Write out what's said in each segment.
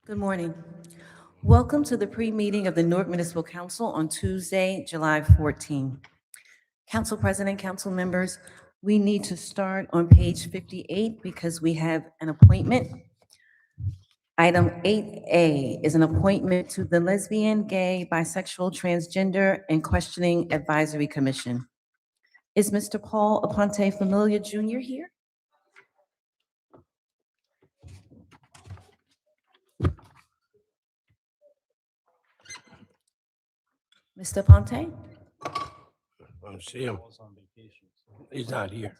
Good morning. Welcome to the pre-meeting of the Newark Municipal Council on Tuesday, July 14. Council President, council members, we need to start on page 58 because we have an appointment. Item 8A is an appointment to the Lesbian, Gay, Bisexual, Transgender, and Questioning Advisory Commission. Is Mr. Paul Aponte Familia Jr. here? Mr. Aponte? I don't see him. He's not here.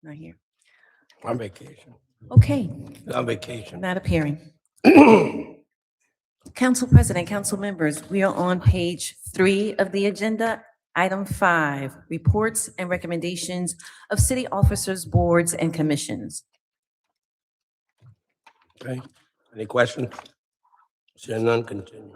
Not here. On vacation. Okay, On vacation. not appearing. Council President, council members, we are on page 3 of the agenda. Item 5, reports and recommendations of city officers, boards, and commissions. Okay. Any questions? Seeing none, continue.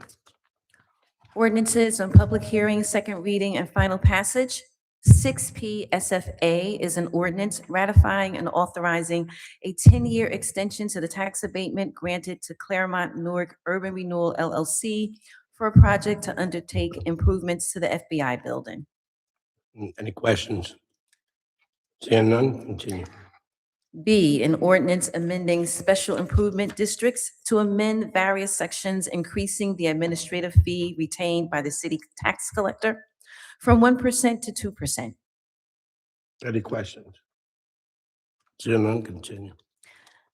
Ordinances on public hearing, second reading, and final passage. 6P SFA is an ordinance ratifying and authorizing a 10-year extension to the tax abatement granted to Claremont Newark Urban Renewal LLC for a project to undertake improvements to the FBI building. Any questions? Seeing none, continue. B, an ordinance amending special improvement districts to amend various sections, increasing the administrative fee retained by the city tax collector from 1% to 2%. Any questions? Seeing none, continue.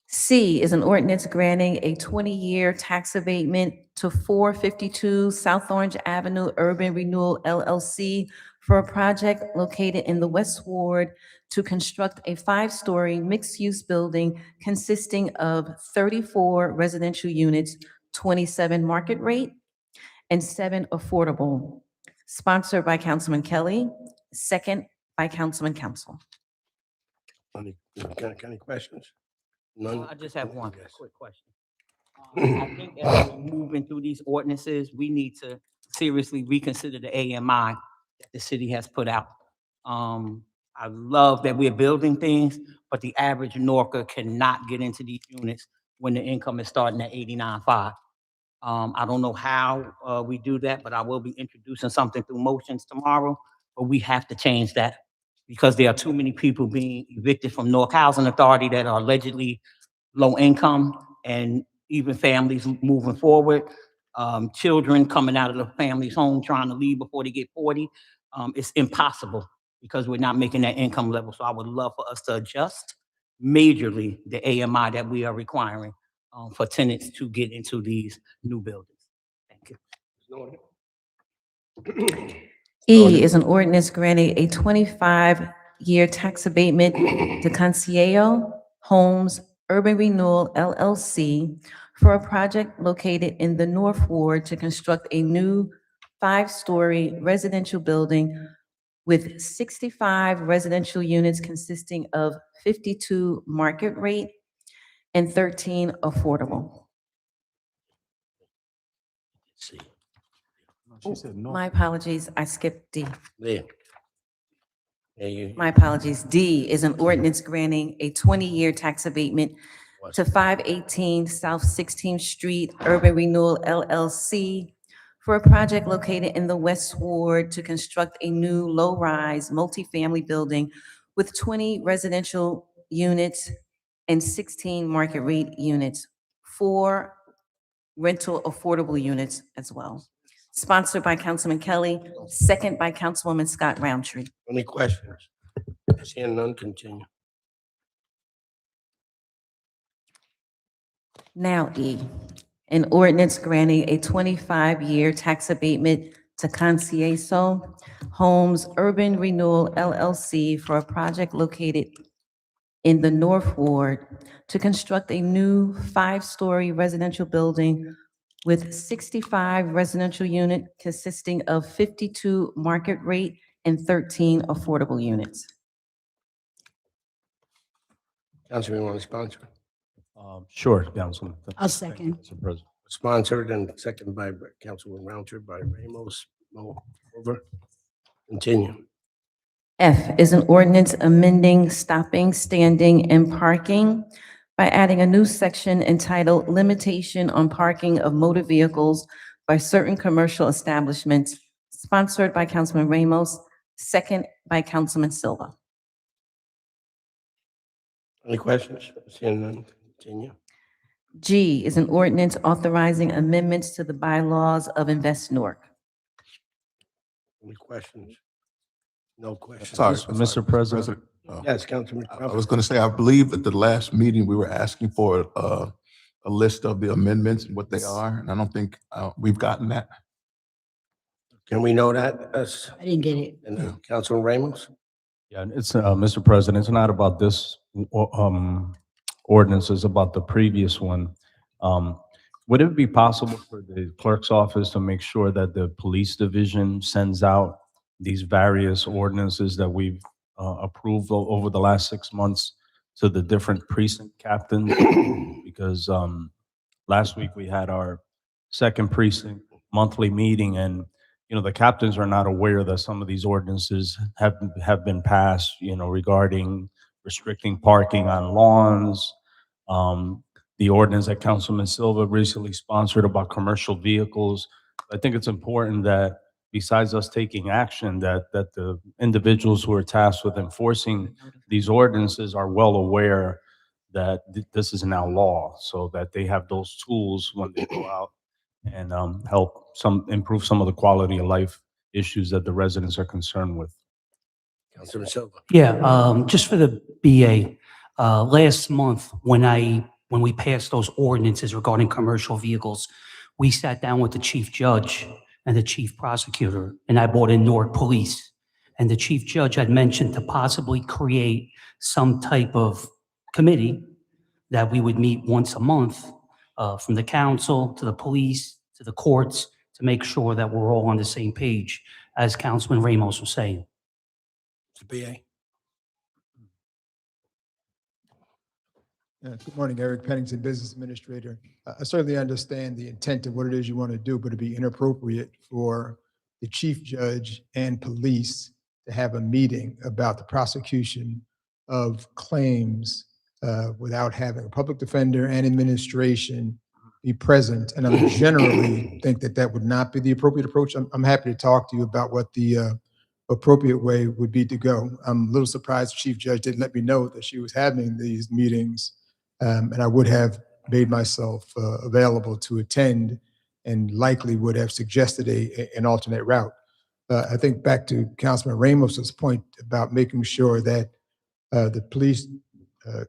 C is an ordinance granting a 20-year tax abatement to 452 South Orange Avenue Urban Renewal LLC for a project located in the West Ward to construct a 5-story mixed-use building consisting of 34 residential units, 27 market rate, and 7 affordable. Sponsored by Councilman Kelly, second by Councilman Council. Any questions? None? I just have one Yes. quick question. I think as we're moving through these ordinances, we need to seriously reconsider the AMI that the city has put out. I love that we're building things, but the average Norker cannot get into these units when the income is starting at 89.5. I don't know how we do that, but I will be introducing something through motions tomorrow, but we have to change that because there are too many people being evicted from Newark Housing Authority that are allegedly low income, and even families moving forward, children coming out of the family's home trying to leave before they get 40. It's impossible because we're not making that income level. So I would love for us to adjust majorly the AMI that we are requiring for tenants to get into these new buildings. Thank you. E is an ordinance granting a 25-year tax abatement to Concierto Homes Urban Renewal LLC for a project located in the North Ward to construct a new 5-story residential building with 65 residential units consisting of 52 market rate and 13 affordable. See. She said no. My apologies, I skipped D. There. Yeah, you. My apologies. D is an ordinance granting a 20-year tax abatement to 518 South 16th Street Urban Renewal LLC for a project located in the West Ward to construct a new low-rise multifamily building with 20 residential units and 16 market rate units, 4 rental affordable units as well. Sponsored by Councilman Kelly, second by Councilwoman Scott Roundtree. Any questions? Seeing none, continue. Now E, an ordinance granting a 25-year tax abatement to Concierto Homes Urban Renewal LLC for a project located in the North Ward to construct a new 5-story residential building with 65 residential units consisting of 52 market rate and 13 affordable units. Councilman, you want to sponsor? Sure, Councilman. I'll Thank you, second. Mr. President. Sponsored and seconded by Councilman Roundtree, by Ramos. Over. Continue. F is an ordinance amending stopping, standing, and parking by adding a new section entitled Limitation on Parking of Motor Vehicles by Certain Commercial Establishments, sponsored by Councilman Ramos, second by Councilman Silva. Any questions? Seeing none, continue. G is an ordinance authorizing amendments to the bylaws of Invest Newark. Any questions? No questions. Sorry, Mr. President. Yes, Councilman I Crawford. was going to say, I believe at the last meeting, we were asking for a list of the amendments and what they are, and I don't think we've gotten that. Can we know that? Us I didn't get it. and then Councilman Ramos? Yeah, it's, Mr. President, it's not about this, ordinance, it's about the previous one. Would it be possible for the clerk's office to make sure that the police division sends out these various ordinances that we've, approved over the last 6 months to the different precinct captains? Because, last week we had our second precinct monthly meeting, and the captains are not aware that some of these ordinances have been passed, regarding restricting parking on lawns. The ordinance that Councilman Silva recently sponsored about commercial vehicles. I think it's important that besides us taking action, that the individuals who are tasked with enforcing these ordinances are well aware that this is now law, so that they have those tools when they go out and help improve some of the quality of life issues that the residents are concerned with. Councilman Silva. Yeah, just for the BA, last month, when we passed those ordinances regarding commercial vehicles, we sat down with the chief judge and the chief prosecutor, and I brought in Newark Police. And the chief judge had mentioned to possibly create some type of committee that we would meet once a month, from the council to the police to the courts, to make sure that we're all on the same page, as Councilman Ramos was saying. Mr. BA. Good morning, Eric Pennington, Business Administrator. I certainly understand the intent of what it is you want to do, but it'd be inappropriate for the chief judge and police to have a meeting about the prosecution of claims without having a public defender and administration be present. And I generally think that that would not be the appropriate approach. I'm happy to talk to you about what the appropriate way would be to go. I'm a little surprised the chief judge didn't let me know that she was having these meetings. And I would have made myself available to attend, and likely would have suggested an alternate route. I think back to Councilman Ramos's point about making sure that the police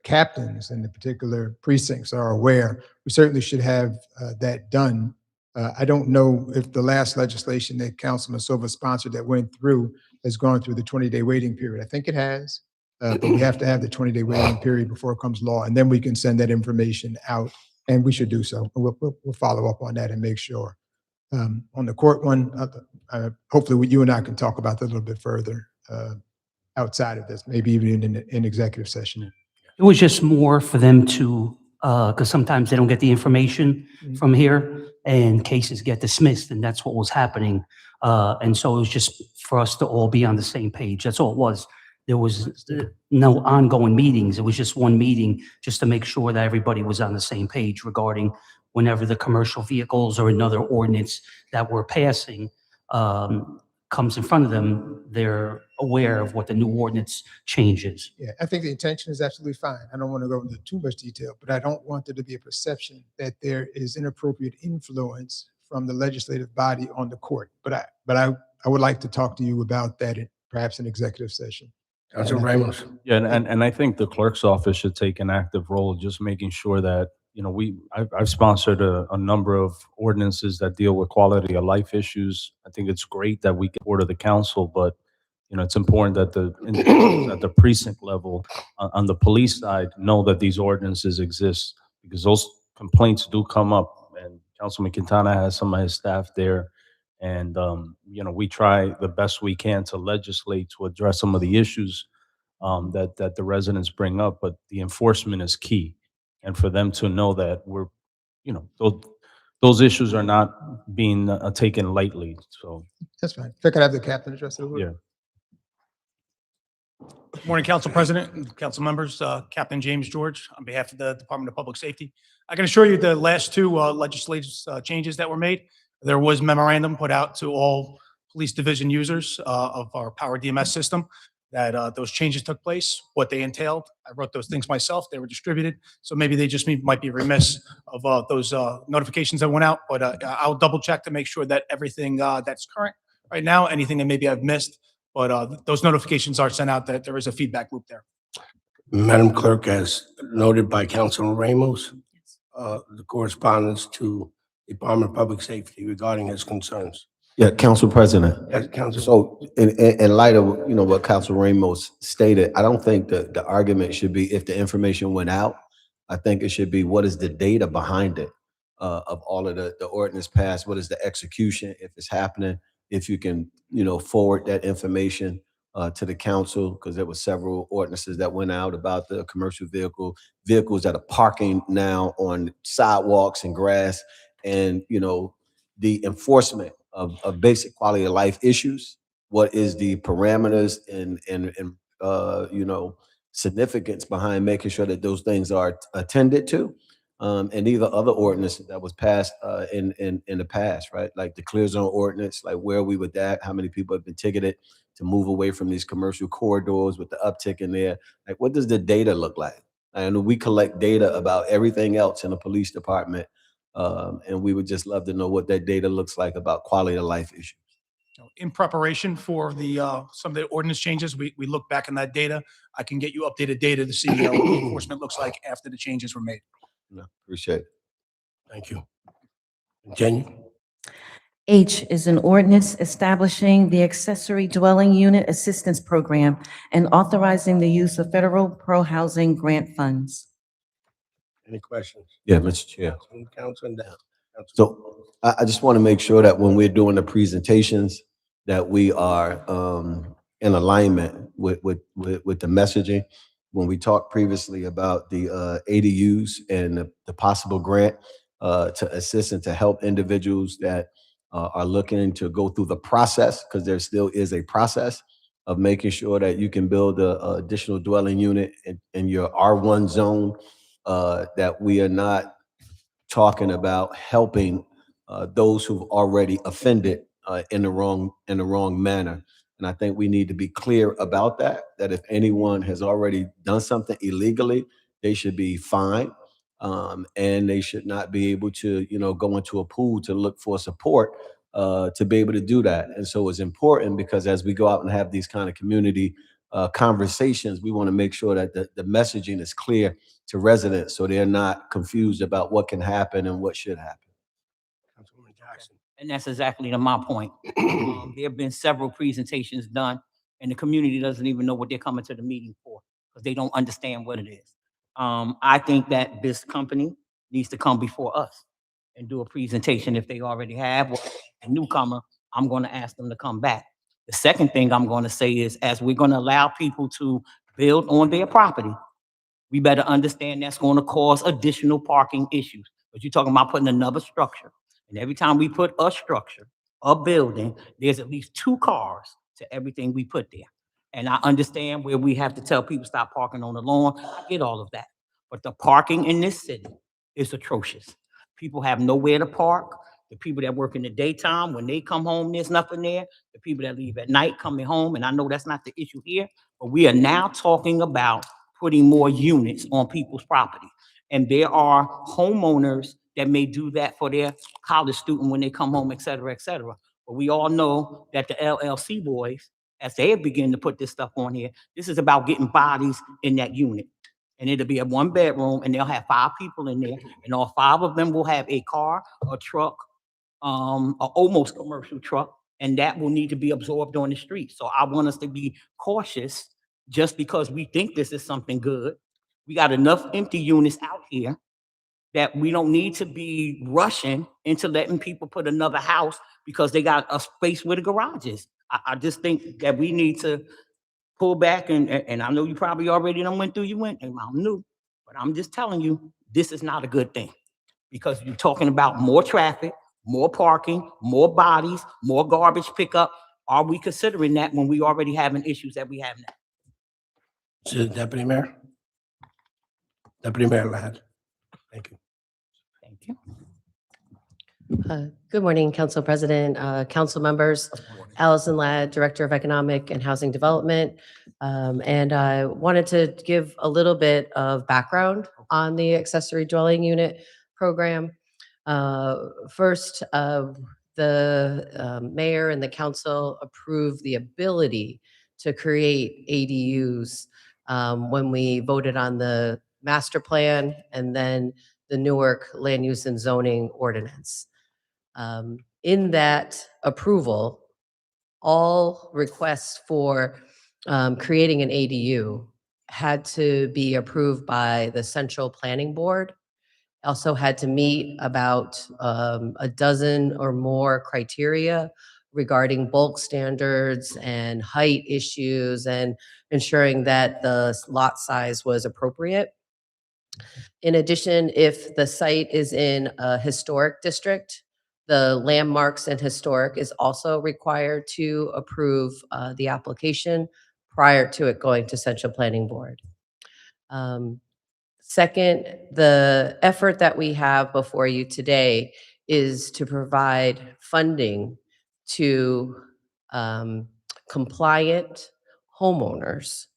captains in the particular precincts are aware. We certainly should have that done. I don't know if the last legislation that Councilman Silva sponsored that went through has gone through the 20-day waiting period. I think it has. But we have to have the 20-day waiting period before it comes law, and then we can send that information out, and we should do so. We'll follow up on that and make sure. On the court one, hopefully you and I can talk about that a little bit further outside of this, maybe even in executive session. It was just more for them to, because sometimes they don't get the information from here, and cases get dismissed, and that's what was happening. And so it was just for us to all be on the same page. That's all it was. There was no ongoing meetings. It was just one meeting just to make sure that everybody was on the same page regarding whenever the commercial vehicles or another ordinance that we're passing comes in front of them, they're aware of what the new ordinance changes. Yeah, I think the intention is absolutely fine. I don't want to go into too much detail, but I don't want there to be a perception that there is inappropriate influence from the legislative body on the court. But I would like to talk to you about that perhaps in executive session. Councilman Ramos. Yeah, and I think the clerk's office should take an active role, just making sure that, I've sponsored a number of ordinances that deal with quality of life issues. I think it's great that we get board of the council, but, it's important that the individuals at the precinct level on the police side know that these ordinances exist, because those complaints do come up, and Councilman Quintana has some of his staff there. And, we try the best we can to legislate to address some of the issues that the residents bring up, but the enforcement is key. And for them to know that we're, those issues are not being taken lightly. So, That's fine. If I could have the captain address it a little. yeah. Morning, Council President and council members, Captain James George, on behalf of the Department of Public Safety. I can assure you the last two legislative changes that were made, there was memorandum put out to all police division users of our Power DMS system that those changes took place, what they entailed. I wrote those things myself. They were distributed. So maybe they just might be remiss of those notifications that went out, but I'll double check to make sure that everything that's current right now, anything that maybe I've missed, but those notifications are sent out that there is a feedback loop there. Madam Clerk, as noted by Councilman Ramos, the correspondence to Department of Public Safety regarding his concerns. Yeah, Council President. Yes, Council. So in light of, what Council Ramos stated, I don't think the argument should be if the information went out. I think it should be what is the data behind it, of all of the ordinance passed, what is the execution, if it's happening, if you can, forward that information to the council, because there were several ordinances that went out about the commercial vehicles that are parking now on sidewalks and grass, and, the enforcement of basic quality of life issues. What is the parameters and significance behind making sure that those things are attended to? And these are other ordinances that was passed in the past, right? Like the clear zone ordinance, like where are we with that? How many people have been ticketed to move away from these commercial corridors with the uptick in there? Like, what does the data look like? And we collect data about everything else in the police department. And we would just love to know what that data looks like about quality of life issues. In preparation for the some of the ordinance changes, we look back on that data. I can get you updated data to see what the enforcement looks like after the changes were made. No, appreciate it. Thank you. Continue. H is an ordinance establishing the accessory dwelling unit assistance program and authorizing the use of federal pro-housing grant funds. Any questions? Yeah, Mr. Chair. Councilman Down. So I just want to make sure that when we're doing the presentations, that we are in alignment with the messaging. When we talked previously about the ADUs and the possible grant to assist and to help individuals that are looking to go through the process, because there still is a process of making sure that you can build a additional dwelling unit in your R1 zone, that we are not talking about helping those who've already offended in the wrong manner. And I think we need to be clear about that if anyone has already done something illegally, they should be fined. And they should not be able to, go into a pool to look for support to be able to do that. And so it's important because as we go out and have these kind of community conversations, we want to make sure that the messaging is clear to residents so they're not confused about what can happen and what should happen. Councilwoman Jackson. And that's exactly my point. There have been several presentations done, and the community doesn't even know what they're coming to the meeting for because they don't understand what it is. I think that this company needs to come before us and do a presentation if they already have. Or a newcomer, I'm going to ask them to come back. The second thing I'm going to say is, as we're going to allow people to build on their property, we better understand that's going to cause additional parking issues. But you're talking about putting another structure. And every time we put a structure, a building, there's at least 2 cars to everything we put there. And I understand where we have to tell people stop parking on the lawn. I get all of that. But the parking in this city is atrocious. People have nowhere to park. The people that work in the daytime, when they come home, there's nothing there. The people that leave at night coming home, and I know that's not the issue here, but we are now talking about putting more units on people's property. And there are homeowners that may do that for their college student when they come home, et cetera, et cetera. But we all know that the LLC boys, as they begin to put this stuff on here, this is about getting bodies in that unit. And it'll be a 1-bedroom, and they'll have 5 people in there, and all 5 of them will have a car, a truck, an almost commercial truck, and that will need to be absorbed on the street. So I want us to be cautious just because we think this is something good. We got enough empty units out here that we don't need to be rushing into letting people put another house because they got a space where the garage is. I just think that we need to pull back, and I know you probably already done went through, and I'm new, but I'm just telling you, this is not a good thing because you're talking about more traffic, more parking, more bodies, more garbage pickup. Are we considering that when we already having issues that we have now? To the Deputy Mayor. Deputy Mayor Ladd. Thank you. Thank you. Good morning, Council President, council members. Allison Ladd, Director of Economic and Housing Development. And I wanted to give a little bit of background on the accessory dwelling unit program. First, the mayor and the council approved the ability to create ADUs when we voted on the master plan and then the Newark Land Use and Zoning Ordinance. In that approval, all requests for creating an ADU had to be approved by the Central Planning Board. Also had to meet about a dozen or more criteria regarding bulk standards and height issues and ensuring that the lot size was appropriate. In addition, if the site is in a historic district, the landmarks and historic is also required to approve the application prior to it going to Central Planning Board. Second, the effort that we have before you today is to provide funding to compliant homeowners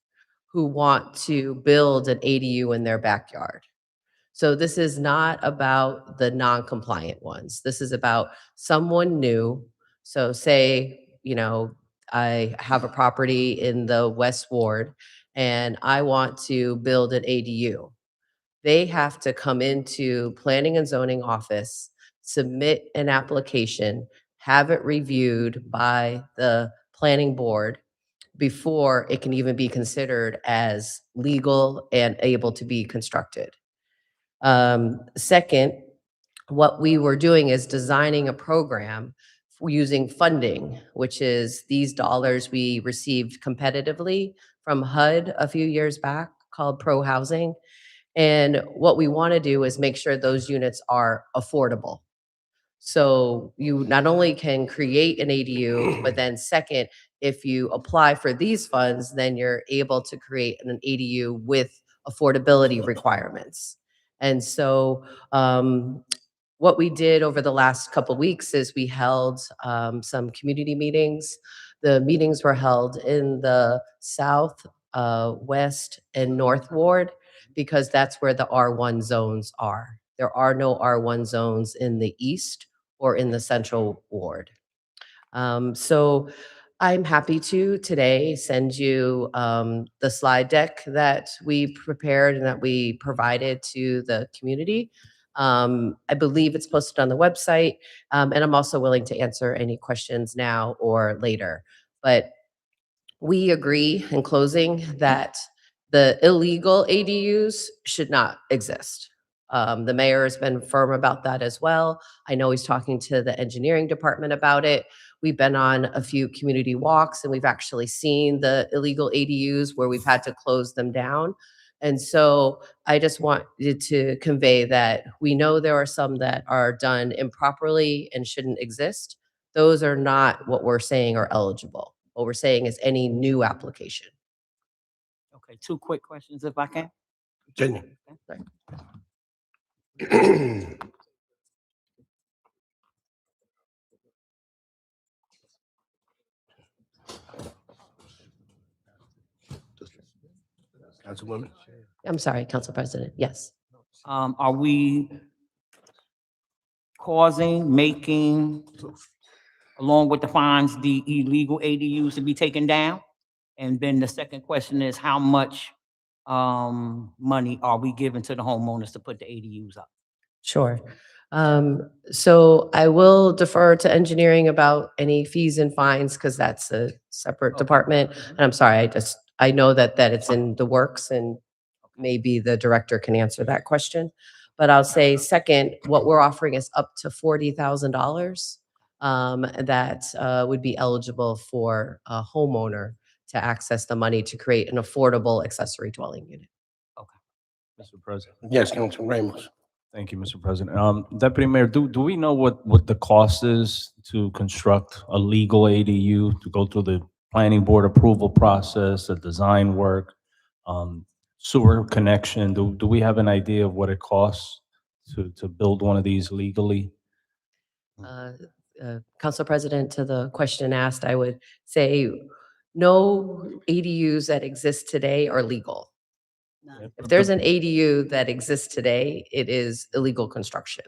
who want to build an ADU in their backyard. So this is not about the non-compliant ones. This is about someone new. So say, I have a property in the West Ward and I want to build an ADU. They have to come into Planning and Zoning office, submit an application, have it reviewed by the planning board before it can even be considered as legal and able to be constructed. Second, what we were doing is designing a program using funding, which is these dollars we received competitively from HUD a few years back called Pro Housing. And what we want to do is make sure those units are affordable. So you not only can create an ADU, but then second, if you apply for these funds, then you're able to create an ADU with affordability requirements. And so what we did over the last couple of weeks is we held some community meetings. The meetings were held in the South, West, and North Ward because that's where the R1 zones are. There are no R1 zones in the East or in the Central Ward. So I'm happy to today send you the slide deck that we prepared and that we provided to the community. I believe it's posted on the website, and I'm also willing to answer any questions now or later. But we agree in closing that the illegal ADUs should not exist. The mayor has been firm about that as well. I know he's talking to the engineering department about it. We've been on a few community walks and we've actually seen the illegal ADUs where we've had to close them down. And so I just wanted to convey that we know there are some that are done improperly and shouldn't exist. Those are not what we're saying are eligible. What we're saying is any new application. Okay, two quick questions if I can. Continue. Councilwoman. I'm sorry, Council President. Yes. Are we making, along with the fines, the illegal ADUs to be taken down? And then the second question is how much money are we giving to the homeowners to put the ADUs up? Sure. So I will defer to engineering about any fees and fines because that's a separate department. And I'm sorry, I know that it's in the works and maybe the director can answer that question. But I'll say second, what we're offering is up to $40,000 that would be eligible for a homeowner to access the money to create an affordable accessory dwelling unit. Mr. President. Yes, Councilman Ramos. Thank you, Mr. President. Deputy Mayor, do we know what the cost is to construct a legal ADU, to go through the planning board approval process, the design work? sewer connection. Do we have an idea of what it costs to build one of these legally? Uh, Council President, to the question asked, I would say no ADUs that exist today are legal. If there's an ADU that exists today, it is illegal construction.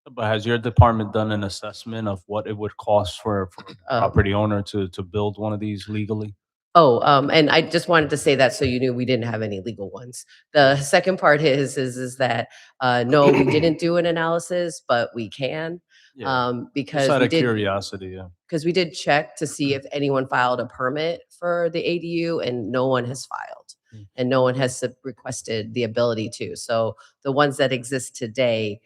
But has your department done an assessment of what it would cost for a property owner to build one of these legally? Oh, and I just wanted to say that so you knew we didn't have any legal ones. The second part is that, no, we didn't do an analysis, but we can. Yeah, just Because out we of did, curiosity, yeah. because we did check to see if anyone filed a permit for the ADU and no one has filed. And no one has requested the ability to. So the ones that exist today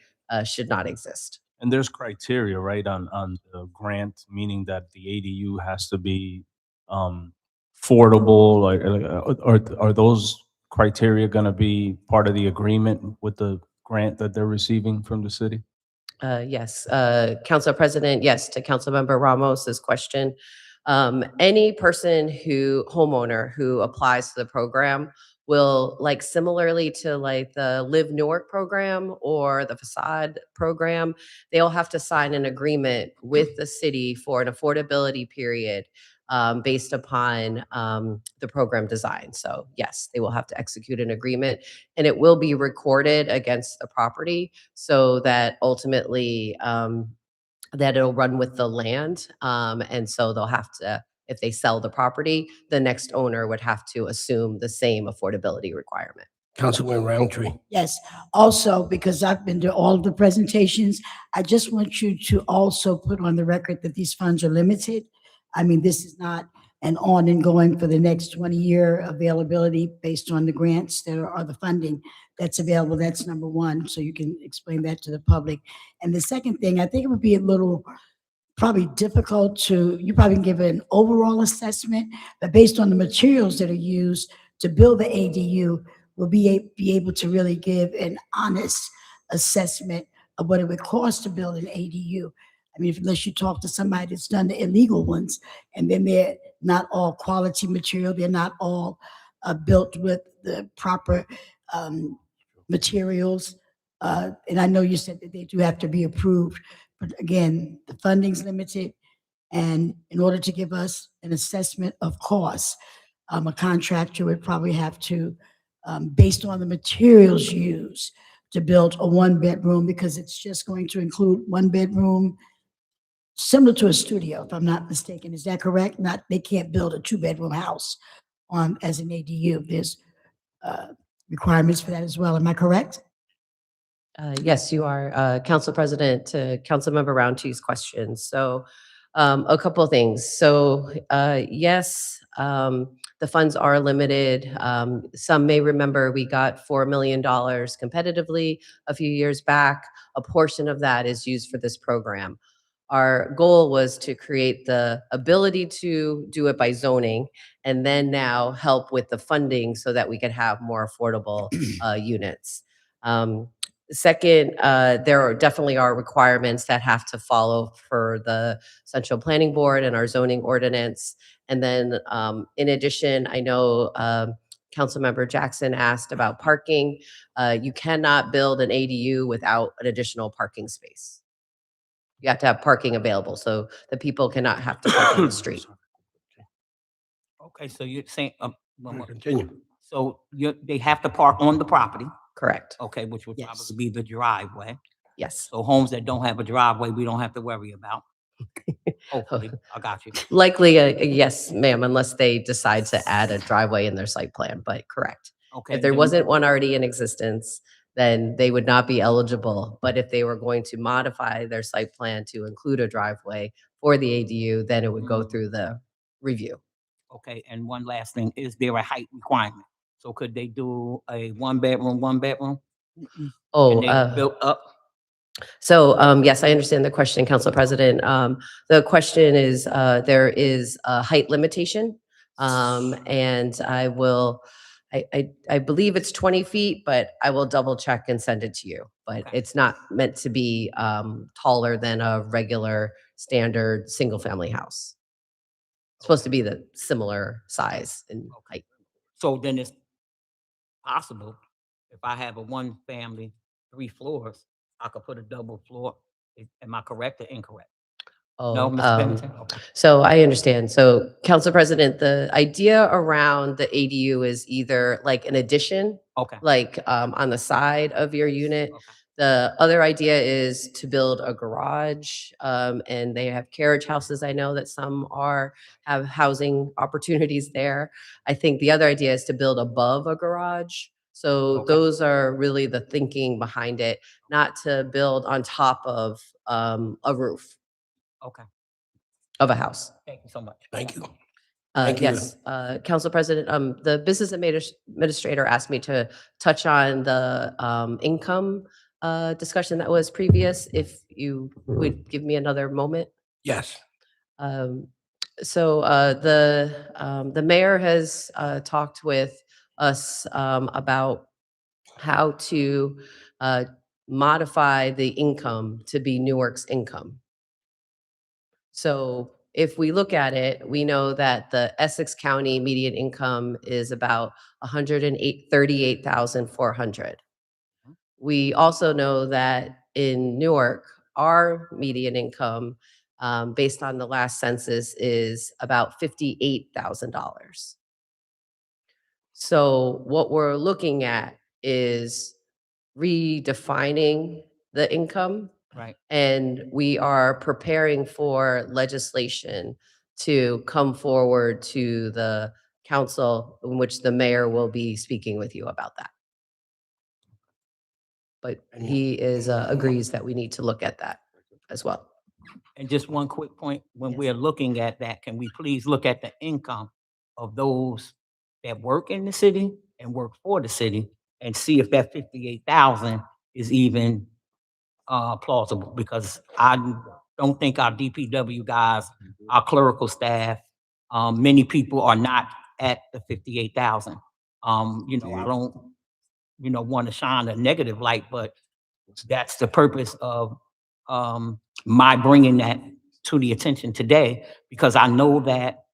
should not exist. And there's criteria, right, on the grant, meaning that the ADU has to be affordable, are those criteria gonna be part of the agreement with the grant that they're receiving from the city? Yes, Council President, yes, to Councilmember Ramos's question. Any homeowner who applies to the program will, like similarly to like the Live Newark program or the facade program, they'll have to sign an agreement with the city for an affordability period based upon the program design. So yes, they will have to execute an agreement and it will be recorded against the property so that ultimately that it'll run with the land. And so they'll have to, if they sell the property, the next owner would have to assume the same affordability requirement. Councilman Roundtree. Yes, also, because I've been to all of the presentations, I just want you to also put on the record that these funds are limited. I mean, this is not an on and going for the next 20-year availability based on the grants that are the funding that's available. That's number one, so you can explain that to the public. And the second thing, I think it would be a little probably difficult you probably can give an overall assessment, but based on the materials that are used to build the ADU, we'll be able to really give an honest assessment of what it would cost to build an ADU. I mean, unless you talk to somebody that's done the illegal ones, and then they're not all quality material, they're not all built with the proper materials. And I know you said that they do have to be approved, but again, the funding's limited. And in order to give us an assessment of costs, a contractor would probably have to, based on the materials used to build a one-bedroom, because it's just going to include one bedroom, similar to a studio, if I'm not mistaken. Is that correct? They can't build a two-bedroom house as an ADU. There's requirements for that as well. Am I correct? Yes, you are, Council President, to Councilmember Roundtree's question. So a couple of things. So yes, the funds are limited. Some may remember we got $4 million competitively a few years back. A portion of that is used for this program. Our goal was to create the ability to do it by zoning and then now help with the funding so that we could have more affordable units. Second, there definitely are requirements that have to follow for the Central Planning Board and our zoning ordinance. And then in addition, I know Councilmember Jackson asked about parking. You cannot build an ADU without an additional parking space. You have to have parking available, so the people cannot have to park on the street. Okay, so you're saying, one more. Continue. So they have to park on the property, Correct. okay, which would Yes. probably be the driveway. Yes. So homes that don't have a driveway, we don't have to worry about. Hopefully, I got you. Likely a yes, ma'am, unless they decide to add a driveway in their site plan, but correct. Okay. If there then- wasn't one already in existence, then they would not be eligible. But if they were going to modify their site plan to include a driveway for the ADU, then it would go through the review. Okay, and one last thing, is there a height requirement? So could they do a one bedroom? Oh, And they built up? so, yes, I understand the question, Council President. The question is, there is a height limitation. And I believe it's 20 feet, but I will double check and send it to you. But Okay. it's not meant to be taller than a regular standard single-family house. It's supposed to be the similar size and height. So then it's possible, if I have a one family, 3 floors, I could put a double floor. Am I correct or incorrect? No, Oh, Mr. Pennington? Okay. so I understand. So, Council President, the idea around the ADU is either like an addition, Okay. like on the side of your unit. Okay. The other idea is to build a garage, and they have carriage houses. I know that some have housing opportunities there. I think the other idea is to build above a garage. So Okay. those are really the thinking behind it, not to build on top of a roof Okay. of a house. Thank you so much. Thank you. Thank you. Yes, Council President, the business administrator asked me to touch on the income discussion that was previous, if you would give me another moment. Yes. Um, So the mayor has talked with us about how to modify the income to be Newark's income. So if we look at it, we know that the Essex County median income is about 138,400. We also know that in Newark, our median income, based on the last census, is about $58,000. So what we're looking at is redefining the income, Right. and we are preparing for legislation to come forward to the council, in which the mayor will be speaking with you about that. But he agrees that we need to look at that as well. And just one quick point, when we're looking at that, can we please look at the income of those that work in the city and work for the city and see if that 58,000 is even plausible? Because I don't think our DPW guys, our clerical staff, many people are not at the 58,000. I don't, want to shine a negative light, but that's the purpose of my bringing that to the attention today, because I know that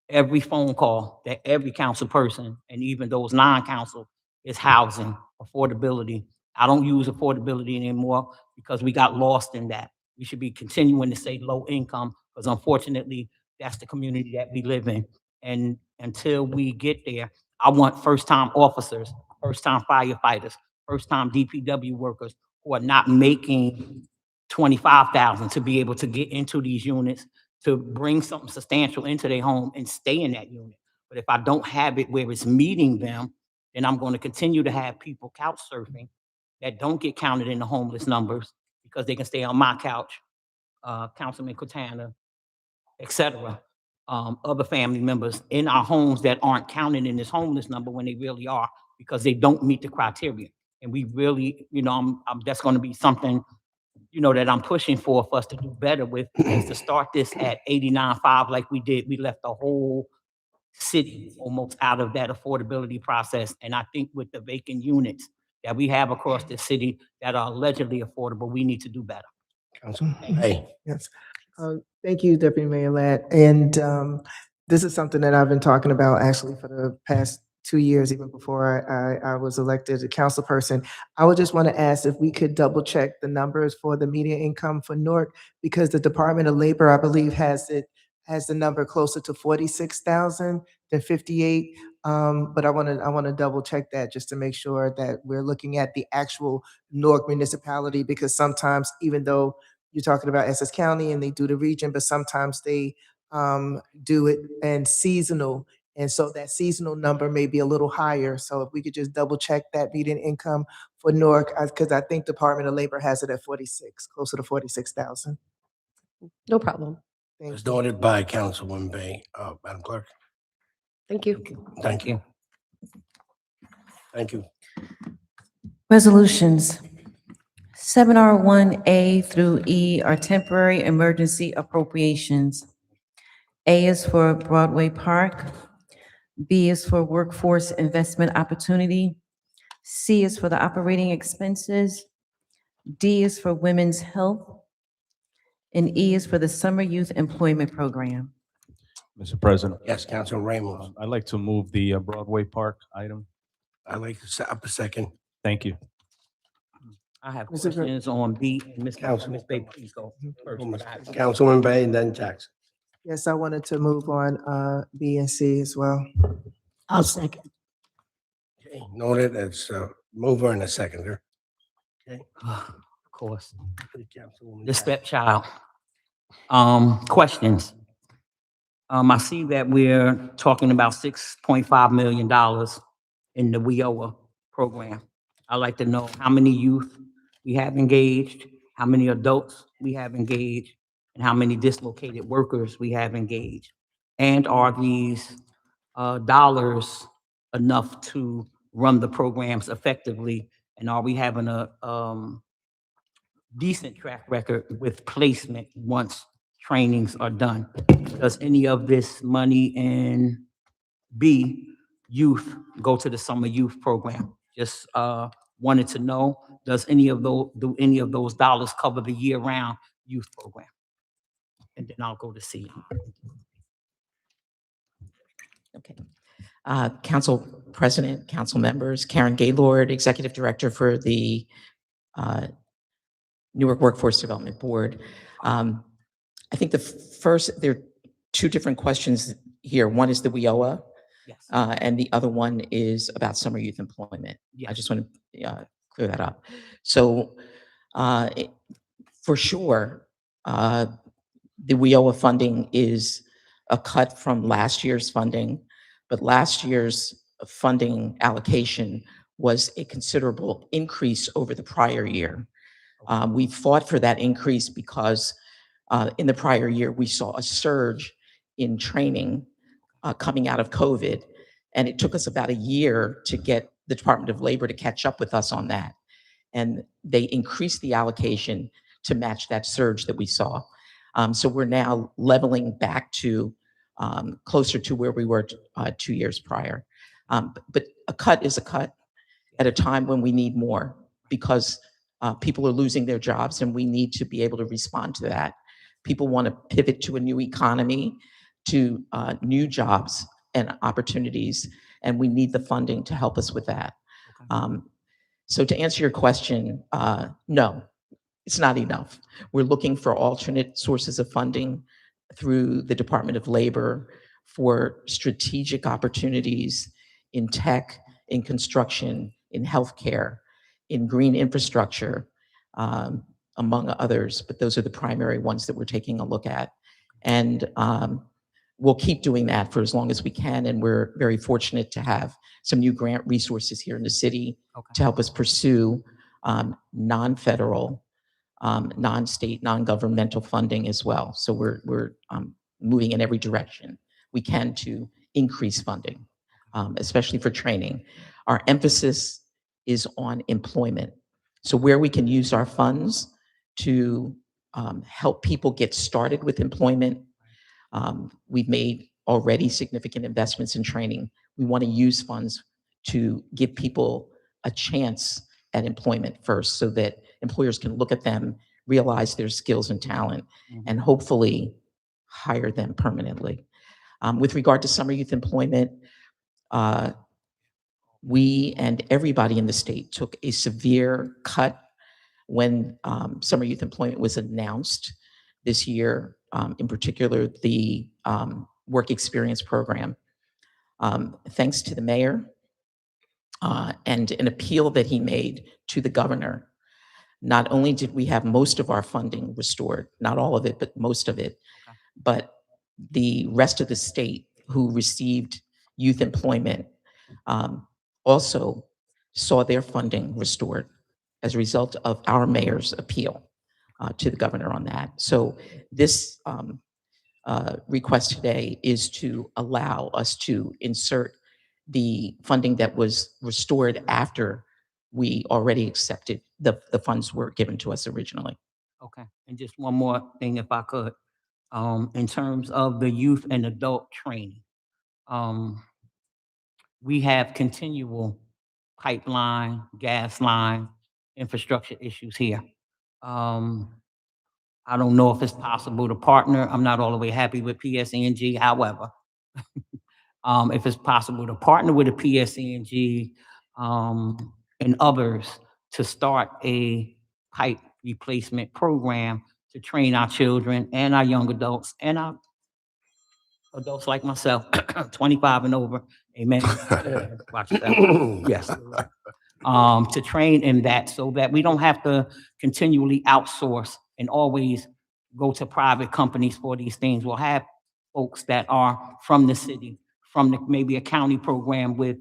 every phone call that every council person, and even those non-council, is housing, affordability. I don't use affordability anymore because we got lost in that. We should be continuing to say low income, because unfortunately, that's the community that we live in. And until we get there, I want first-time officers, first-time firefighters, first-time DPW workers who are not making 25,000 to be able to get into these units, to bring something substantial into their home and stay in that unit. But if I don't have it where it's meeting them, then I'm going to continue to have people couch surfing that don't get counted in the homeless numbers because they can stay on my couch, Councilman Cortana, et cetera, other family members in our homes that aren't counted in this homeless number when they really are, because they don't meet the criteria. And we really, that's going to be something, that I'm pushing for us to do better with, is to start this at 89.5 like we did. We left the whole city almost out of that affordability process. And I think with the vacant units that we have across the city that are allegedly affordable, we need to do better. Councilman, hey, Yes. Thank you, Deputy Mayor Ladd. And this is something that I've been talking about actually for the past 2 years, even before I was elected a council person. I would just want to ask if we could double check the numbers for the median income for Newark, because the Department of Labor, I believe, has the number closer to 46,000 than 58. But I want to double check that just to make sure that we're looking at the actual Newark municipality, because sometimes, even though you're talking about Essex County and they do the region, but sometimes they do it and seasonal. And so that seasonal number may be a little higher. So if we could just double check that median income for Newark, because I think Department of Labor has it at 46, closer to 46,000. No problem. Thank it's you. noted by Councilwoman Bay. Madam Clerk. Thank you. Thank you. Thank you. Resolutions. 7R1A through E are temporary emergency appropriations. A is for Broadway Park. B is for workforce investment opportunity. C is for the operating expenses. D is for women's health. And E is for the summer youth employment program. Mr. President, Yes, Councilman Ramos. I'd like to move the Broadway Park item. I'd like to set up a second. Thank you. I have Mr. Gr- questions on B and Ms. Councilman. Bay, please go first. but I have some- Councilman Bay and then Jackson. Yes, I wanted to move on B and C as well. I'll second. Okay, noted as a mover and a seconder. Of course, Councilwoman the Jackson. stepchild. Questions? I see that we're talking about $6.5 million in the WIOA program. I'd like to know how many youth we have engaged, how many adults we have engaged, and how many dislocated workers we have engaged. And are these dollars enough to run the programs effectively? And are we having a decent track record with placement once trainings are done? Does any of this money in B, youth, go to the summer youth program? Just wanted to know, do any of those dollars cover the year-round youth program? And then I'll go to C. Okay. Council President, council members, Karen Gaylord, Executive Director for the Newark Workforce Development Board. I think there are two different questions here. One is the WIOA, Yes. and the other one is about summer youth employment. I Yes. just want to clear that up. So for sure, the WIOA funding is a cut from last year's funding, but last year's funding allocation was a considerable increase over the prior year. We fought for that increase because in the prior year, we saw a surge in training coming out of COVID, and it took us about a year to get the Department of Labor to catch up with us on that. And they increased the allocation to match that surge that we saw. So we're now leveling back to closer to where we were 2 years prior. But a cut is a cut at a time when we need more, because people are losing their jobs and we need to be able to respond to that. People want to pivot to a new economy, to new jobs and opportunities, and we need the funding to help us with that. So to answer your question, no, it's not enough. We're looking for alternate sources of funding through the Department of Labor for strategic opportunities in tech, in construction, in healthcare, in green infrastructure, among others, but those are the primary ones that we're taking a look at. And we'll keep doing that for as long as we can, and we're very fortunate to have some new grant resources here in the city to help us pursue non-federal, non-state, non-governmental funding as well. So we're moving in every direction we can to increase funding, especially for training. Our emphasis is on employment. So where we can use our funds to help people get started with employment, we've made already significant investments in training. We want to use funds to give people a chance at employment first, so that employers can look at them, realize their skills and talent, and hopefully hire them permanently. With regard to summer youth employment, we and everybody in the state took a severe cut when summer youth employment was announced this year, in particular, the work experience program. Thanks to the mayor and an appeal that he made to the governor, not only did we have most of our funding restored, not all of it, but most of it, but the rest of the state who received youth employment also saw their funding restored as a result of our mayor's appeal to the governor on that. So this request today is to allow us to insert the funding that was restored after we already accepted the funds were given to us originally. Okay, and just one more thing, if I could. In terms of the youth and adult training, we have continual pipeline, gas line, infrastructure issues here. I don't know if it's possible to partner. I'm not all the way happy with PSE&G, however, if it's possible to partner with a PSE&G and others to start a pipe replacement program to train our children and our young adults and our adults like myself, 25 and over. Amen. Watch yourself. Yes. To train in that so that we don't have to continually outsource and always go to private companies for these things. We'll have folks that are from the city, from maybe a county program with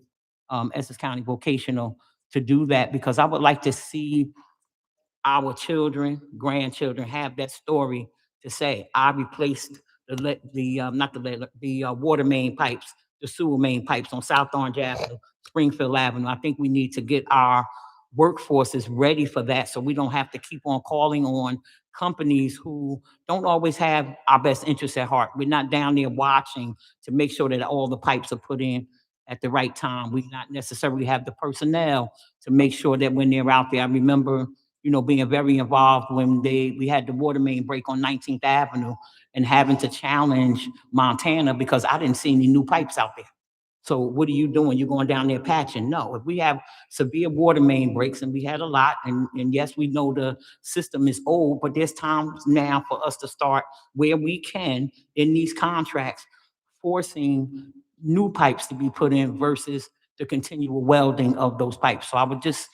Essex County Vocational to do that, because I would like to see our children, grandchildren have that story to say, I replaced the water main pipes, the sewer main pipes on South Orange Avenue, Springfield Avenue. I think we need to get our workforces ready for that so we don't have to keep on calling on companies who don't always have our best interests at heart. We're not down there watching to make sure that all the pipes are put in at the right time. We not necessarily have the personnel to make sure that when they're out there. I remember being very involved when we had the water main break on 19th Avenue and having to challenge Montana because I didn't see any new pipes out there. So what are you doing? You're going down there patching? No, if we have severe water main breaks, and we had a lot, and yes, we know the system is old, but there's times now for us to start where we can in these contracts, forcing new pipes to be put in versus the continual welding of those pipes. So I would just,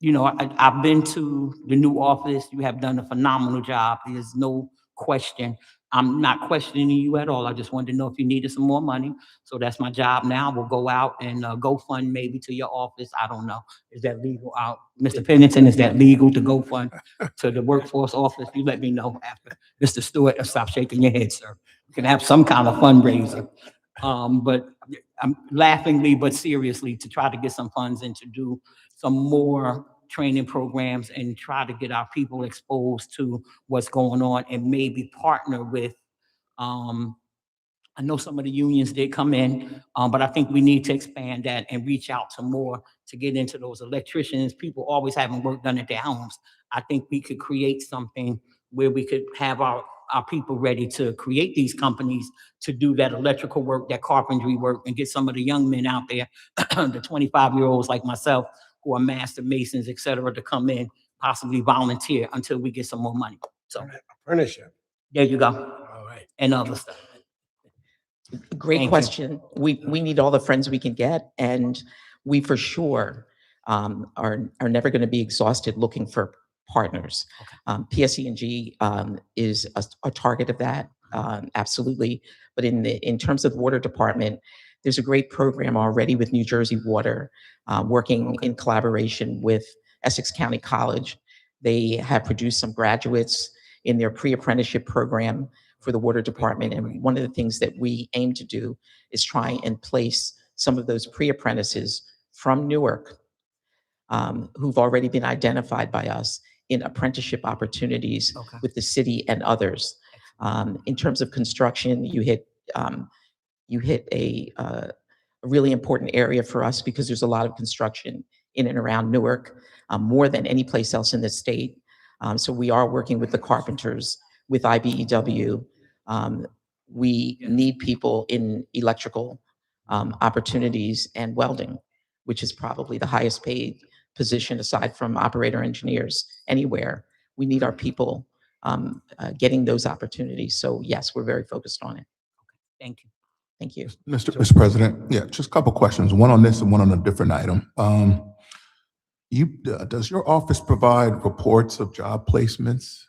I've been to the new office. You have done a phenomenal job. There's no question. I'm not questioning you at all. I just wanted to know if you needed some more money. So that's my job now. We'll go out and go fund maybe to your office. I don't know. Is that legal? Mr. Pennington, is that legal to go fund to the workforce office? You let me know after. Mr. Stewart, stop shaking your head, sir. We can have some kind of fundraiser. But I'm laughingly but seriously to try to get some funds and to do some more training programs and try to get our people exposed to what's going on and maybe partner with, I know some of the unions did come in, but I think we need to expand that and reach out to more to get into those electricians. People always having work done at their homes. I think we could create something where we could have our people ready to create these companies to do that electrical work, that carpentry work, and get some of the young men out there, the 25-year-olds like myself, who are master masons, et cetera, to come in, possibly volunteer until we get some more money. So Apprenticeship. there you go. All right. And other stuff. Great Thank you. question. We need all the friends we can get, and we for sure are never going to be exhausted looking for partners. PSE&G is a target of that, absolutely. But in terms of the water department, there's a great program already with New Jersey Water, working in collaboration with Essex County College. They have produced some graduates in their pre-apprenticeship program for the water department. And one of the things that we aim to do is try and place some of those pre-apprentices from Newark, who've already been identified by us in apprenticeship opportunities with the city and others. In terms of construction, you hit a really important area for us because there's a lot of construction in and around Newark, more than any place else in the state. So we are working with the carpenters, with IBEW. We need people in electrical opportunities and welding, which is probably the highest paid position aside from operator engineers anywhere. We need our people getting those opportunities. So yes, we're very focused on it. Thank you. Thank you. Mr. President, yeah, just a couple questions, one on this and one on a different item. Does your office provide reports of job placements?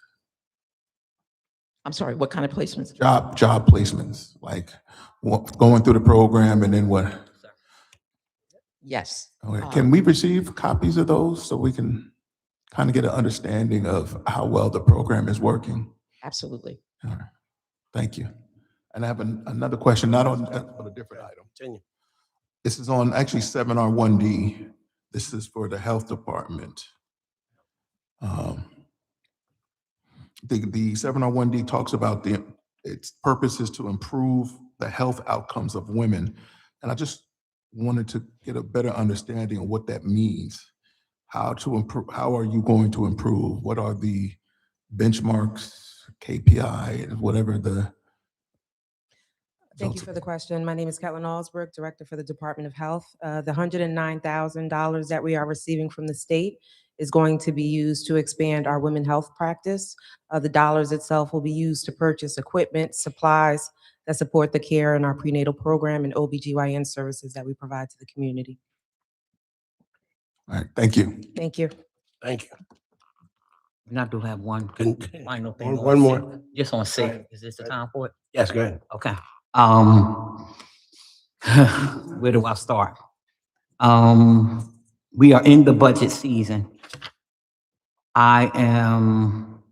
I'm sorry, what kind of placements? Job placements, like going through the program and then what? Yes. Okay. Can we receive copies of those so we can kind of get an understanding of how well the program is working? Absolutely. All right. Thank you. And I have another question, not on, but a different item. Continue. This is on actually 7R1D. This is for the health department. The 7R1D talks about its purpose is to improve the health outcomes of women. And I just wanted to get a better understanding of what that means. How to improve, how are you going to improve? What are the benchmarks, KPI, whatever Thank you for the question. My name is Ketlin Allsbrook, Director for the Department of Health. The $109,000 that we are receiving from the state is going to be used to expand our women health practice. The dollars itself will be used to purchase equipment, supplies that support the care in our prenatal program and OBGYN services that we provide to the community. All right, thank you. Thank you. Thank you. And I do have one Can- final thing. One more. Just on Go safe. ahead. Is this the time for it? Yes, go ahead. Okay. Where do I start? We are in the budget season. I am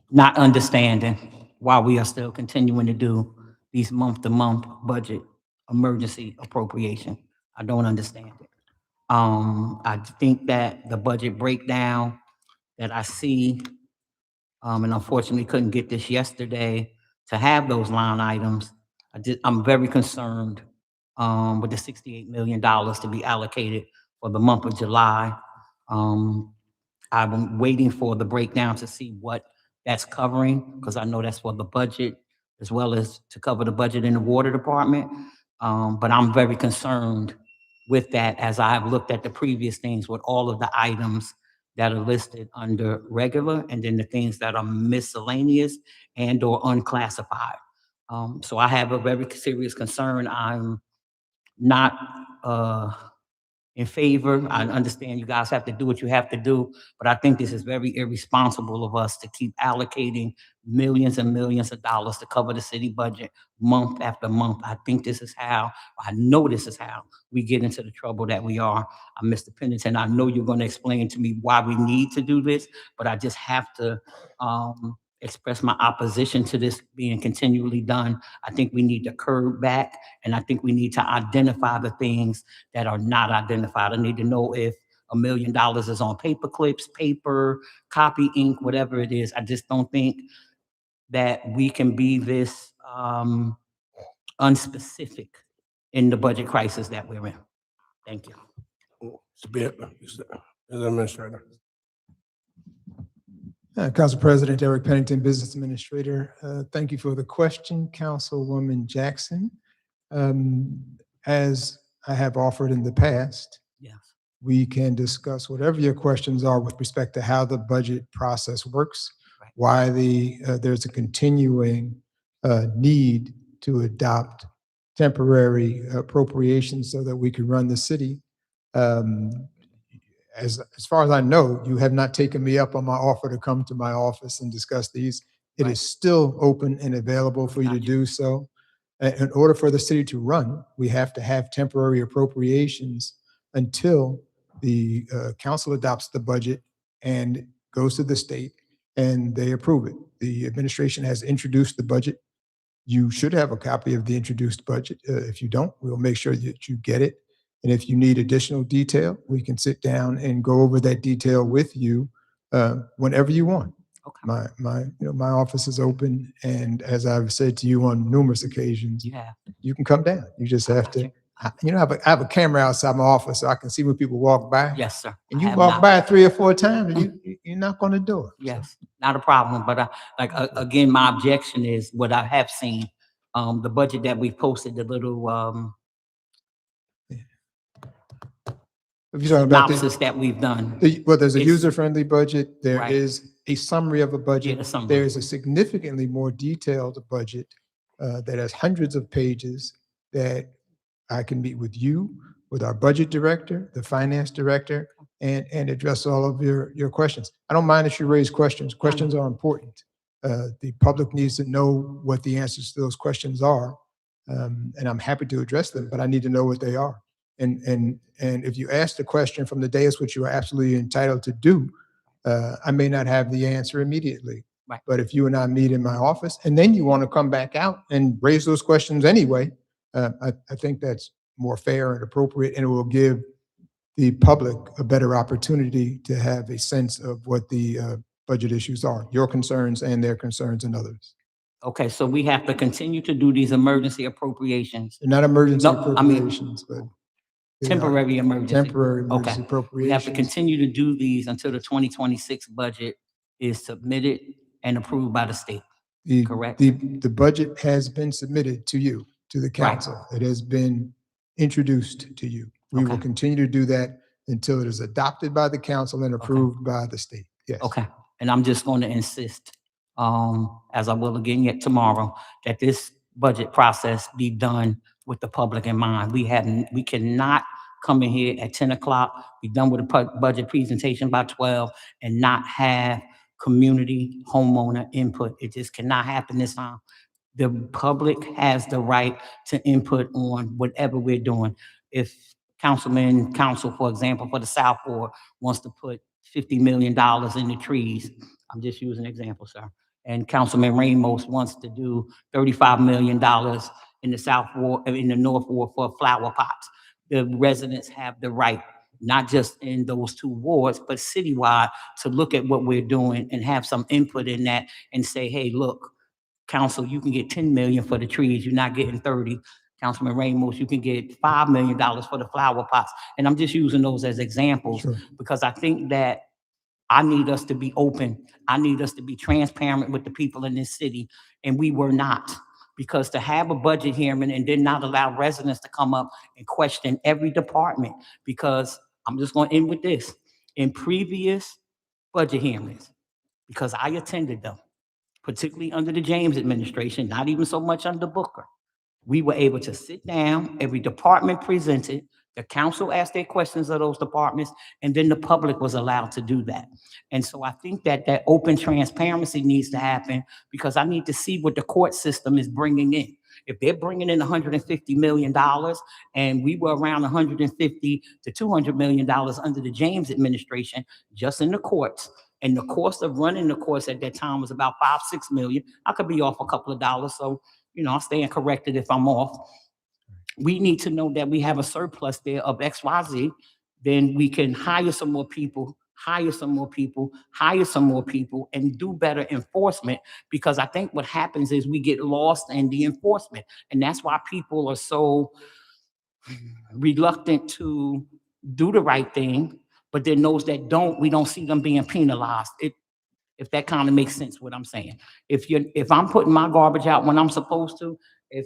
not understanding why we are still continuing to do these month-to-month budget emergency appropriation. I don't understand it. I think that the budget breakdown that I see, and unfortunately couldn't get this yesterday to have those line items. I'm very concerned with the $68 million to be allocated for the month of July. I've been waiting for the breakdown to see what that's covering, because I know that's for the budget as well as to cover the budget in the water department. But I'm very concerned with that as I have looked at the previous things with all of the items that are listed under regular and then the things that are miscellaneous and or unclassified. So I have a very serious concern. I'm not in favor. I understand you guys have to do what you have to do, but I think this is very irresponsible of us to keep allocating millions and millions of dollars to cover the city budget month after month. I think this is how, I know this is how we get into the trouble that we are. Mr. Pennington, I know you're going to explain to me why we need to do this, but I just have to express my opposition to this being continually done. I think we need to curb back, and I think we need to identify the things that are not identified. I need to know if $1 million is on paper clips, paper, copy ink, whatever it is. I just don't think that we can be this unspecific in the budget crisis that we're in. Thank you. Mr. Administrator. Council President Eric Pennington, Business Administrator. Thank you for the question, Councilwoman Jackson. As I have offered in the past, Yes. we can discuss whatever your questions are with respect to how the budget process works, Right. why there's a continuing need to adopt temporary appropriations so that we can run the city. As far as I know, you have not taken me up on my offer to come to my office and discuss these. It Right. is still open and available for you to do so. In order for the city to run, we have to have temporary appropriations until the council adopts the budget and goes to the state and they approve it. The administration has introduced the budget. You should have a copy of the introduced budget. If you don't, we'll make sure that you get it. And if you need additional detail, we can sit down and go over that detail with you whenever you want. Okay. My office is open, and as I've said to you on numerous occasions, Yeah. you can come down. You just have to, I have a camera outside my office so I can see when people walk by. Yes, sir. And I you have walk not. by 3 or 4 times, and you're not going to do it. Yes, not a problem, but again, my objection is what I have seen, the budget that we posted, the little If you're talking about synopsis that we've done. well, there's a It's- user-friendly budget. There Right. is a summary of a budget. the summary. There is a significantly more detailed budget that has hundreds of pages that I can meet with you, with our budget director, the finance director, and address all of your questions. I don't mind if you raise questions. Questions are important. The public needs to know what the answers to those questions are, and I'm happy to address them, but I need to know what they are. And if you ask the question from the dais, which you are absolutely entitled to do, I may not have the answer immediately. Right. But if you and I meet in my office, and then you want to come back out and raise those questions anyway, I think that's more fair and appropriate, and it will give the public a better opportunity to have a sense of what the budget issues are, your concerns and their concerns and others. Okay, so we have to continue to do these emergency appropriations, They're not emergency No, I mean, appropriations, but they are temporary emergency. temporary emergency Okay. We have to appropriations. continue to do these until the 2026 budget is submitted and approved by the state. The, Correct. the budget has been submitted to you, to the council. It has been introduced to you. We will Okay. continue to do that until it is adopted by the council and approved by the state. Yes. Okay, and I'm just going to insist, as I will again yet tomorrow, that this budget process be done with the public in mind. We cannot come in here at 10 o'clock, be done with a budget presentation by 12, and not have community homeowner input. It just cannot happen this time. The public has the right to input on whatever we're doing. If council, for example, for the South Ward wants to put $50 million in the trees, I'm just using an example, sir. And Councilman Ramos wants to do $35 million in the South Ward, in the North Ward for flower pots. The residents have the right, not just in those two wards, but citywide, to look at what we're doing and have some input in that and say, hey, look, council, you can get 10 million for the trees, you're not getting 30. Councilman Ramos, you can get $5 million for the flower pots. And I'm just using those as examples because I think that I need us to be open. I need us to be transparent with the people in this city, and we were not. Because to have a budget hearing and then not allow residents to come up and question every department, because I'm just going to end with this. In previous budget hearings, because I attended them, particularly under the James administration, not even so much under Booker, we were able to sit down, every department presented, the council asked their questions of those departments, and then the public was allowed to do that. And so I think that that open transparency needs to happen because I need to see what the court system is bringing in. If they're bringing in $150 million and we were around $150 to $200 million under the James administration, just in the courts, and the cost of running the courts at that time was about $5-6 million. I could be off a couple of dollars, so I'll stand corrected if I'm off. We need to know that we have a surplus there of XYZ, then we can hire some more people, hire some more people, hire some more people, and do better enforcement. Because I think what happens is we get lost in the enforcement. And that's why people are so reluctant to do the right thing. But then those that don't, we don't see them being penalized. If that kind of makes sense what I'm saying. If I'm putting my garbage out when I'm supposed to, if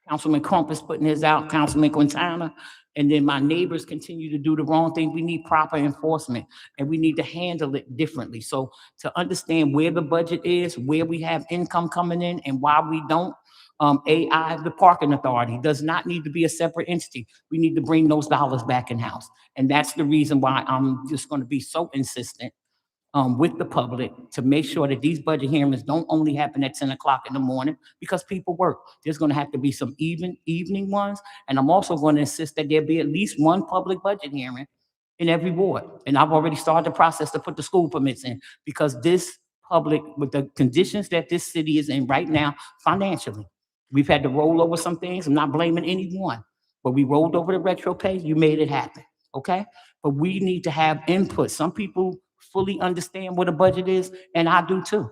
Councilman Crump is putting his out, Councilman Quintana, and then my neighbors continue to do the wrong thing, we need proper enforcement and we need to handle it differently. So to understand where the budget is, where we have income coming in and why we don't, AI, the parking authority, does not need to be a separate entity. We need to bring those dollars back in-house. And that's the reason why I'm just going to be so insistent with the public to make sure that these budget hearings don't only happen at 10 o'clock in the morning because people work. There's going to have to be some evening ones. And I'm also going to insist that there be at least one public budget hearing in every ward. And I've already started the process to put the school permits in because this public, with the conditions that this city is in right now financially, we've had to roll over some things. I'm not blaming anyone, but we rolled over the retro pay. You made it happen. Okay. But we need to have input. Some people fully understand what a budget is, and I do too.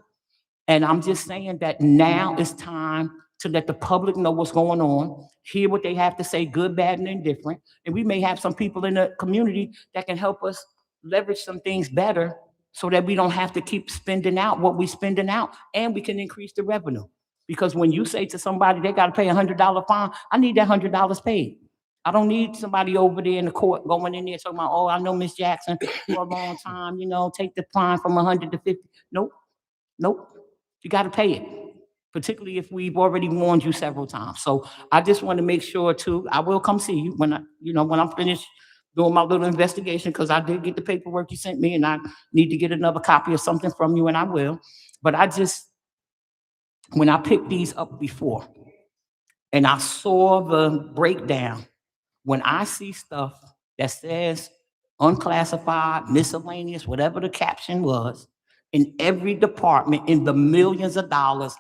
And I'm just saying that now it's time to let the public know what's going on, hear what they have to say, good, bad, and indifferent. And we may have some people in the community that can help us leverage some things better so that we don't have to keep spending out what we're spending out, and we can increase the revenue. Because when you say to somebody they got to pay $100 fine, I need that $100 paid. I don't need somebody over there in the court going in there talking about, oh, I know Miss Jackson for a long time, take the fine from 100 to 50. Nope. You got to pay it, particularly if we've already warned you several times. So I just want to make sure too, I will come see you when I'm finished doing my little investigation, because I did get the paperwork you sent me and I need to get another copy of something from you, and I will. But when I picked these up before and I saw the breakdown, when I see stuff that says unclassified, miscellaneous, whatever the caption was, in every department in the millions of dollars,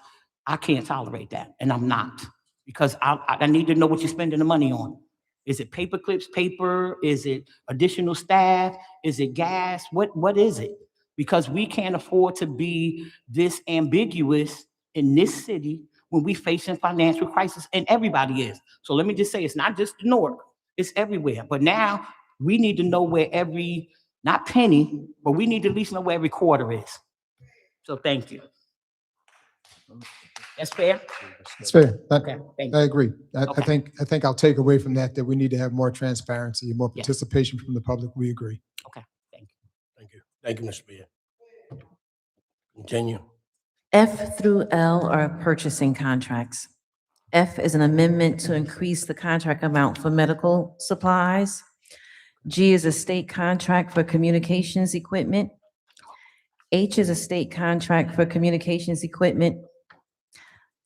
I can't tolerate that. And I'm not, because I need to know what you're spending the money on. Is it paper clips, paper? Is it additional staff? Is it gas? What is it? Because we can't afford to be this ambiguous in this city when we facing financial crisis, and everybody is. So let me just say, it's not just Newark. It's everywhere. But now we need to know where every, not penny, but we need to at least know where every quarter is. So thank you. That's fair? It's fair. Okay, thank I you. agree. I Okay. think I'll take away from that we need to have more transparency and more Yes. participation from the public. We agree. Okay, thank you. Thank you. Thank you, Mr. Beer. Continue. F through L are purchasing contracts. F is an amendment to increase the contract amount for medical supplies. G is a state contract for communications equipment. H is a state contract for communications equipment.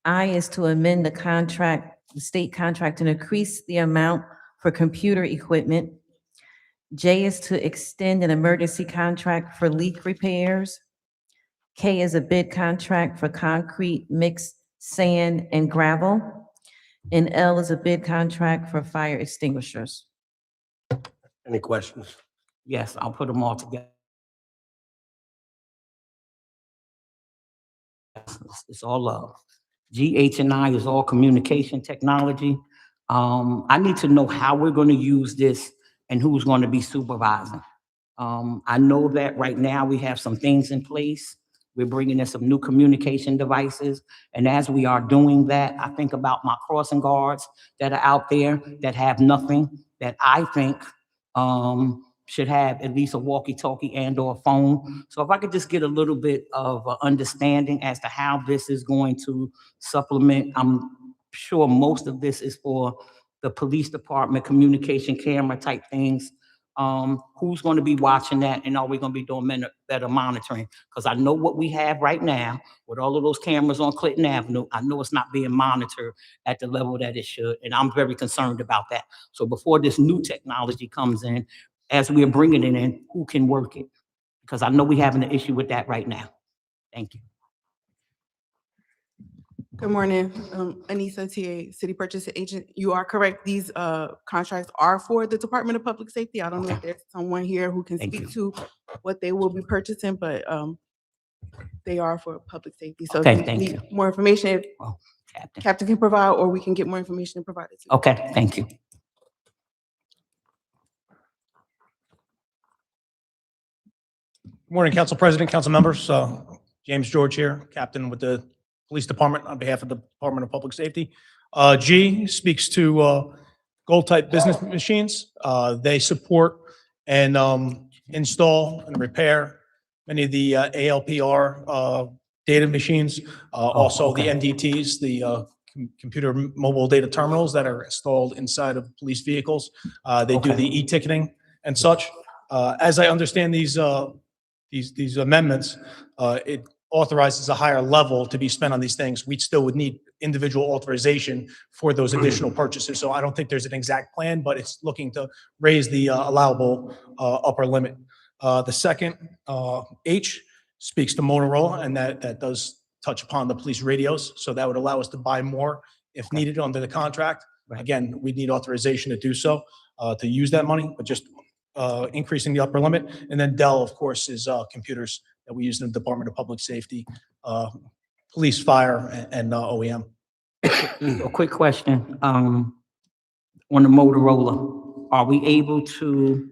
I is to amend the state contract and increase the amount for computer equipment. J is to extend an emergency contract for leak repairs. K is a bid contract for concrete, mix, sand, and gravel. And L is a bid contract for fire extinguishers. Any questions? Yes, I'll put them all together. It's all love. G, H, and I is all communication technology. I need to know how we're gonna use this and who's gonna be supervising. I know that right now we have some things in place. We're bringing in some new communication devices. And as we are doing that, I think about my crossing guards that are out there that have nothing, that I think should have at least a walkie-talkie and or a phone. So if I could just get a little bit of understanding as to how this is going to supplement, I'm sure most of this is for the police department, communication camera type things. Who's going to be watching that, and are we going to be doing better monitoring? Because I know what we have right now with all of those cameras on Clinton Avenue, I know it's not being monitored at the level that it should, and I'm very concerned about that. So before this new technology comes in, as we are bringing it in, who can work it? Because I know we're having an issue with that right now. Thank you. Good morning, Anissa TA, City Purchase Agent. You are correct. These contracts are for the Department of Public Safety. I don't know if there's someone here who can Thank speak you. to what they will be purchasing, but they are for public safety. So Okay, if you thank need you. more information, Oh, Captain. Captain can provide, or we can get more information and provide it to you. Okay, thank you. Good morning, Council President, council members. James George here, Captain with the Police Department on behalf of the Department of Public Safety. G speaks to gold-type business machines. They support and install and repair many of the ALPR data machines, also the okay. MDTs, the computer mobile data terminals that are installed inside of police vehicles. They do Okay. the e-ticketing and such. As I understand these amendments, it authorizes a higher level to be spent on these things. We still would need individual authorization for those additional purchases. So I don't think there's an exact plan, but it's looking to raise the allowable upper limit. The second, H, speaks to Motorola, and that does touch upon the police radios. So that would allow us to buy more if needed under the contract. Right. Again, we'd need authorization to do so, to use that money, but just increasing the upper limit. And then Dell, of course, is computers that we use in the Department of Public Safety, police, fire, and OEM. A quick question, on the Motorola, are we able to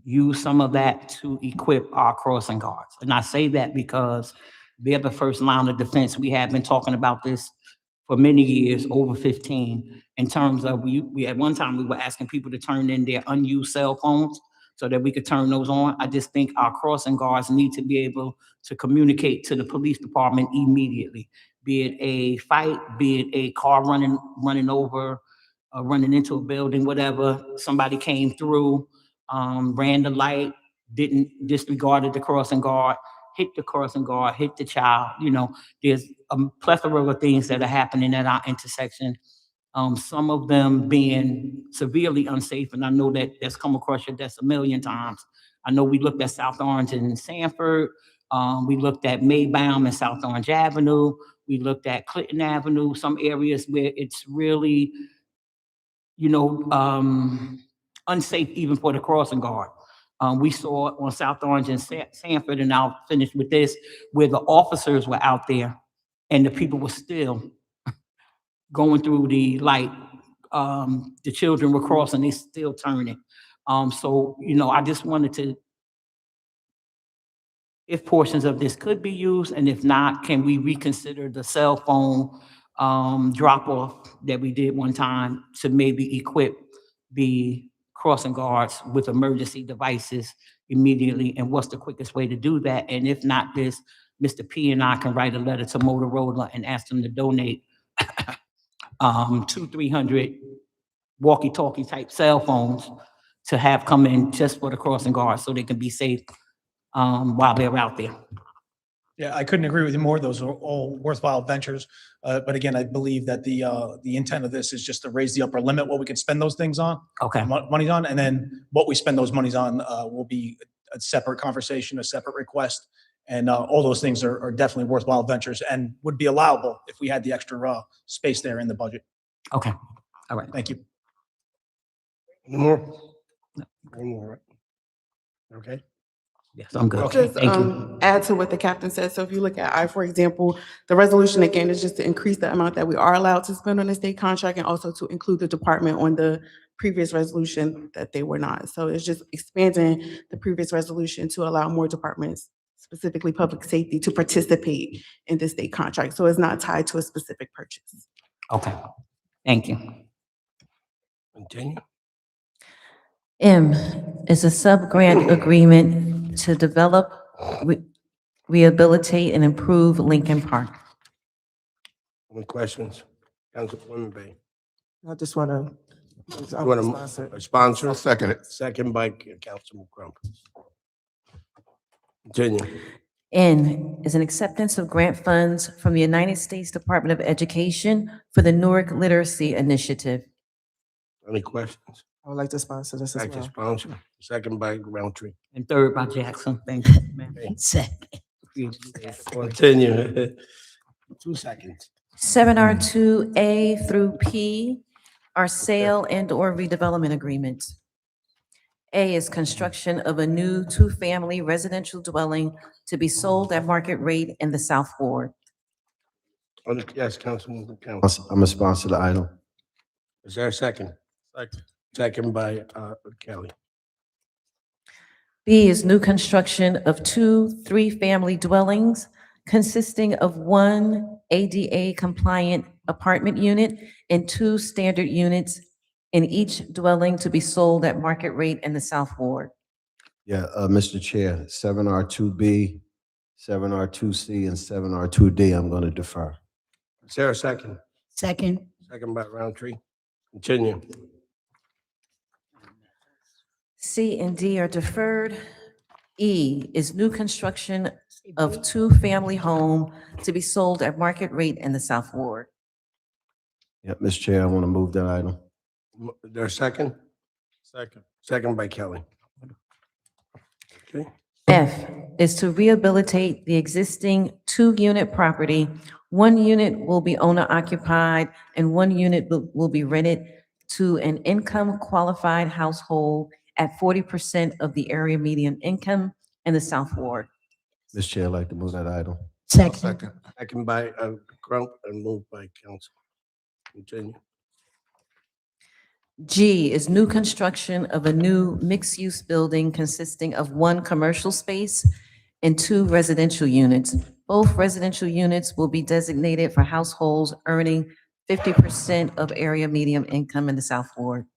use some of that to equip our crossing guards? And I say that because they're the first line of defense. We have been talking about this for many years, over 15, in terms of we at one time, we were asking people to turn in their unused cell phones so that we could turn those on. I just think our crossing guards need to be able to communicate to the police department immediately, be it a fight, be it a car running over, running into a building, whatever. Somebody came through, ran the light, didn't disregarded the crossing guard, hit the crossing guard, hit the child. You know, there's a plethora of things that are happening at our intersection. Some of them being severely unsafe, and I know that that's come across your desk a million times. I know we looked at South Orange and Sanford. We looked at Maybaum and South Orange Avenue. We looked at Clinton Avenue, some areas where it's really, unsafe even for the crossing guard. We saw it on South Orange and Sanford, and I'll finish with this, where the officers were out there and the people were still going through the light. The children were crossing, they still turning. So, I just wanted to if portions of this could be used, and if not, can we reconsider the cell phone drop-off that we did one time to maybe equip the crossing guards with emergency devices immediately? And what's the quickest way to do that? And if not this, Mr. P and I can write a letter to Motorola and ask them to donate 300 walkie-talkie type cell phones to have come in just for the crossing guards so they can be safe while they're out there. Yeah, I couldn't agree with you more. Those are all worthwhile ventures. But again, I believe that the intent of this is just to raise the upper limit, what we can spend those things on. Okay. Monies on, and then what we spend those monies on will be a separate conversation, a separate request. And all those things are definitely worthwhile ventures and would be allowable if we had the extra space there in the budget. Okay. All right. Thank you. Any more? Any more, right? Okay. Yes, I'm good. Just Thank you. add to what the captain said. So if you look at for example, the resolution again is just to increase the amount that we are allowed to spend on the state contract and also to include the department on the previous resolution that they were not. So it's just expanding the previous resolution to allow more departments, specifically public safety, to participate in the state contract. So it's not tied to a specific purchase. Okay. Thank you. Continue. M is a sub-grant agreement to develop, rehabilitate, and improve Lincoln Park. Any questions? Councilwoman Bay. I just want to. You want a sponsor? I'll second it. Second by Councilman Crump. Continue. N is an acceptance of grant funds from the United States Department of Education for the Newark Literacy Initiative. Any questions? I would like to sponsor this as Second well. sponsor, second by Roundtree. And third by Jackson. Thank you, ma'am. Second. Continue. 2 seconds. 7R2A through P are sale and/or redevelopment agreements. A is construction of a new two-family residential dwelling to be sold at market rate in the South Ward. Yes, Councilman Council. I'm a sponsor the item. Is there a second? Second. Second by Kelly. B is new construction of two three-family dwellings consisting of one ADA-compliant apartment unit and two standard units in each dwelling to be sold at market rate in the South Ward. Yeah, Mr. Chair, 7R2B, 7R2C, and 7R2D, I'm going to defer. Is there a second? Second. Second by Roundtree. Continue. C and D are deferred. E is new construction of two-family home to be sold at market rate in the South Ward. Yeah, Mr. Chair, I want to move that item. Is there a second? Second. Second by Kelly. Okay. F is to rehabilitate the existing two-unit property. One unit will be owner-occupied and one unit will be rented to an income-qualified household at 40% of the area median income in the South Ward. Mr. Chair, I'd like to move that item. Second. Second. Second by Crump and moved by Council. Continue. G is new construction of a new mixed-use building consisting of one commercial space and two residential units. Both residential units will be designated for households earning 50% of area median income in the South Ward.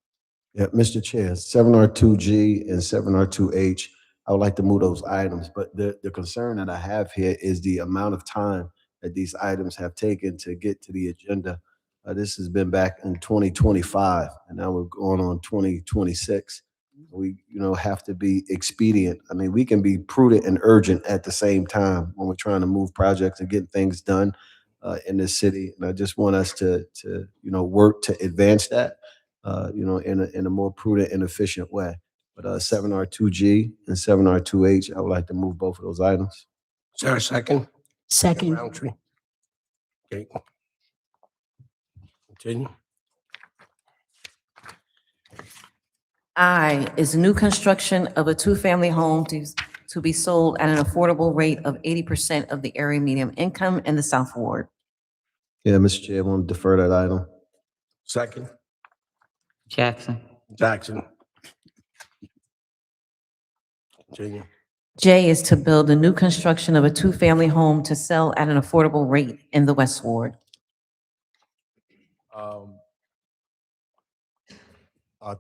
Yeah, Mr. Chair, 7R2G and 7R2H, I would like to move those items, but the concern that I have here is the amount of time that these items have taken to get to the agenda. This has been back in 2025, and now we're going on 2026. We, have to be expedient. I mean, we can be prudent and urgent at the same time when we're trying to move projects and get things done in this city. And I just want us to work to advance that, in a more prudent and efficient way. But 7R2G and 7R2H, I would like to move both of those items. Is there a second? Second. Roundtree. Okay. Continue. I is new construction of a two-family home to be sold at an affordable rate of 80% of the area median income in the South Ward. Yeah, Mr. Chair, I want to defer that item. Second. Jackson. Jackson. Continue. J is to build a new construction of a two-family home to sell at an affordable rate in the West Ward.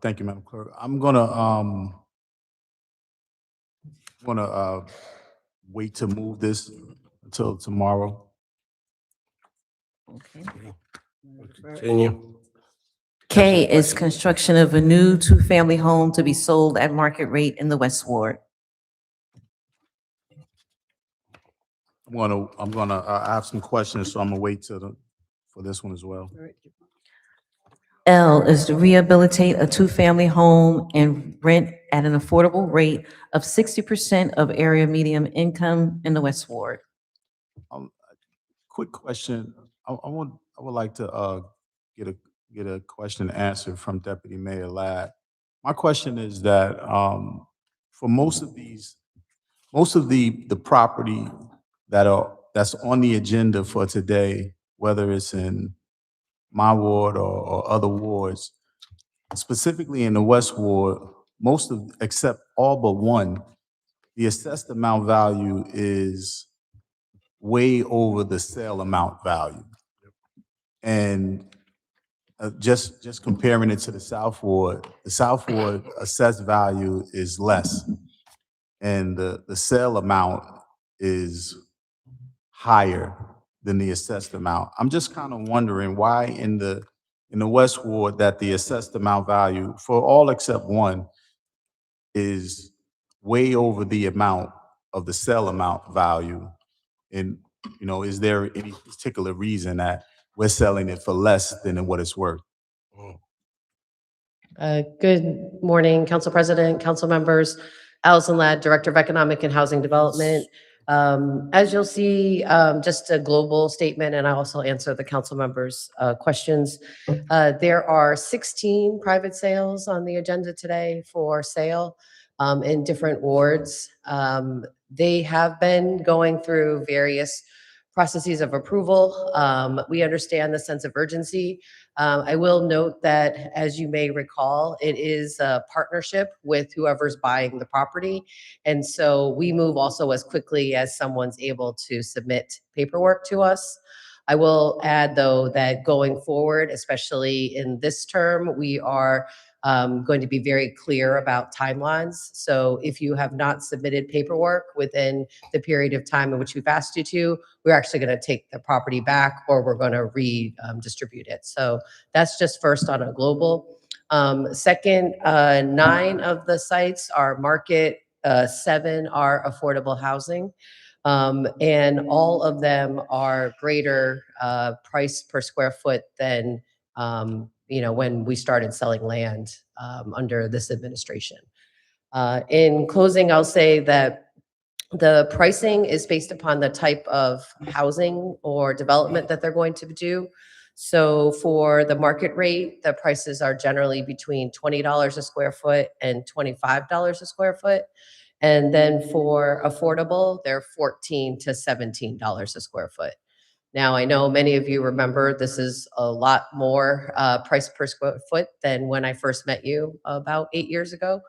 Thank you, Madam Clerk. I'm gonna wait to move this until tomorrow. Okay. Continue. K is construction of a new two-family home to be sold at market rate in the West Ward. I have some questions, so I'm gonna wait for this one as well. L is to rehabilitate a two-family home and rent at an affordable rate of 60% of area median income in the West Ward. Quick question. I would like to get a question answered from Deputy Mayor Ladd. My question is that for most of the property that's on the agenda for today, whether it's in my ward or other wards, specifically in the West Ward, except all but one, the assessed amount value is way over the sale amount value. And just comparing it to the South Ward assessed value is less, and the sale amount is higher than the assessed amount. I'm just kind of wondering why in the West Ward that the assessed amount value for all except one is way over the amount of the sale amount value. And, is there any particular reason that we're selling it for less than what it's worth? Good morning, Council President, council members. Allison Ladd, Director of Economic and Housing Development. As you'll see, just a global statement, and I also answer the council members' questions. There are 16 private sales on the agenda today for sale in different wards. They have been going through various processes of approval. We understand the sense of urgency. I will note that, as you may recall, it is a partnership with whoever's buying the property. And so we move also as quickly as someone's able to submit paperwork to us. I will add, though, that going forward, especially in this term, we are going to be very clear about timelines. So if you have not submitted paperwork within the period of time in which we've asked you to, we're actually going to take the property back, or we're going to redistribute it. So that's just first on a global. Second, 9 of the sites are market, 7 are affordable housing. And all of them are greater price per square foot than when we started selling land under this administration. In closing, I'll say that the pricing is based upon the type of housing or development that they're going to do. So for the market rate, the prices are generally between $20 a square foot and $25 a square foot. And then for affordable, they're $14 to $17 a square foot. Now, I know many of you remember this is a lot more price per square foot than when I first met you about 8 years ago,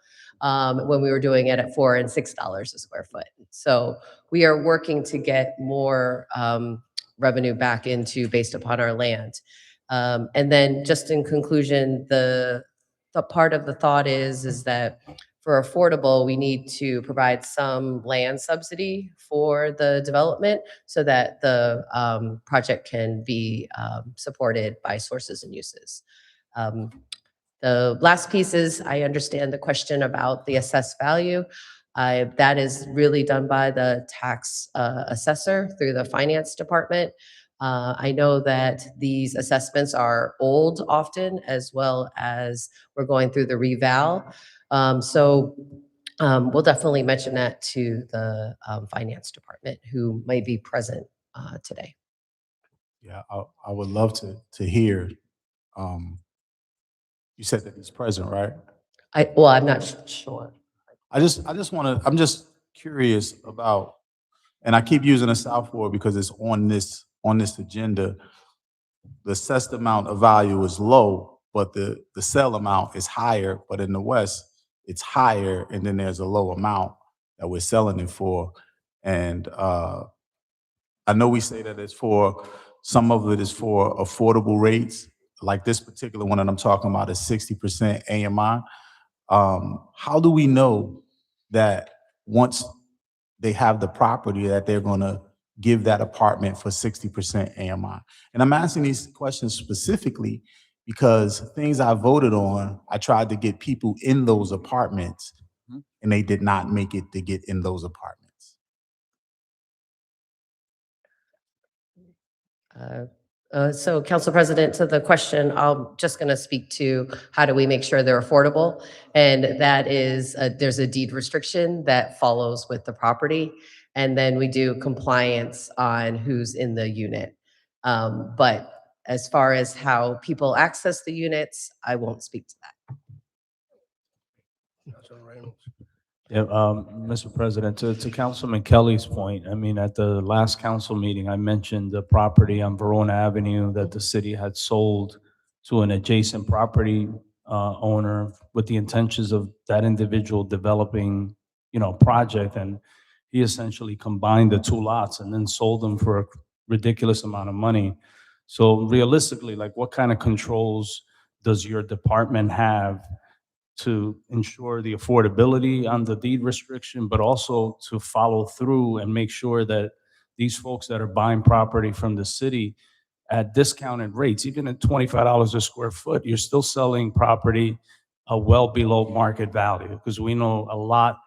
when we were doing it at $4 and $6 a square foot. So we are working to get more revenue back into based upon our land. And then just in conclusion, the part of the thought is that for affordable, we need to provide some land subsidy for the development so that the project can be supported by sources and uses. The last piece is, I understand the question about the assessed value. That is really done by the tax assessor through the finance department. I know that these assessments are old often, as well as we're going through the reval. So we'll definitely mention that to the finance department, who might be present today. Yeah, I would love to hear. You said that he's present, right? I'm not sure. I'm just curious about, and I keep using the South Ward because it's on this agenda. The assessed amount of value is low, but the sell amount is higher. But in the West, it's higher, and then there's a low amount. that we're selling it for. And I know we say that some of it is for affordable rates, like this particular one that I'm talking about is 60% AMI. How do we know that once they have the property that they're gonna give that apartment for 60% AMI? And I'm asking these questions specifically because things I voted on, I tried to get people in those apartments and they did not make it to get in those apartments. So Council President, to the question, I'm just going to speak to how do we make sure they're affordable? And that is, there's a deed restriction that follows with the property. And then we do compliance on who's in the unit. But as far as how people access the units, I won't speak to that. Councilman Ramos. Yeah, Mr. President, to Councilman Kelly's point, I mean, at the last council meeting, I mentioned the property on Verona Avenue that the city had sold to an adjacent property owner with the intentions of that individual developing, a project, and he essentially combined the two lots and then sold them for a ridiculous amount of money. So realistically, like, what kind of controls does your department have to ensure the affordability on the deed restriction, but also to follow through and make sure that these folks that are buying property from the city at discounted rates, even at $25 a square foot, you're still selling property well below market value? Because we know a lot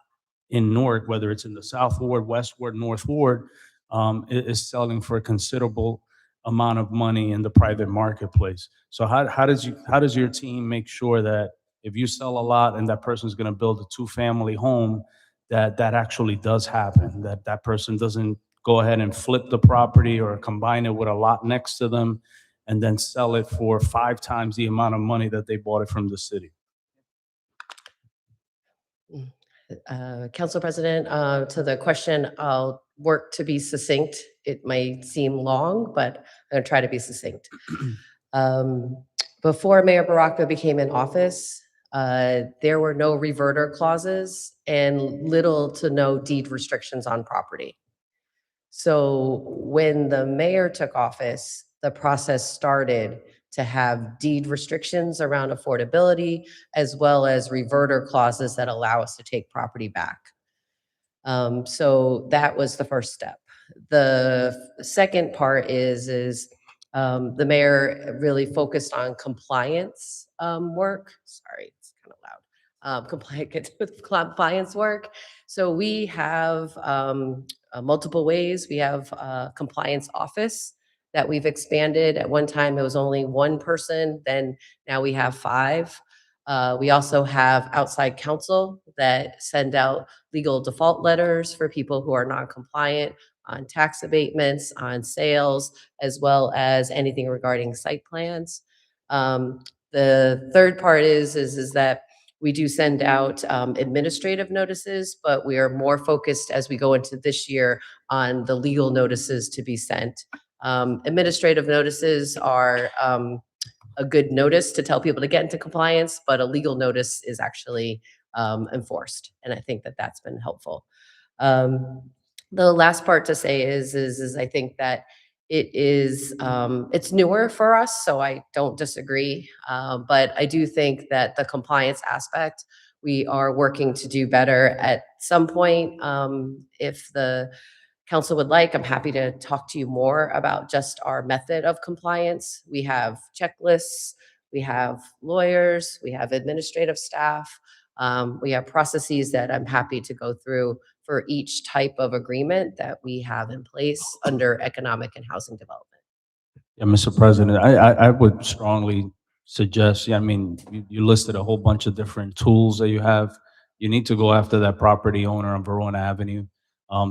in Newark, whether it's in the South Ward, West Ward, North Ward, is selling for a considerable amount of money in the private marketplace. So how does your team make sure that if you sell a lot and that person's going to build a two-family home, that actually does happen, that person doesn't go ahead and flip the property or combine it with a lot next to them and then sell it for 5 times the amount of money that they bought it from the city? Council President, to the question, I'll work to be succinct. It might seem long, but I'm going to try to be succinct. Before Mayor Baraka became in office, there were no reverter clauses and little to no deed restrictions on property. So when the mayor took office, the process started to have deed restrictions around affordability, as well as reverter clauses that allow us to take property back. So that was the first step. The second part is the mayor really focused on compliance work. Sorry, it's kind of loud. Compliance work. So we have multiple ways. We have a compliance office that we've expanded. At one time, it was only one person. Then now we have 5. We also have outside counsel that send out legal default letters for people who are non-compliant on tax abatements, on sales, as well as anything regarding site plans. The third part is that we do send out administrative notices, but we are more focused as we go into this year on the legal notices to be sent. Administrative notices are a good notice to tell people to get into compliance, but a legal notice is actually enforced. And I think that that's been helpful. The last part to say is I think that it's newer for us, so I don't disagree. But I do think that the compliance aspect, we are working to do better at some point. If the council would like, I'm happy to talk to you more about just our method of compliance. We have checklists, we have lawyers, we have administrative staff, we have processes that I'm happy to go through for each type of agreement that we have in place under economic and housing development. Yeah, Mr. President, I would strongly suggest, I mean, you listed a whole bunch of different tools that you have. You need to go after that property owner on Verona Avenue.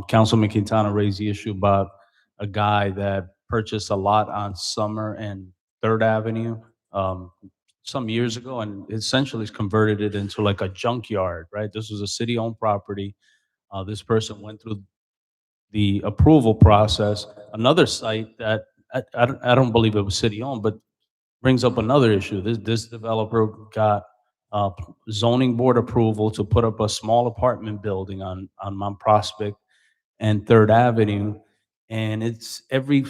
Councilman Quintana raised the issue about a guy that purchased a lot on Summer and 3rd Avenue some years ago, and essentially has converted it into like a junkyard, right? This was a city-owned property. This person went through the approval process. Another site that I don't believe it was city-owned, but brings up another issue. This developer got zoning board approval to put up a small apartment building on Mount Prospect and Third Avenue. And it's every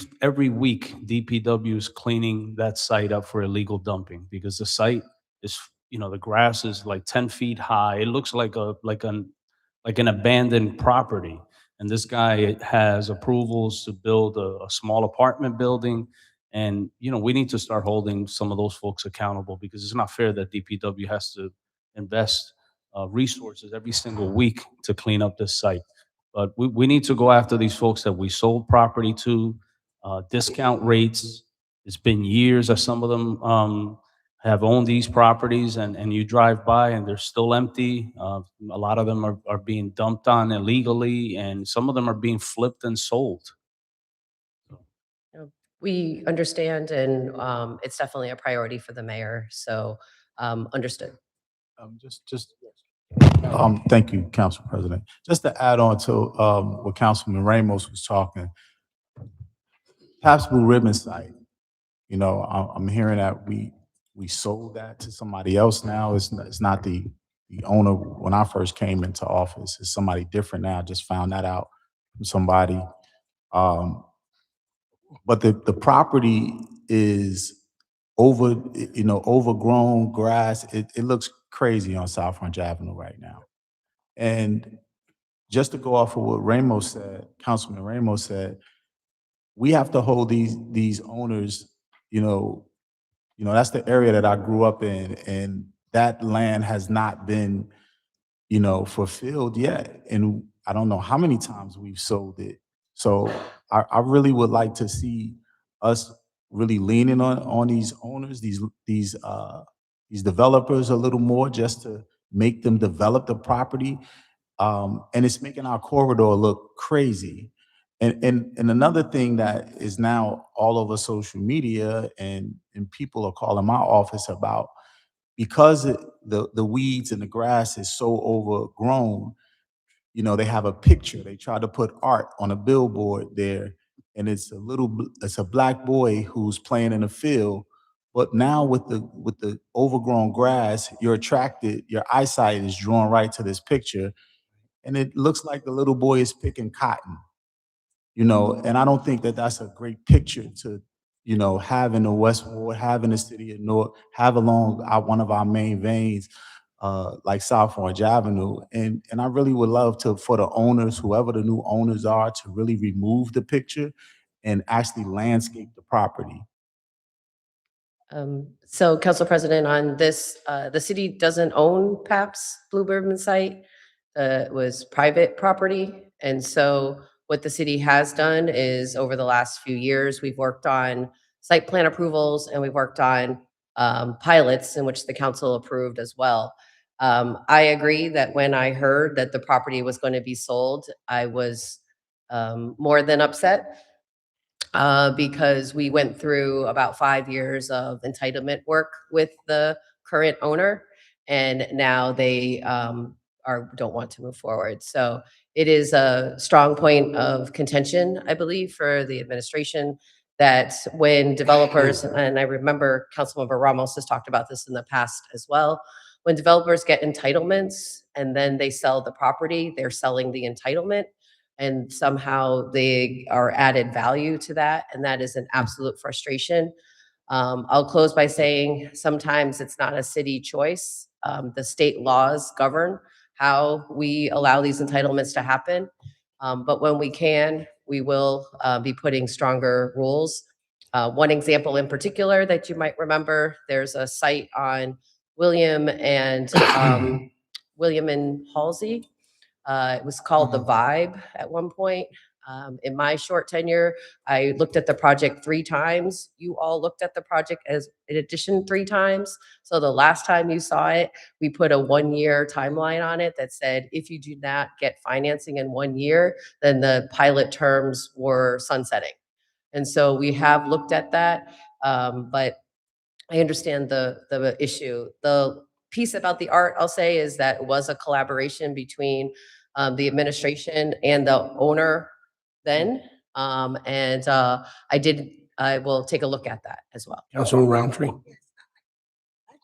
week, DPW is cleaning that site up for illegal dumping because the site is, the grass is like 10 feet high. It looks like an abandoned property. And this guy has approvals to build a small apartment building. And, we need to start holding some of those folks accountable because it's not fair that DPW has to invest resources every single week to clean up this site. But we need to go after these folks that we sold property to, discount rates. It's been years that some of them have owned these properties, and you drive by and they're still empty. A lot of them are being dumped on illegally, and some of them are being flipped and sold. We understand, and it's definitely a priority for the mayor, so understood. Thank you, Council President. Just to add on to what Councilman Ramos was talking, Taps Blue Ribbon site, I'm hearing that we sold that to somebody else now. It's not the owner when I first came into office. It's somebody different now. I just found that out from somebody. But the property is overgrown grass. It looks crazy on South Orange Avenue right now. And just to go off of what Ramos said, Councilman Ramos said, we have to hold these owners, that's the area that I grew up in, and that land has not been, fulfilled yet. And I don't know how many times we've sold it. So I really would like to see us really leaning on these owners, these developers a little more, just to make them develop the property. And it's making our corridor look crazy. And another thing that is now all over social media, and people are calling my office about, because the weeds and the grass is so overgrown, they have a picture. They try to put art on a billboard there, and it's a black boy who's playing in a field. But now with the overgrown grass, your eyesight is drawn right to this picture, and it looks like the little boy is picking cotton. And I don't think that that's a great picture to, have in the West Ward, have in the city of Newark, have along one of our main veins, like South Orange Avenue. And I really would love for the owners, whoever the new owners are, to really remove the picture and actually landscape the property. So, Council President, on this, the city doesn't own PAP's Blue Ribbon site. It was private property. And so what the city has done is, over the last few years, we've worked on site plan approvals, and we've worked on pilots in which the council approved as well. I agree that when I heard that the property was going to be sold, I was more than upset. Because we went through about 5 years of entitlement work with the current owner, and now they don't want to move forward. So it is a strong point of contention, I believe, for the administration, that when developers, and I remember Councilmember Ramos has talked about this in the past as well, when developers get entitlements and then they sell the property, they're selling the entitlement, and somehow they are added value to that, and that is an absolute frustration. I'll close by saying sometimes it's not a city choice. The state laws govern how we allow these entitlements to happen. But when we can, we will be putting stronger rules. One example in particular that you might remember, there's a site on William and Halsey. It was called The Vibe at one point. In my short tenure, I looked at the project 3 times. You all looked at the project in addition 3 times. So the last time you saw it, we put a 1-year timeline on it that said, if you do not get financing in 1 year, then the pilot terms were sunsetting. And so we have looked at that, but I understand the issue. The piece about the art, I'll say, is that it was a collaboration between the administration and the owner then. And I will take a look at that as well. Councilman Roundtree.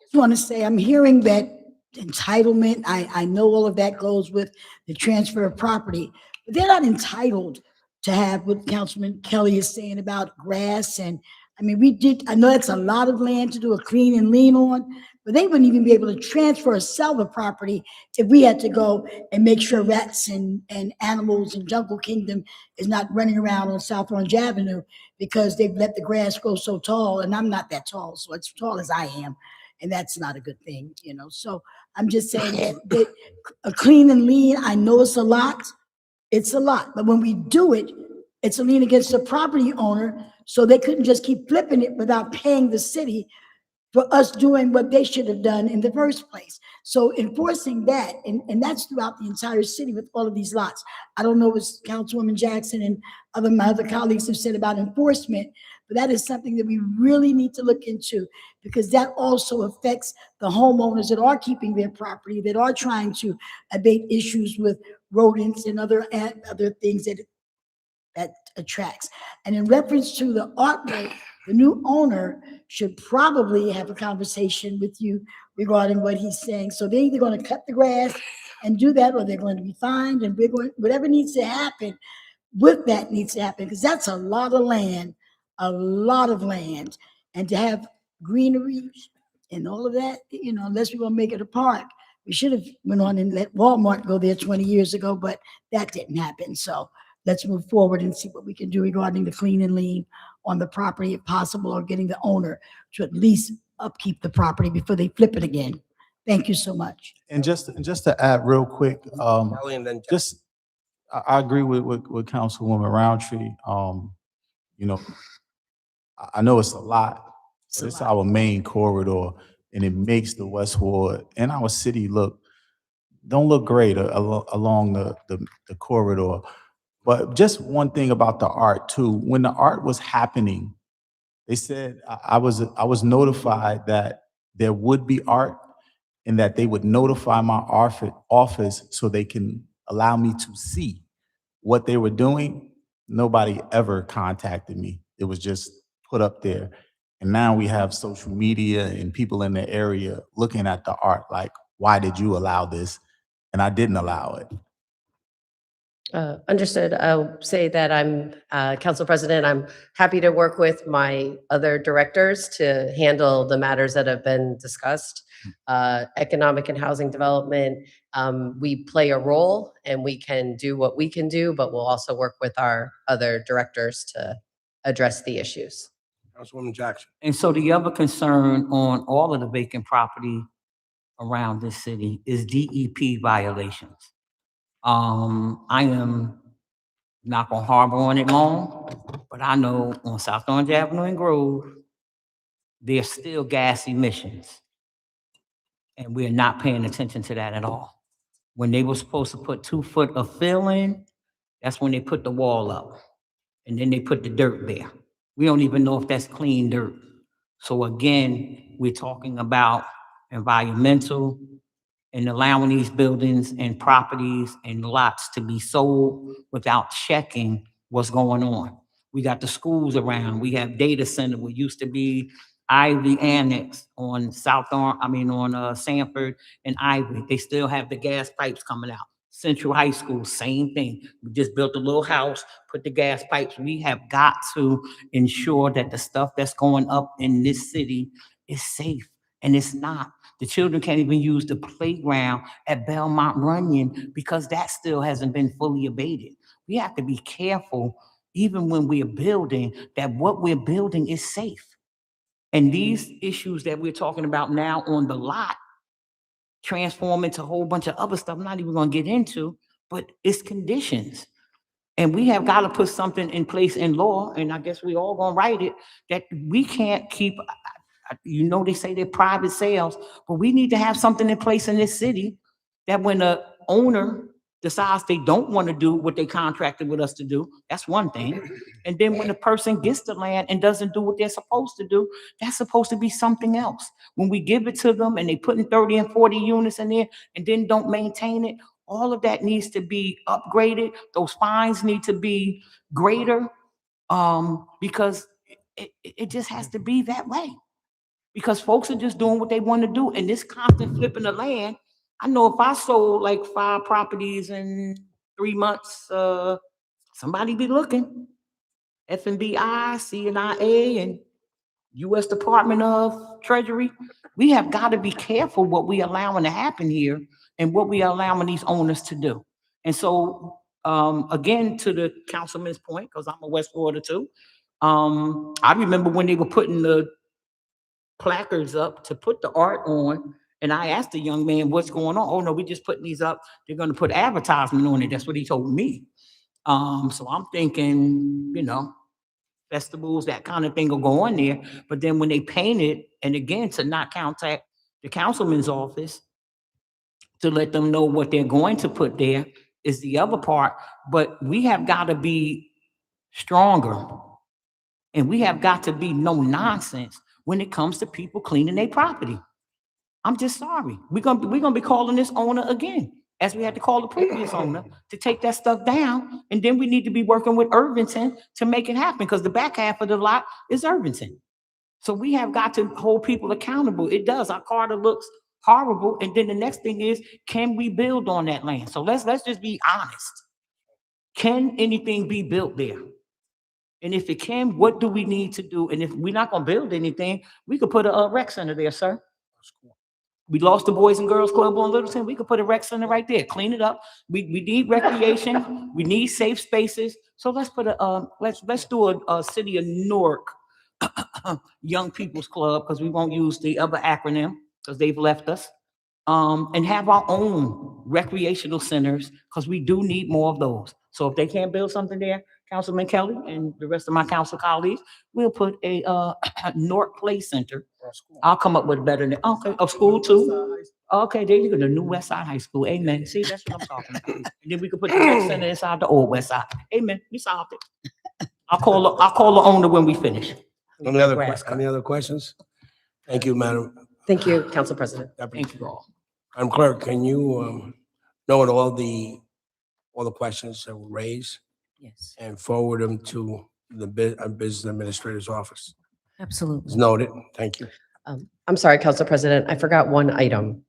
Just want to say, I'm hearing that entitlement. I know all of that goes with the transfer of property, but they're not entitled to have what Councilman Kelly is saying about grass. And I mean, I know that's a lot of land to do a clean and lean on, but they wouldn't even be able to transfer or sell the property if we had to go and make sure rats and animals in Jungle Kingdom is not running around on South Orange Avenue because they've let the grass grow so tall, and I'm not that tall, so it's tall as I am, and that's not a good thing, you know. So I'm just saying that a clean and lean, I know it's a lot, but when we do it, it's a lien against the property owner, so they couldn't just keep flipping it without paying the city for us doing what they should have done in the first place. So enforcing that, and that's throughout the entire city with all of these lots. I don't know what Councilwoman Jackson and my other colleagues have said about enforcement, but that is something that we really need to look into, because that also affects the homeowners that are keeping their property, that are trying to abate issues with rodents and other things that attracts. And in reference to the artwork, the new owner should probably have a conversation with you regarding what he's saying. So they're either going to cut the grass and do that, or they're going to be fined, and whatever needs to happen with that needs to happen, because that's a lot of land, and to have greenery and all of that, you know, unless we're going to make it a park. We should have went on and let Walmart go there 20 years ago, but that didn't happen. So let's move forward and see what we can do regarding the clean and lean on the property if possible, or getting the owner to at least upkeep the property before they flip it again. Thank you so much. And just to add real quick, Kelly and then I agree with Councilwoman Roundtree. You know, I know it's a lot, but it's our main corridor, and it makes the West Ward and our city don't look great along the corridor. But just one thing about the art too, when the art was happening, they said I was notified that there would be art, and that they would notify my office so they can allow me to see what they were doing. Nobody ever contacted me. It was just put up there. And now we have social media and people in the area looking at the art like, why did you allow this? And I didn't allow it. Understood. I'll say that I'm Council President. I'm happy to work with my other directors to handle the matters that have been discussed. Economic and housing development, we play a role and we can do what we can do, but we'll also work with our other directors to address the issues. Councilwoman Jackson. And so the other concern on all of the vacant property around this city is DEP violations. I am not gonna harbor on it long, but I know on South Orange Avenue and Grove, there's still gas emissions. And we're not paying attention to that at all. When they were supposed to put 2 foot of fill in, that's when they put the wall up. And then they put the dirt there. We don't even know if that's clean dirt. So again, we're talking about environmental and allowing these buildings and properties and lots to be sold without checking what's going on. We got the schools around. We have data center, what used to be Ivy Annex on Sanford and Ivy. They still have the gas pipes coming out. Central High School, same thing. We just built a little house, put the gas pipes. We have got to ensure that the stuff that's going up in this city is safe, and it's not. The children can't even use the playground at Belmont Runyon because that still hasn't been fully abated. We have to be careful, even when we're building, that what we're building is safe. And these issues that we're talking about now on the lot transform into a whole bunch of other stuff I'm not even gonna get into, but it's conditions. And we have got to put something in place in law, and I guess we all gonna write it, that we can't keep, you know, they say they're private sales, but we need to have something in place in this city that when the owner decides they don't want to do what they contracted with us to do, that's one thing. And then when the person gets the land and doesn't do what they're supposed to do, that's supposed to be something else. When we give it to them and they put in 30 and 40 units in there and then don't maintain it, all of that needs to be upgraded. Those fines need to be greater, because it just has to be that way. Because folks are just doing what they want to do, and this constant flipping the land I know if I sold like 5 properties in 3 months, somebody be looking. FNBI, CNIA, and U.S. Department of Treasury. We have got to be careful what we allowing to happen here and what we allowing these owners to do. And so, again, to the councilman's point, because I'm a West Florida too, I remember when they were putting the placards up to put the art on, and I asked the young man, what's going on? Oh, no, we just putting these up. They're going to put advertisement on it. That's what he told me. So I'm thinking, festivals, that kind of thing will go on there. But then when they paint it, and again, to not contact the councilman's office to let them know what they're going to put there is the other part. But we have got to be stronger, and we have got to be no nonsense when it comes to people cleaning their property. I'm just sorry. We're gonna be calling this owner again, as we had to call the previous owner to take that stuff down. And then we need to be working with Irvington to make it happen, because the back half of the lot is Irvington. So we have got to hold people accountable. It does. Our Carter looks horrible. And then the next thing is, can we build on that land? So let's just be honest. Can anything be built there? And if it can, what do we need to do? And if we're not gonna build anything, we could put a rec center there, sir. We lost the Boys and Girls Club on Littleton. We could put a rec center right there, clean it up. We need recreation. We need safe spaces. So let's put let's do a City of Newark Young People's Club, because we won't use the other acronym because they've left us. And have our own recreational centers, because we do need more of those. So if they can't build something there, Councilman Kelly and the rest of my council colleagues, we'll put a Newark Play Center. I'll come up with a better name. Okay, of school too. Okay, there you go, the new West Side High School. Amen. See, that's what I'm talking about. And then we could put the rec center inside the old West Side. Amen. We solved it. I'll call the owner when we finish. Any other questions? Thank you, Madam. Thank you, Council President. Thank you all. Madam Clerk, can you note all the questions that were raised Yes, and forward them to the Business Administrator's office? absolutely. It's noted. Thank you. I'm sorry, Council President, I forgot one item.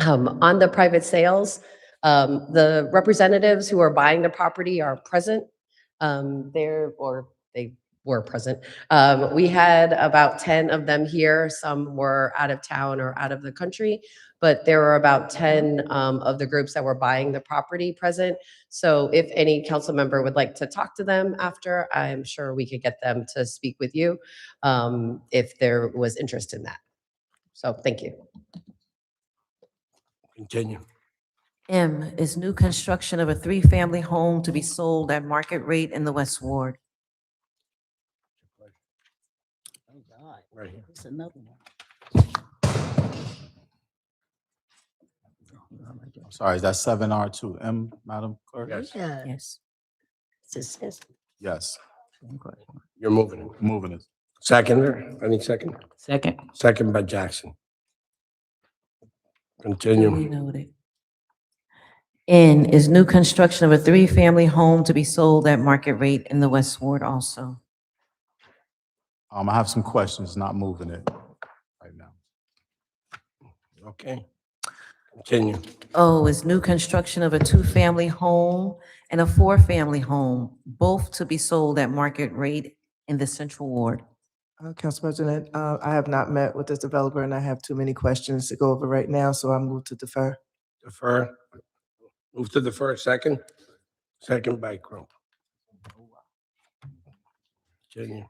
On the private sales, the representatives who are buying the property are present. They were present. We had about 10 of them here. Some were out of town or out of the country, but there were about 10 of the groups that were buying the property present. So if any council member would like to talk to them after, I'm sure we could get them to speak with you if there was interest in that. So thank you. Continue. M is new construction of a 3-family home to be sold at market rate in the West Ward. Oh, God. Right here. It's another one. I'm sorry, is that 7R2M, Madam Clerk? Yes. Yes. Yes, You're moving it. moving it. Seconder, any second? Second. Second by Jackson. Duly Continue. noted. N is new construction of a 3-family home to be sold at market rate in the West Ward also. I have some questions, not moving it right now. Okay. Continue. O is new construction of a 2-family home and a 4-family home, both to be sold at market rate in the Central Ward. Council President, I have not met with this developer and I have too many questions to go over right now, so I move to defer. Defer. Move to defer. Second. Second by Crump. Continue.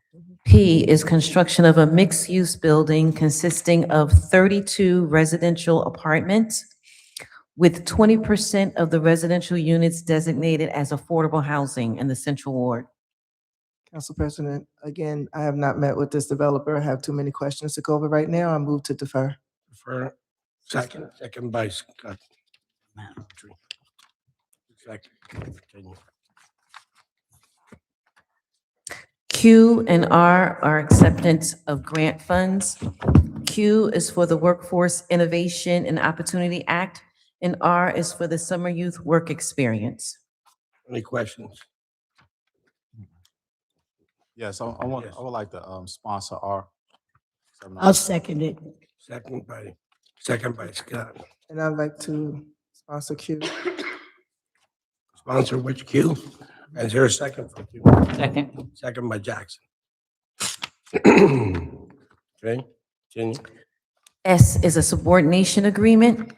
P is construction of a mixed-use building consisting of 32 residential apartments with 20% of the residential units designated as affordable housing in the Central Ward. Council President, again, I have not met with this developer. I have too many questions to go over right now. I move to defer. Defer. Second. Second by Scott. Second. Continue. Q and R are acceptance of grant funds. Q is for the Workforce Innovation and Opportunity Act, and R is for the Summer Youth Work Experience. Any questions? Yes, I would like to sponsor our. I'll second it. Second by Second by Scott. And I'd like to sponsor Q. Sponsor which Q? Is there a second for Q? Second. Second by Jackson. Okay, continue. S is a subordination agreement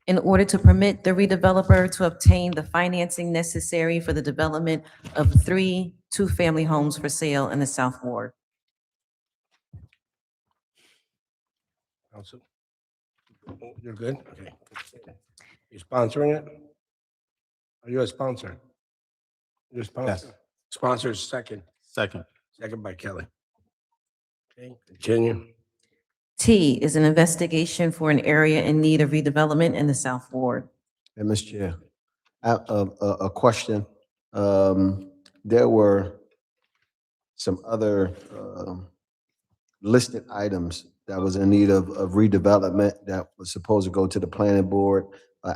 in order to permit the redeveloper to obtain the financing necessary for the development of 3 two-family homes for sale in the South Ward. Counsel? You're good? Okay. You sponsoring it? Are you a sponsor? You're a sponsor? Yes. Sponsor is second. Second. Second by Kelly. Okay, continue. T is an investigation for an area in need of redevelopment in the South Ward. And Mr. Chair, a question. There were some other listed items that was in need of redevelopment that was supposed to go to the planning board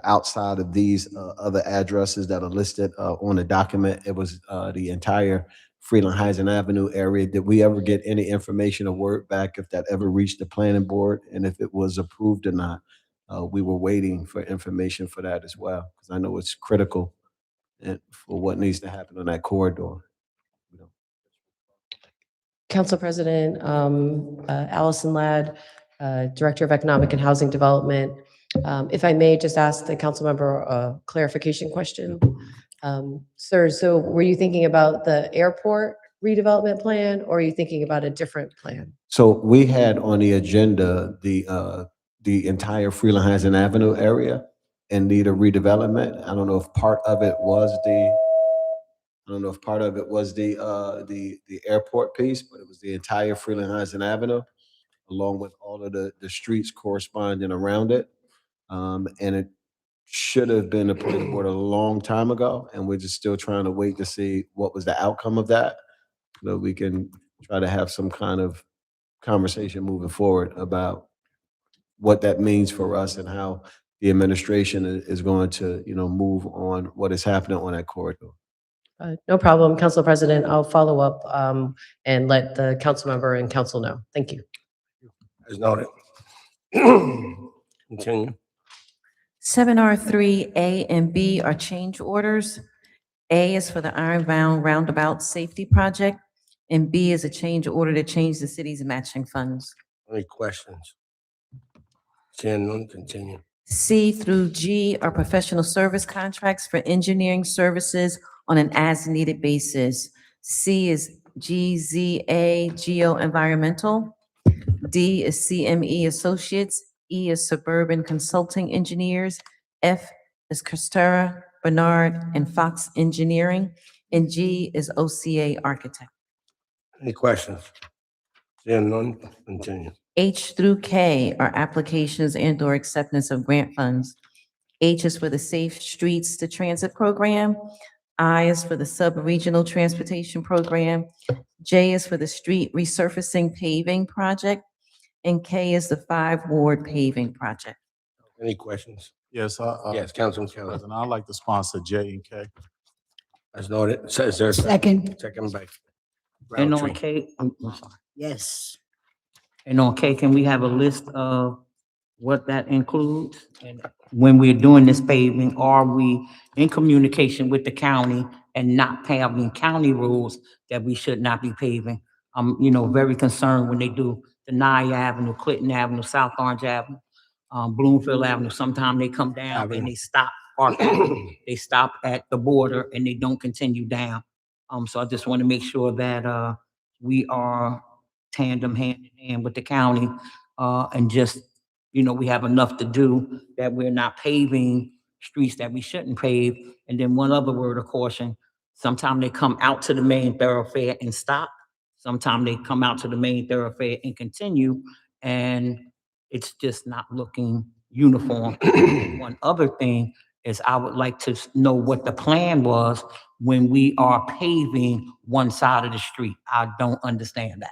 outside of these other addresses that are listed on the document. It was the entire Freeland Heights and Avenue area. Did we ever get any information or word back if that ever reached the planning board and if it was approved or not? We were waiting for information for that as well, because I know it's critical for what needs to happen on that corridor. Council President, Allison Ladd, Director of Economic and Housing Development. If I may just ask the council member a clarification question. Sir, so were you thinking about the airport redevelopment plan, or are you thinking about a different plan? So we had on the agenda the entire Freeland Heights and Avenue area in need of redevelopment. I don't know if part of it was the airport piece, but it was the entire Freeland Heights and Avenue, along with all of the streets corresponding around it. And it should have been a planning board a long time ago, and we're just still trying to wait to see what was the outcome of that, so that we can try to have some kind of conversation moving forward about what that means for us and how the administration is going to, move on what is happening on that corridor. No problem, Council President. I'll follow up and let the council member and council know. Thank you. As noted. Continue. 7R3 A and B are change orders. A is for the Ironbound Roundabout Safety Project, and B is a change order to change the city's matching funds. Any questions? Seeing none, continue. C through G are professional service contracts for engineering services on an as-needed basis. C is GZA Geo-Environmental. D is CME Associates. E is Suburban Consulting Engineers. F is Costera, Bernard, and Fox Engineering. And G is OCA Architect. Any questions? Seeing none, continue. H through K are applications and/or acceptance of grant funds. H is for the Safe Streets to Transit Program. I is for the Sub-Regional Transportation Program. J is for the Street Resurfacing Paving Project. And K is the 5-Ward Paving Project. Any questions? Yes, Yes, Councilman Kelly. President, I'd like to sponsor J and K. As noted. Is there a Second. Second by And on Roundtree. K, I'm sorry. Yes. And on K, can we have a list of what that includes? And when we're doing this paving, are we in communication with the county and not having county rules that we should not be paving? I'm, very concerned when they do the Nye Avenue, Clinton Avenue, South Orange Avenue, Bloomfield Avenue. Sometimes they come down and they stop parking. They stop at the border and they don't continue down. So I just want to make sure that we are tandem hand in hand with the county, and just, we have enough to do that we're not paving streets that we shouldn't pave. And then one other word of caution, sometimes they come out to the main thoroughfare and stop. Sometimes they come out to the main thoroughfare and continue, and it's just not looking uniform. One other thing is I would like to know what the plan was when we are paving one side of the street. I don't understand that.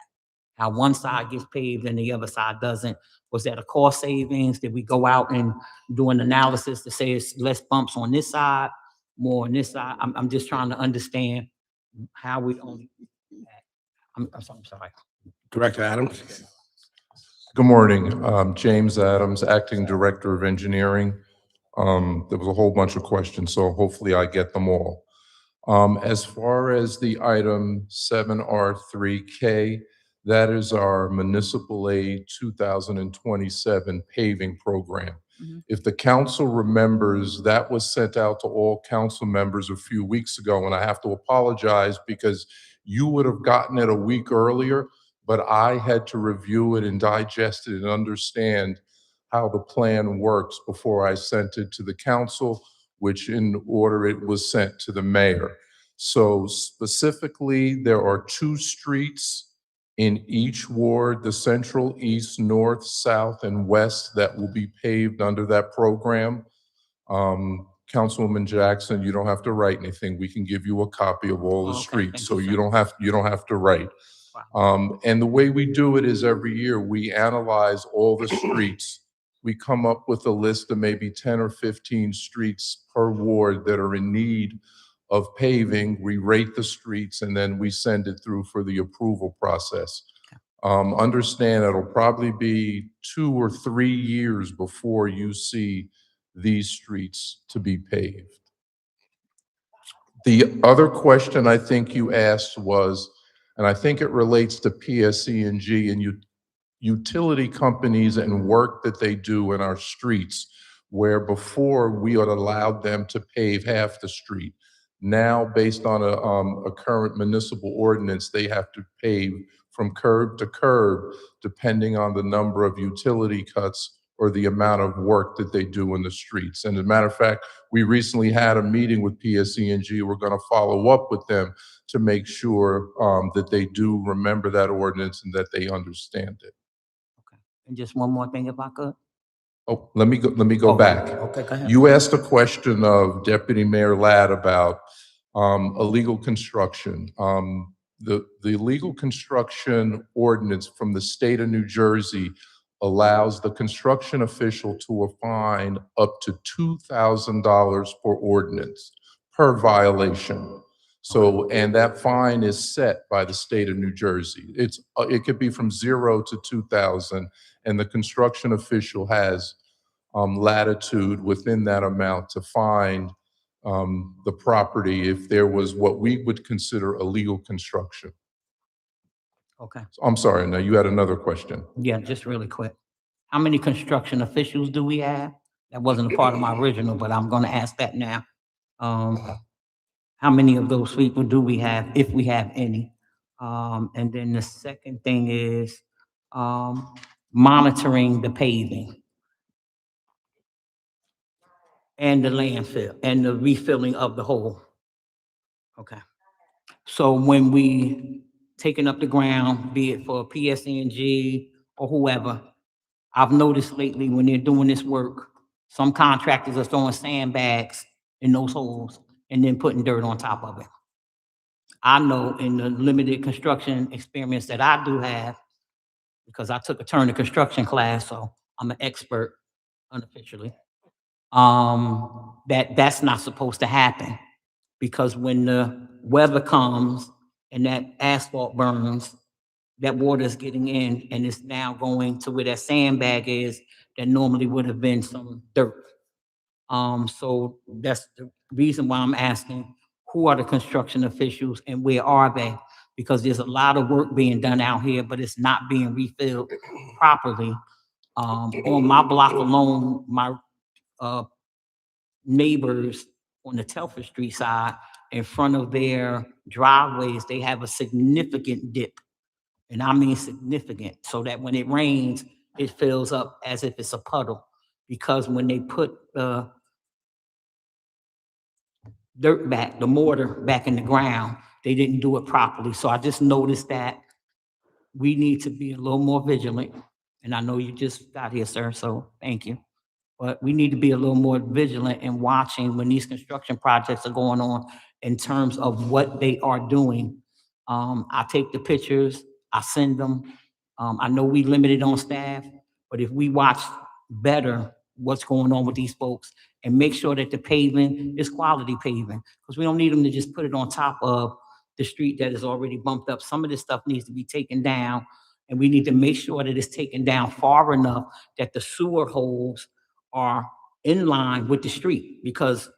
How one side gets paved and the other side doesn't. Was that a cost savings? Did we go out and do an analysis to say it's less bumps on this side, more on this side? I'm just trying to understand how we only. I'm sorry. Director Adams. Good morning. James Adams, Acting Director of Engineering. There was a whole bunch of questions, so hopefully I get them all. As far as the item 7R3K, that is our Municipal Aid 2027 paving program. If the council remembers, that was sent out to all council members a few weeks ago, and I have to apologize because you would have gotten it a week earlier, but I had to review it and digest it and understand how the plan works before I sent it to the council, which in order it was sent to the mayor. So specifically, there are 2 streets in each ward, the central, east, north, south, and west, that will be paved under that program. Councilwoman Jackson, you don't have to write anything. We can give you a copy of all the Okay, streets, thank so you, you sir. don't have to write. And the way we do it is every year we analyze all the streets. We come up with a list of maybe 10 or 15 streets per ward that are in need of paving. We rate the streets and then we send it through for the approval process. Understand it'll probably be 2 or 3 years before you see these streets to be paved. The other question I think you asked was, and I think it relates to PSE&G and utility companies and work that they do in our streets, where before we had allowed them to pave half the street. Now, based on a current municipal ordinance, they have to pave from curb to curb, depending on the number of utility cuts or the amount of work that they do in the streets. And as a matter of fact, we recently had a meeting with PSE&G. We're going to follow up with them to make sure that they do remember that ordinance and that they understand it. And just one more thing if I could. Oh, let me go Okay, back. okay, go ahead. You asked a question of Deputy Mayor Ladd about illegal construction. The illegal construction ordinance from the state of New Jersey allows the construction official to fine up to $2,000 per ordinance, per violation. So, and that fine is set by the state of New Jersey. It could be from 0 to 2,000, and the construction official has latitude within that amount to find the property if there was what we would consider illegal construction. Okay, I'm sorry, now you had another question. yeah, just really quick. How many construction officials do we have? That wasn't a part of my original, but I'm gonna ask that now. How many of those people do we have, if we have any? And then the second thing is monitoring the paving and the landfill and the refilling of the hole. Okay. So when we taking up the ground, be it for PSE&G or whoever, I've noticed lately when they're doing this work, some contractors are throwing sandbags in those holes and then putting dirt on top of it. I know in the limited construction experience that I do have, because I took a turn to construction class, so I'm an expert unofficially, that's not supposed to happen. Because when the weather comes and that asphalt burns, that water is getting in and it's now going to where that sandbag is that normally would have been some dirt. So that's the reason why I'm asking, who are the construction officials and where are they? Because there's a lot of work being done out here, but it's not being refilled properly. On my block alone, my neighbors on the Telford Street side, in front of their driveways, they have a significant dip. And I mean significant, so that when it rains, it fills up as if it's a puddle. Because when they put the dirt back, the mortar back in the ground, they didn't do it properly. So I just noticed that we need to be a little more vigilant. And I know you just got here, sir, so thank you. But we need to be a little more vigilant in watching when these construction projects are going on in terms of what they are doing. I take the pictures, I send them. I know we limited on staff, but if we watch better what's going on with these folks and make sure that the paving is quality paving, because we don't need them to just put it on top of the street that is already bumped up. Some of this stuff needs to be taken down And we need to make sure that it's taken down far enough that the sewer holes are in line with the street. Because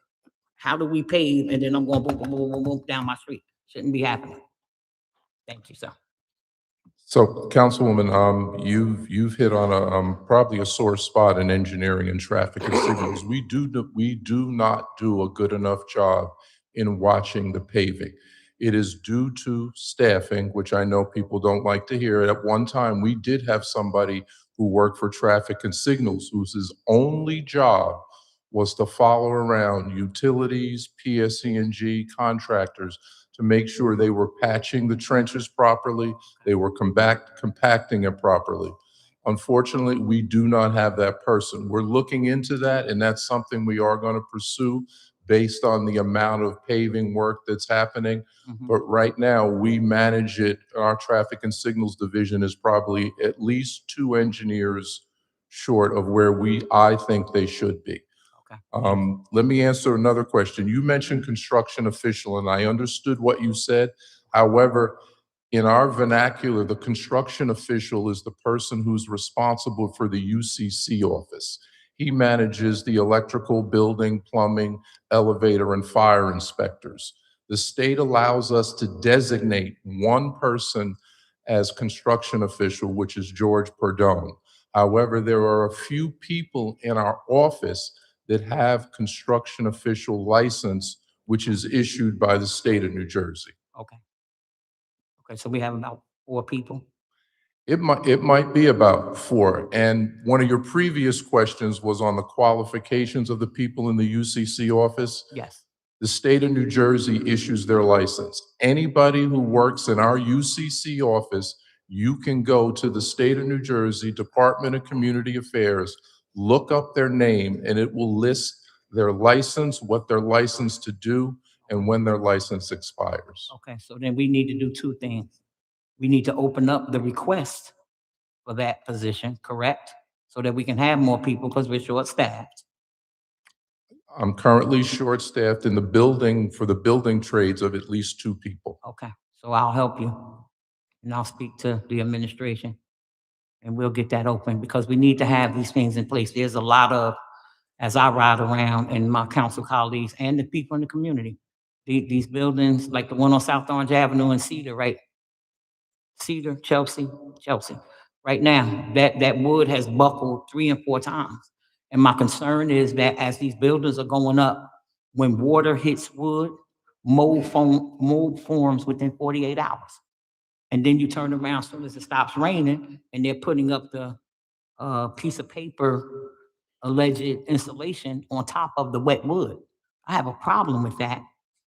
how do we pave and then I'm going boom, boom, boom, boom, boom down my street? Shouldn't be happening. Thank you, sir. So Councilwoman, you've hit on probably a sore spot in engineering and traffic and signals. We do not do a good enough job in watching the paving. It is due to staffing, which I know people don't like to hear. At one time, we did have somebody who worked for traffic and signals whose only job was to follow around utilities, PSE&G contractors to make sure they were patching the trenches properly, they were compacting it properly. Unfortunately, we do not have that person. We're looking into that, and that's something we are going to pursue based on the amount of paving work that's happening. But right now, we manage it. Our traffic and signals division is probably at least 2 engineers short of where I think they should be. Let me answer another question. You mentioned construction official, and I understood what you said. However, in our vernacular, the construction official is the person who's responsible for the UCC office. He manages the electrical, building, plumbing, elevator, and fire inspectors. The state allows us to designate one person as construction official, which is George Perdone. However, there are a few people in our office that have construction official license, which is issued by the state of New Jersey. Okay. Okay, so we have about 4 people. It might be about 4. And one of your previous questions was on the qualifications of the people in the UCC office. Yes. The state of New Jersey issues their license. Anybody who works in our UCC office, you can go to the state of New Jersey Department of Community Affairs, look up their name, and it will list their license, what they're licensed to do, and when their license expires. Okay, so then we need to do 2 things. We need to open up the request for that position, correct? So that we can have more people because we're short-staffed. I'm currently short-staffed in the building for the building trades of at least 2 people. Okay, so I'll help you and I'll speak to the administration and we'll get that open because we need to have these things in place. There's a lot of, as I ride around and my council colleagues and the people in the community, these buildings, like the one on South Orange Avenue in Cedar, right? Cedar, Chelsea. Right now, that wood has buckled 3 and 4 times. And my concern is that as these buildings are going up, when water hits wood, mold forms within 48 hours. And then you turn around as soon as it stops raining and they're putting up the piece of paper, alleged insulation on top of the wet wood. I have a problem with that,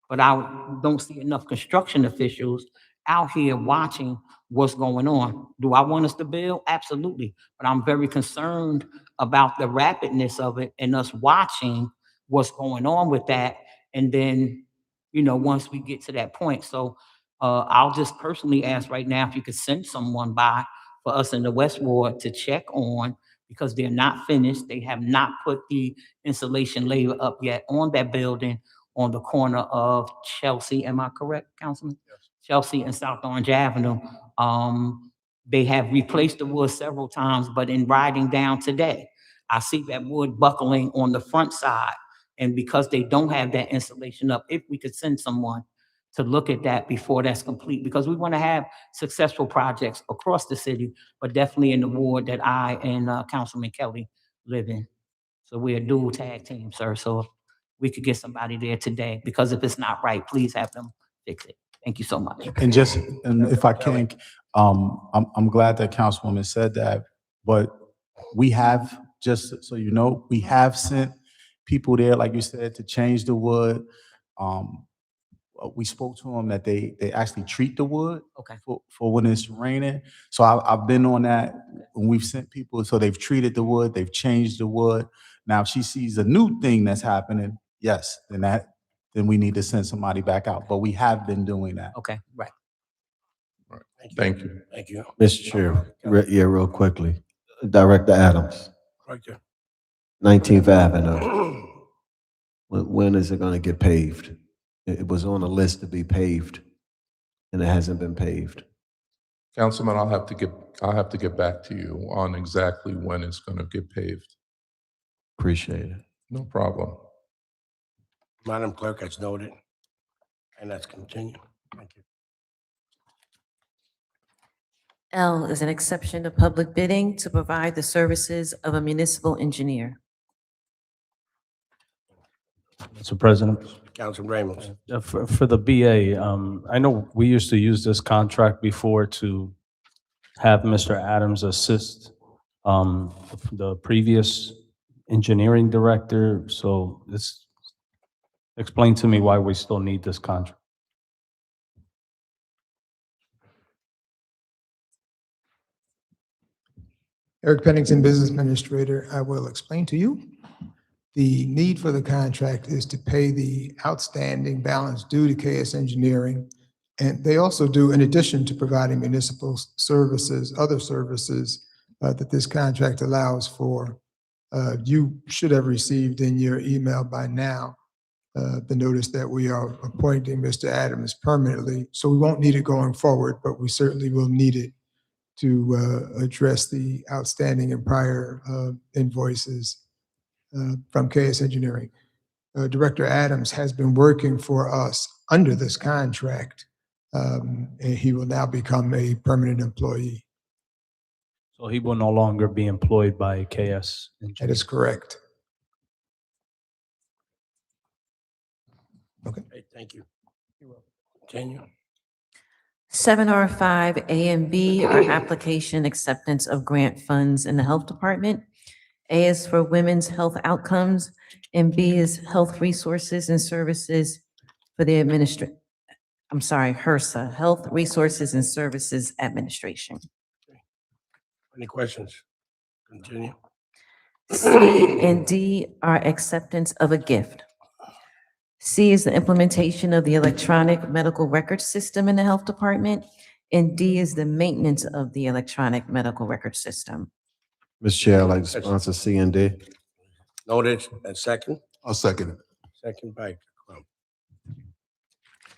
but I don't see enough construction officials out here watching what's going on. Do I want us to build? Absolutely. But I'm very concerned about the rapidness of it and us watching what's going on with that. And then, once we get to that point. So I'll just personally ask right now if you could send someone by for us in the West Ward to check on, because they're not finished. They have not put the insulation layer up yet on that building on the corner of Chelsea. Am I correct, Councilman? Yes. Chelsea and South Orange Avenue. They have replaced the wood several times, but in riding down today, I see that wood buckling on the front side. And because they don't have that insulation up, if we could send someone to look at that before that's complete, because we want to have successful projects across the city, but definitely in the ward that I and Councilman Kelly live in. So we're a dual tag team, sir. So if we could get somebody there today, because if it's not right, please have them fix it. Thank you so much. And if I can, I'm glad that Councilwoman said that, but we have, just so you know, we have sent people there, like you said, to change the wood. We spoke to them that they actually treat the wood for when it's raining. So I've been on that, and we've sent people, so they've treated the wood, they've changed the wood. Now, if she sees a new thing that's happening, yes, then we need to send somebody back out. But we have been doing that. Okay, right. Thank you. Thank you. Mr. Chair, real quickly. Director Adams, Right there. 19th Avenue. When is it going to get paved? It was on a list to be paved, and it hasn't been paved. Councilman, I'll have to get back to you on exactly when it's going to get paved. Appreciate it. No problem. Madam Clerk, as noted. And let's continue. Thank you. L is an exception to public bidding to provide the services of a municipal engineer. Mr. President, Councilman Ramos. for the BA, I know we used to use this contract before to have Mr. Adams assist the previous engineering director. So explain to me why we still need this contract. Eric Pennington, Business Administrator. I will explain to you. The need for the contract is to pay the outstanding balance due to KS Engineering. And they also do, in addition to providing municipal services, other services that this contract allows for. You should have received in your email by now the notice that we are appointing Mr. Adams permanently. So we won't need it going forward, but we certainly will need it to address the outstanding and prior invoices from KS Engineering. Director Adams has been working for us under this contract, and he will now become a permanent employee. So he will no longer be employed by KS. That is correct. Okay, thank you. Continue. 7R5 A and B are application acceptance of grant funds in the Health Department. A is for women's health outcomes, and B is health resources and services for the HRSA, Health Resources and Services Administration. Any questions? Continue. C and D are acceptance of a gift. C is the implementation of the electronic medical record system in the Health Department, and D is the maintenance of the electronic medical record system. Mr. Chair, I'd like to sponsor C and D. Noted. And second? I'll second it. Second by Crum.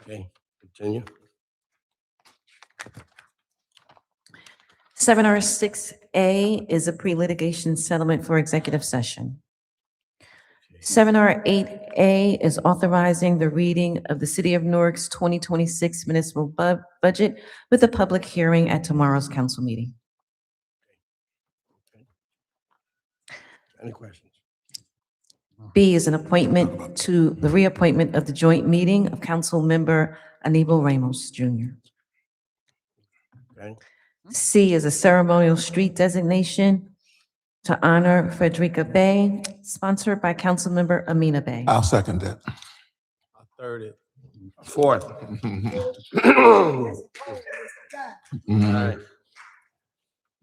Okay, continue. 7R6A is a pre-litigation settlement for executive session. 7R8A is authorizing the reading of the City of Newark's 2026 municipal budget with a public hearing at tomorrow's council meeting. Any questions? B is an appointment to the reappointment of the joint meeting of Council Member Aníbal Ramos Jr. Okay. C is a ceremonial street designation to honor Frederica Bay, sponsored by Councilmember Amina Bay. I'll second that. Third it. Fourth. All right.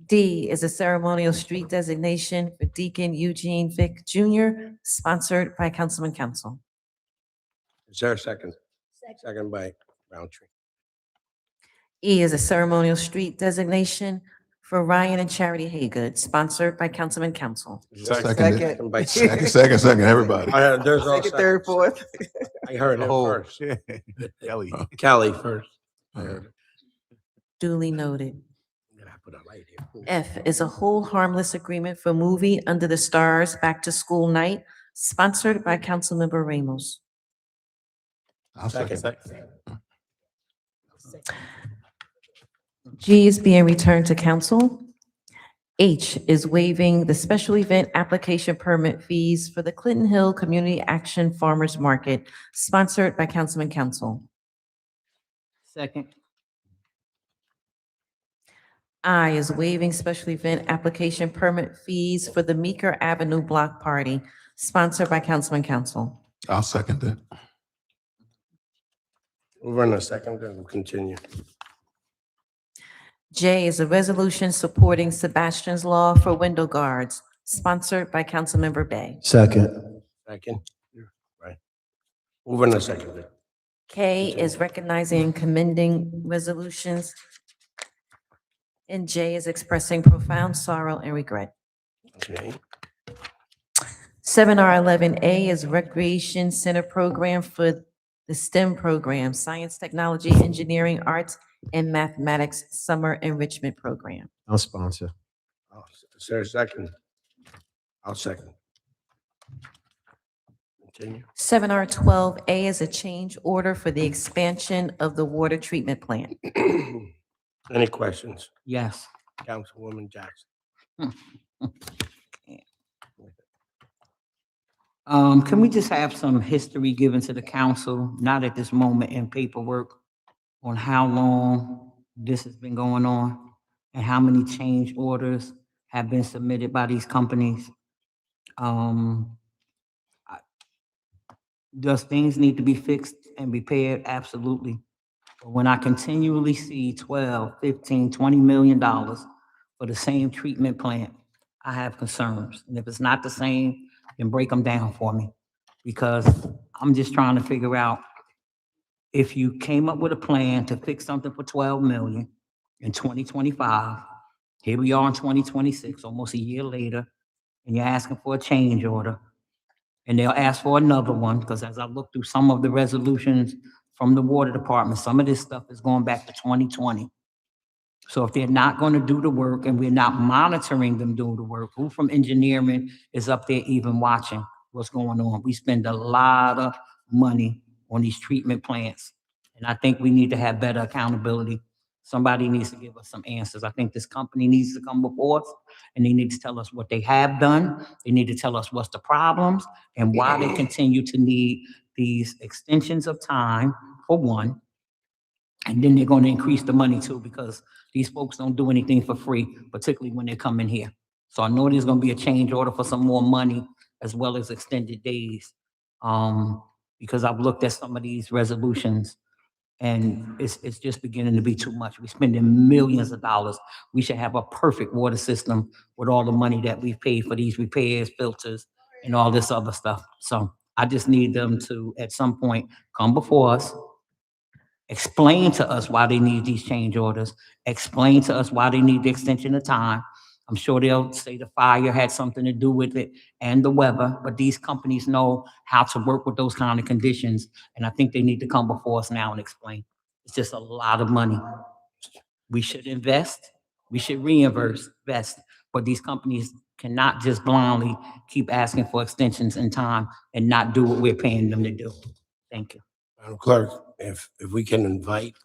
D is a ceremonial street designation for Deacon Eugene Vick Jr., sponsored by Councilman Council. Is there a second? Second by Roundtree. E is a ceremonial street designation for Ryan and Charity Haygood, sponsored by Councilman Council. Second. Second by Second, everybody. There's all Second, third, fourth. I heard him Oh, first. shit. Kelly. Kelly first. I heard it. Duly noted. I put a light here. F is a hold harmless agreement for movie Under the Stars Back to School Night, sponsored by Councilmember Ramos. I'll second. G is being returned to council. H is waiving the special event application permit fees for the Clinton Hill Community Action Farmers Market, sponsored by Councilman Council. Second. I is waiving special event application permit fees for the Meeker Avenue Block Party, sponsored by Councilman Council. I'll second that. We'll run a second and we'll continue. J is a resolution supporting Sebastian's Law for window guards, sponsored by Councilmember Bay. Second. Second. Right. We'll run a second. K is recognizing and commending resolutions. And J is expressing profound sorrow and regret. Okay. 7R11A is Recreation Center Program for the STEM program, Science, Technology, Engineering, Arts, and Mathematics Summer Enrichment Program. I'll sponsor. Is there a second? I'll second. Continue. 7R12A is a change order for the expansion of the water treatment plant. Any questions? Yes. Councilwoman Jackson. Can we just have some history given to the council, not at this moment in paperwork, on how long this has been going on and how many change orders have been submitted by these companies? Does things need to be fixed and repaired? Absolutely. But when I continually see 12, 15, $20 million for the same treatment plant, I have concerns. And if it's not the same, then break them down for me. Because I'm just trying to figure out, if you came up with a plan to fix something for 12 million in 2025, here we are in 2026, almost a year later, and you're asking for a change order. And they'll ask for another one, because as I look through some of the resolutions from the water department, some of this stuff is going back to 2020. So if they're not going to do the work and we're not monitoring them doing the work, who from engineering is up there even watching what's going on? We spend a lot of money on these treatment plants, and I think we need to have better accountability. Somebody needs to give us some answers. I think this company needs to come before us, and they need to tell us what they have done. They need to tell us what's the problems and why they continue to need these extensions of time, for one. And then they're going to increase the money too, because these folks don't do anything for free, particularly when they come in here. So I know there's going to be a change order for some more money as well as extended days. Because I've looked at some of these resolutions, and it's just beginning to be too much. We're spending millions of dollars. We should have a perfect water system with all the money that we've paid for these repairs, filters, and all this other stuff. So I just need them to, at some point, come before us, explain to us why they need these change orders, explain to us why they need the extension of time. I'm sure they'll say the fire had something to do with it and the weather, but these companies know how to work with those kind of conditions, and I think they need to come before us now and explain. It's just a lot of money. We should invest, we should reimburse, invest, but these companies cannot just blindly keep asking for extensions in time and not do what we're paying them to do. Thank you. Madam Clerk, if we can invite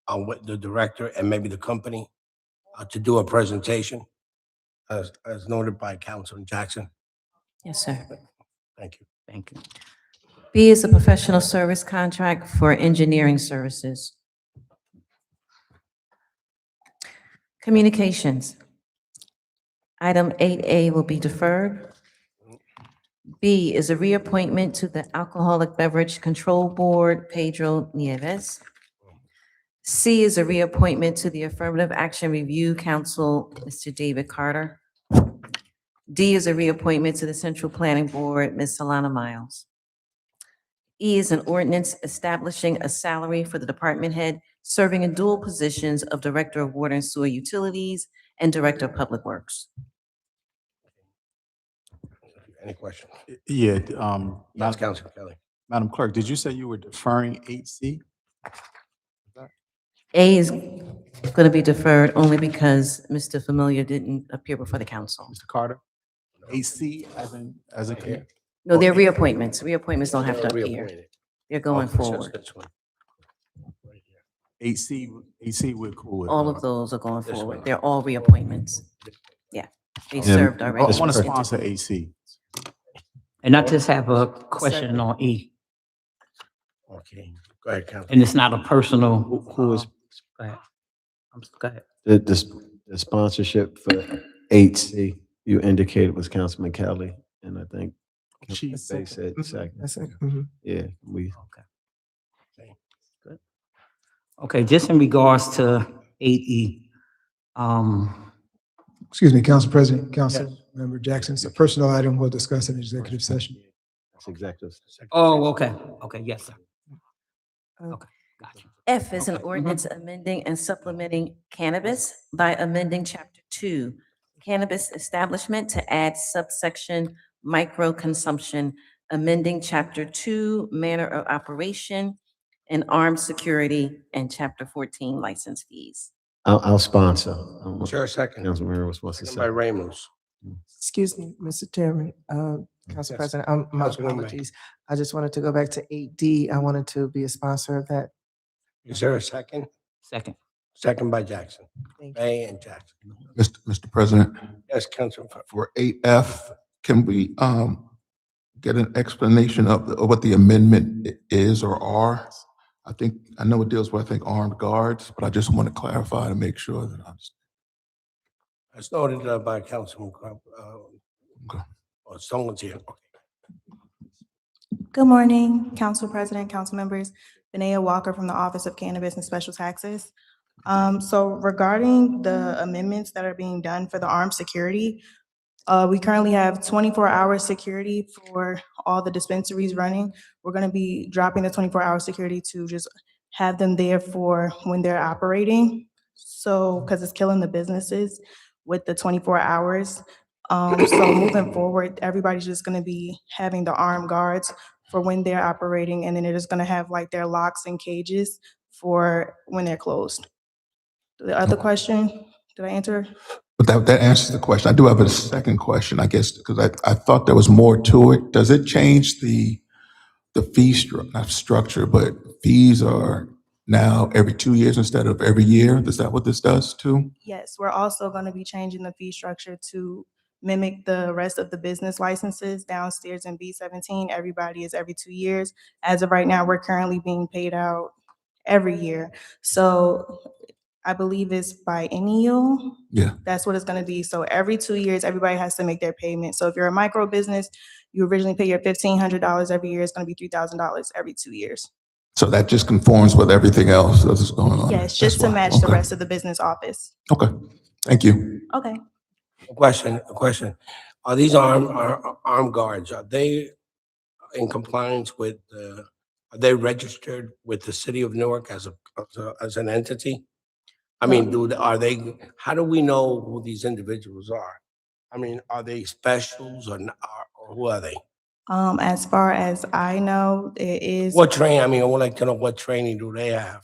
the director and maybe the company to do a presentation as noted by Councilman Jackson. Yes, sir. Thank you. Thank you. B is a professional service contract for engineering services. Communications. Item 8A will be deferred. B is a reappointment to the Alcoholic Beverage Control Board, Pedro Nieves. C is a reappointment to the Affirmative Action Review Council, Mr. David Carter. D is a reappointment to the Central Planning Board, Ms. Solana Miles. E is an ordinance establishing a salary for the department head serving in dual positions of Director of Water and Sewer Utilities and Director of Public Works. Any questions? Yeah, Yes, Councilman Kelly. Madam Clerk, did you say you were deferring 8C? A is going to be deferred only because Mr. Familiar didn't appear before the council. Mr. Carter? 8C as a committee? No, they're reappointments. Reappointments don't have to appear. Reappointed. They're going Oh, it's just forward. this one. Right here. 8C, we're cool with. All of those are going This forward. one. They're all reappointments. Yeah, they served I already. want to sponsor 8C. And I just have a question on E, Okay, go ahead, Councilman. and it's not a personal. Who is Go ahead. Go ahead. the sponsorship for 8C? You indicated was Councilman Kelly, and I think She they said second. That's it. Mhm. Yeah, we. Okay, just in regards to 8E, Excuse me, Council President, Council Member Jackson, it's a personal item we'll discuss in executive session. That's executive. oh, okay, yes, sir. Okay, gotcha. F is an ordinance amending and supplementing cannabis by amending Chapter 2, Cannabis Establishment, to add subsection micro consumption, amending Chapter 2, Manner of Operation, and armed security and Chapter 14 license fees. I'll sponsor. Is there a second? Councilman was supposed to Second by say. Ramos. Excuse me, Mr. Chairman, Council Yes. President, my Councilwoman May. apologies. I just wanted to go back to 8D. I wanted to be a sponsor of that. Is there a second? Second. Second by Jackson. Thank you. May and Jackson. Mr. President, Yes, Councilman. for 8F, can we get an explanation of what the amendment is or are? I know it deals with, I think, armed guards, but I just want to clarify to make sure that I'm. As noted by Councilman, Okay. oh, someone's here. Okay. Good morning, Council President, council members. Benaya Walker from the Office of Cannabis and Special Taxes. So regarding the amendments that are being done for the armed security, we currently have 24-hour security for all the dispensaries running. We're gonna be dropping the 24-hour security to just have them there for when they're operating. So, because it's killing the businesses with the 24 hours. So moving forward, everybody's just gonna be having the armed guards for when they're operating, and then they're just gonna have like their locks and cages for when they're closed. The other question, did I answer? But that answers the question. I do have a second question, I guess, because I thought there was more to it. Does it change the fee not structure, but fees are now every 2 years instead of every year? Is that what this does too? Yes, we're also gonna be changing the fee structure to mimic the rest of the business licenses downstairs in B17. Everybody is every 2 years. As of right now, we're currently being paid out every year. So I believe it's biennial. Yeah. That's what it's gonna be. So every 2 years, everybody has to make their payment. So if you're a micro business, you originally pay your $1,500 every year. It's gonna be $3,000 every 2 years. So that just conforms with everything else that's going on? Yes, just That's to why. match the Okay. rest of the business office. Okay, thank you. Okay. A question. Are these armed guards, are they in compliance with, are they registered with the city of Newark as an entity? I mean, how do we know who these individuals are? I mean, are they specials or who are they? As far as I know, there is. What training, I mean, I would like to know what training do they have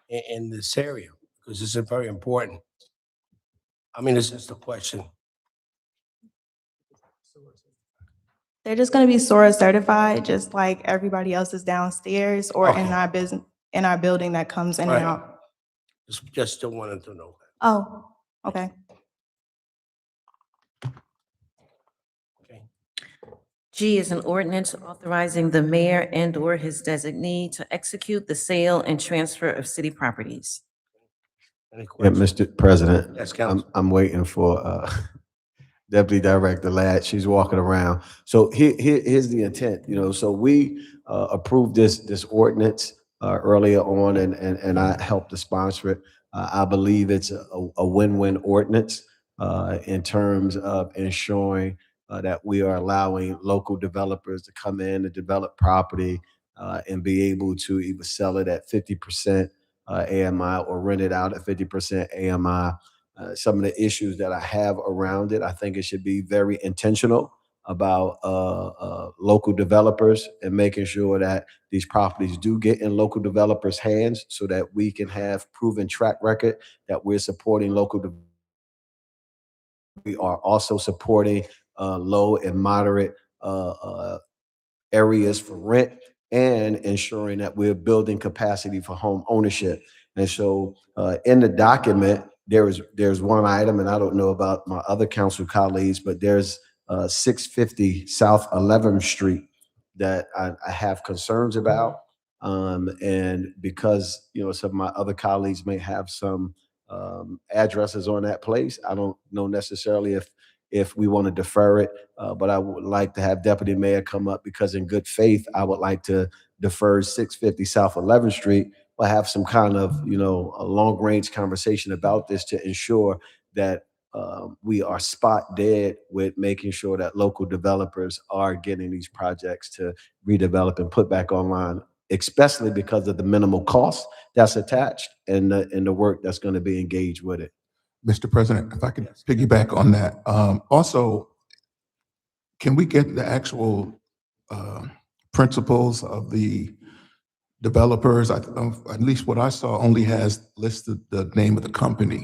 in this area? Because this is very important. I mean, this is the question. They're just gonna be SORA certified, just like everybody else is downstairs or in Okay. our business, in our building that comes in and Right. out. Just still wanted to know that. Oh, okay. Okay. G is an ordinance authorizing the mayor and/or his designee to execute the sale and transfer of city properties. Any Yeah, questions? Mr. President. Yes, Council. I'm waiting for Deputy Director Ladd. She's walking around. So here's the intent, so we approved this ordinance earlier on and I helped to sponsor it. I believe it's a win-win ordinance in terms of ensuring that we are allowing local developers to come in and develop property and be able to either sell it at 50% AMI or rent it out at 50% AMI. Some of the issues that I have around it, I think it should be very intentional about local developers and making sure that these properties do get in local developers' hands so that we can have proven track record that we're supporting local developers. We are also supporting low and moderate areas for rent and ensuring that we're building capacity for home ownership. And so in the document, there's one item, and I don't know about my other council colleagues, but there's 650 South 11th Street that I have concerns about. And because, some of my other colleagues may have some addresses on that place, I don't know necessarily if we want to defer it, but I would like to have Deputy Mayor come up because in good faith, I would like to defer 650 South 11th Street, but have some kind of, a long range conversation about this to ensure that we are spot dead with making sure that local developers are getting these projects to redevelop and put back online, especially because of the minimal cost that's attached and the work that's going to be engaged with it. Mr. President, if I could piggyback on that. Also, can we get the actual principles of the developers, at least what I saw, only has listed the name of the company.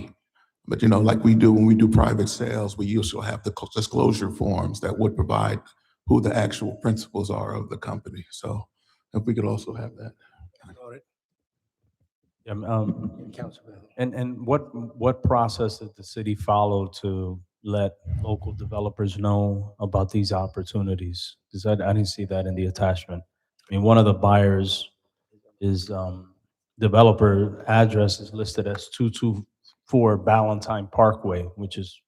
But like we do when we do private sales, we usually have the disclosure forms that would provide who the actual principals are of the company. So if we could also have that. Yeah, Councilman. and what process did the city follow to let local developers know about these opportunities? Because I didn't see that in the attachment. I mean, one of the buyers is, developer address is listed as 224 Ballantyne Parkway, which is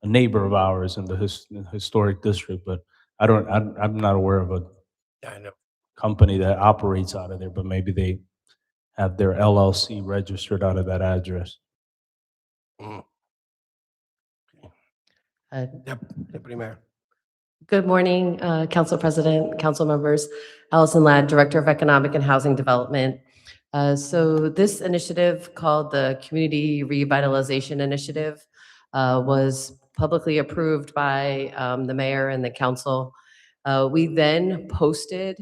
a neighbor of ours in the historic district, but I'm not aware of a Yeah, I know. company that operates out of there, but maybe they have their LLC registered out of that address. Mm. Uh, Deputy Mayor. Good morning, Council President, council members. Allison Ladd, Director of Economic and Housing Development. So this initiative, called the Community Revitalization Initiative, was publicly approved by the mayor and the council. We then posted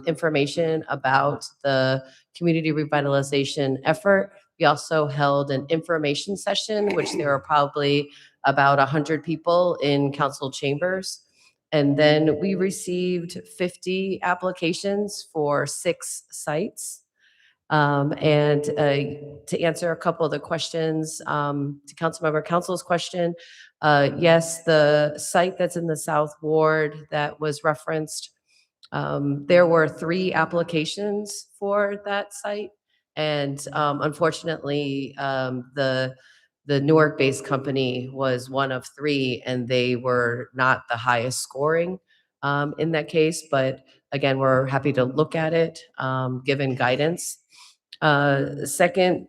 information about the community revitalization effort. We also held an information session, which there were probably about 100 people in council chambers. And then we received 50 applications for 6 sites. And to answer a couple of the questions, to Councilmember Council's question, yes, the site that's in the South Ward that was referenced, there were 3 applications for that site. And unfortunately, the Newark-based company was one of 3, and they were not the highest scoring in that case. But again, we're happy to look at it, given guidance. Second,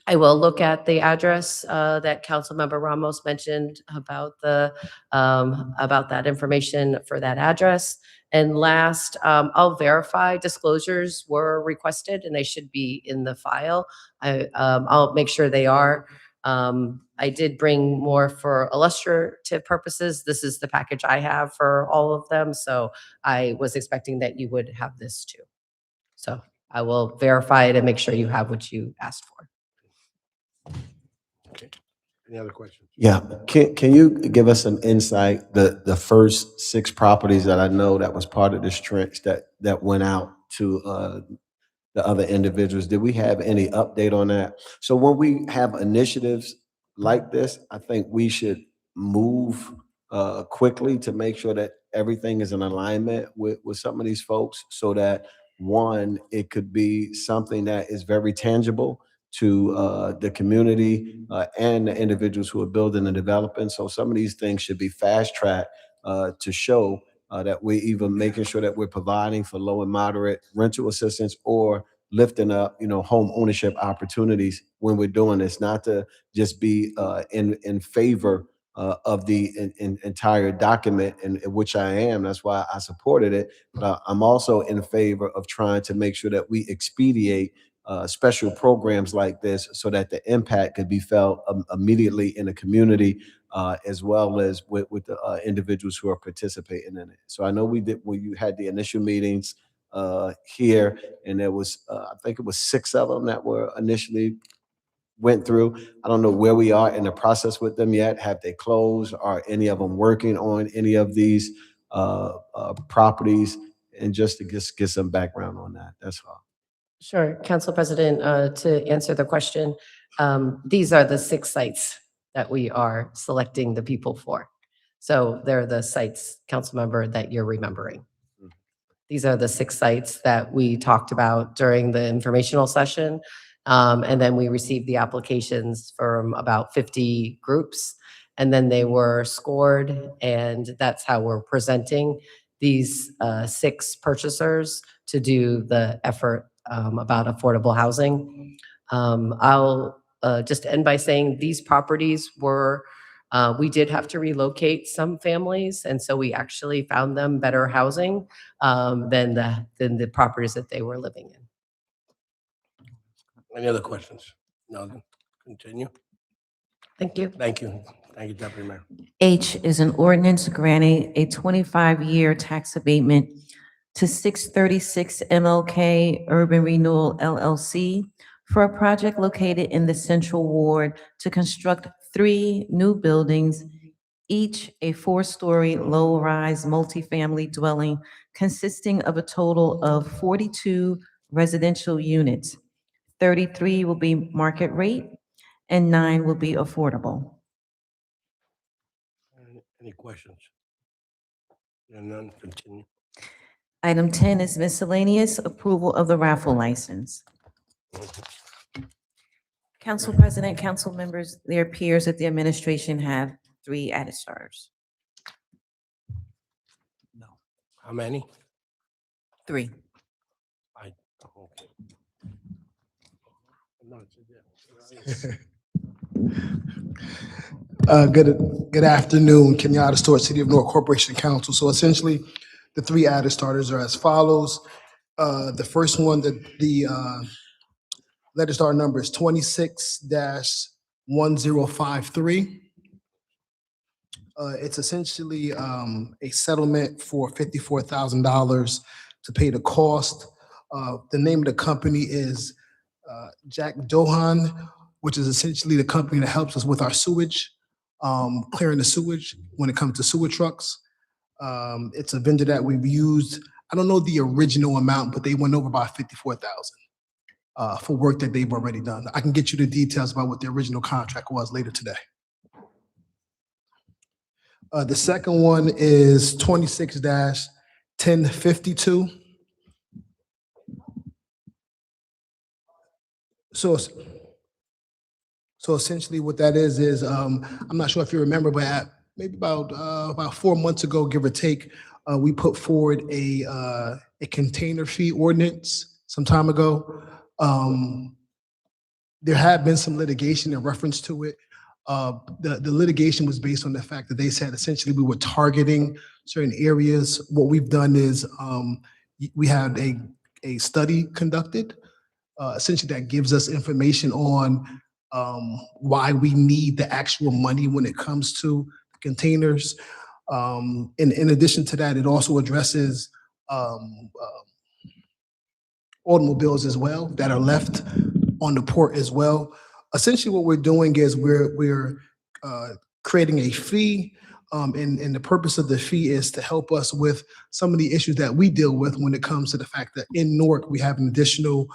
I will look at the address that Councilmember Ramos mentioned about about that information for that address. And last, I'll verify disclosures were requested and they should be in the file. I'll make sure they are. I did bring more for illustrative purposes. This is the package I have for all of them, so I was expecting that you would have this too. So I will verify it and make sure you have what you asked for. Okay. Any other questions? Yeah, can you give us some insight, the first 6 properties that I know that was part of this trench that went out to the other individuals, did we have any update on that? So when we have initiatives like this, I think we should move quickly to make sure that everything is in alignment with some of these folks, so that, one, it could be something that is very tangible to the community and the individuals who are building and developing. So some of these things should be fast tracked to show that we're even making sure that we're providing for low and moderate rental assistance, or lifting up, home ownership opportunities when we're doing this, not to just be in favor of the entire document, in which I am. That's why I supported it. But I'm also in favor of trying to make sure that we expedite special programs like this, so that the impact could be felt immediately in the community, as well as with the individuals who are participating in it. So I know when you had the initial meetings here, and there was, I think it was 6 of them that were initially went through. I don't know where we are in the process with them yet. Have they closed? Are any of them working on any of these properties? And just to get some background on that, that's all. Sure, Council President, to answer the question, these are the 6 sites that we are selecting the people for. So they're the sites, council member, that you're remembering. These are the 6 sites that we talked about during the informational session. And then we received the applications from about 50 groups, and then they were scored, and that's how we're presenting these 6 purchasers to do the effort about affordable housing. I'll just end by saying these properties were, we did have to relocate some families, and so we actually found them better housing than the properties that they were living in. Any other questions? No, then continue. Thank you. Thank you. Thank you, Deputy Mayor. H is an ordinance granting a 25-year tax abatement to 636 MLK Urban Renewal LLC for a project located in the Central Ward to construct 3 new buildings, each a 4-story low-rise multifamily dwelling consisting of a total of 42 residential units. 33 will be market rate and 9 will be affordable. Any questions? And none, continue. Item 10 is miscellaneous, approval of the raffle license. Council President, council members, there appears that the administration have 3 added starters. How many? 3. I, okay. No, Good afternoon, Kenyatta Stewart, City of Newark Corporation Council. So essentially, the 3 added starters are as follows. The first one, the letter star number is 26-1053. It's essentially a settlement for $54,000 to pay the cost. The name of the company is Jack Dohan, which is essentially the company that helps us with our sewage, clearing the sewage when it comes to sewer trucks. It's a vendor that we've used. I don't know the original amount, but they went over by $54,000 for work that they've already done. I can get you the details about what the original contract was later today. The second one is 26-1052. So essentially what that is I'm not sure if you remember, but maybe about 4 months ago, give or take, we put forward a container fee ordinance some time ago. There had been some litigation in reference to it. The litigation was based on the fact that they said essentially we were targeting certain areas. What we've done is we had a study conducted, essentially that gives us information on why we need the actual money when it comes to containers. In addition to that, it also addresses automobiles as well that are left on the port as well. Essentially what we're doing is we're creating a fee, and the purpose of the fee is to help us with some of the issues that we deal with when it comes to the fact that in Newark, we have an additional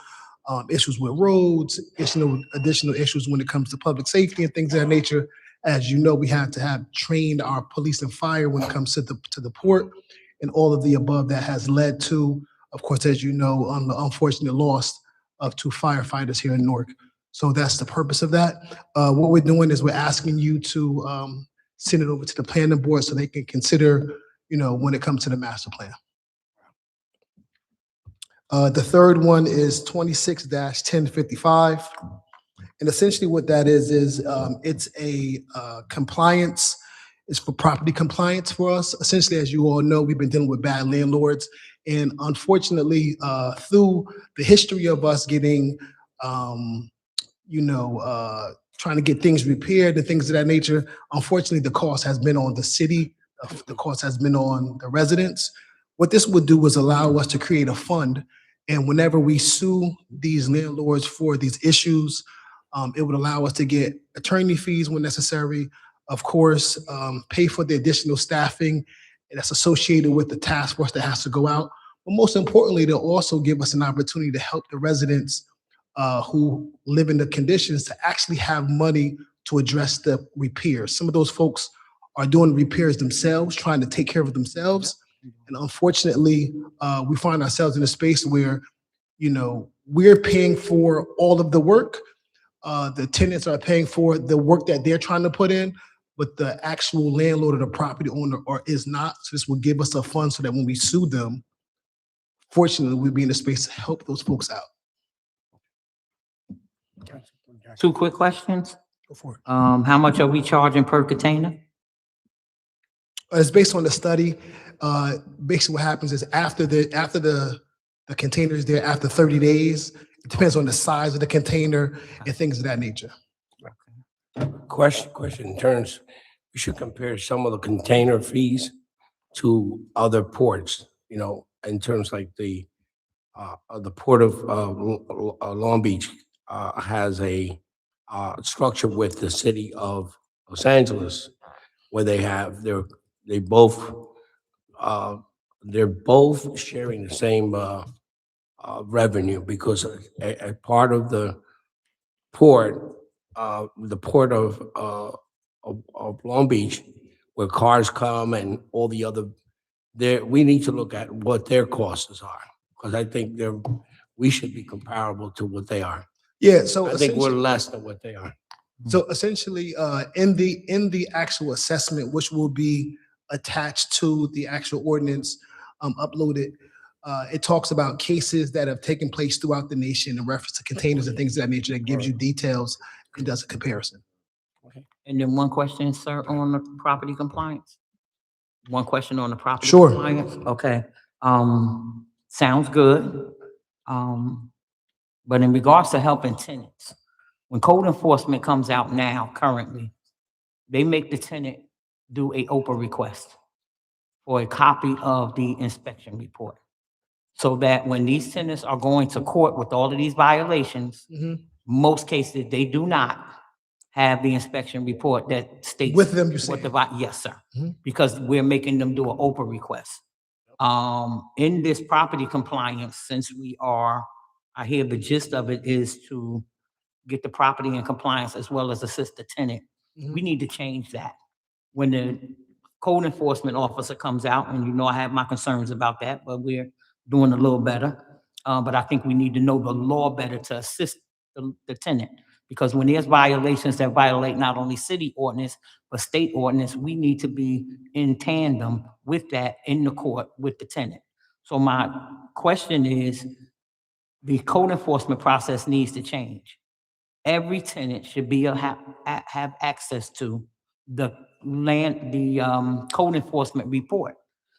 issues with roads, additional issues when it comes to public safety and things of that nature. As you know, we have to have trained our police and fire when it comes to the port, and all of the above that has led to, of course, as you know, the unfortunate loss of 2 firefighters here in Newark. So that's the purpose of that. What we're doing is we're asking you to send it over to the planning board so they can consider, when it comes to the master plan. The third one is 26-1055. And essentially what that is it's a compliance, it's for property compliance for us. Essentially, as you all know, we've been dealing with bad landlords. And unfortunately, through the history of us getting, trying to get things repaired and things of that nature, unfortunately, the cost has been on the city, the cost has been on the residents. What this would do is allow us to create a fund. And whenever we sue these landlords for these issues, it would allow us to get attorney fees when necessary, of course, pay for the additional staffing that's associated with the task force that has to go out. But most importantly, they'll also give us an opportunity to help the residents who live in the conditions to actually have money to address the repairs. Some of those folks are doing repairs themselves, trying to take care of it themselves. And unfortunately, we find ourselves in a space where, we're paying for all of the work. The tenants are paying for the work that they're trying to put in, but the actual landlord or the property owner is not. So this will give us a fund so that when we sue them, fortunately, we'll be in a space to help those folks out. 2 quick questions. Go for it. How much are we charging per container? It's based on the study. Basically what happens is after the container is there, after 30 days, it depends on the size of the container and things of that nature. Question in terms, we should compare some of the container fees to other ports, in terms like the Port of Long Beach has a structure with the city of Los Angeles where they both they're both sharing the same revenue because a part of the port of Long Beach, where cars come and all the other, we need to look at what their costs are because I think we should be comparable to what they are. Yeah, so I think we're essentially, less than what they are. in the actual assessment, which will be attached to the actual ordinance uploaded, it talks about cases that have taken place throughout the nation in reference to containers and things of that nature that gives you details and does a comparison. And then one question, sir, on the property compliance? One question on the property Sure. compliance? Okay. Sounds good. But in regards to helping tenants, when code enforcement comes out now, currently, they make the tenant do a OPA request for a copy of the inspection report. So that when these tenants are going to court with all of these violations, most cases, they do not have the inspection report that states. With them, you're what saying? Yes, sir. Mhm. Because we're making them do an OPA request. In this property compliance, since I hear the gist of it is to get the property in compliance as well as assist the tenant. We need to change that. When the code enforcement officer comes out, and you know I have my concerns about that, but we're doing a little better. But I think we need to know the law better to assist the tenant. Because when there's violations that violate not only city ordinance, but state ordinance, we need to be in tandem with that in the court with the tenant. So my question is, the code enforcement process needs to change. Every tenant should have access to the code enforcement report.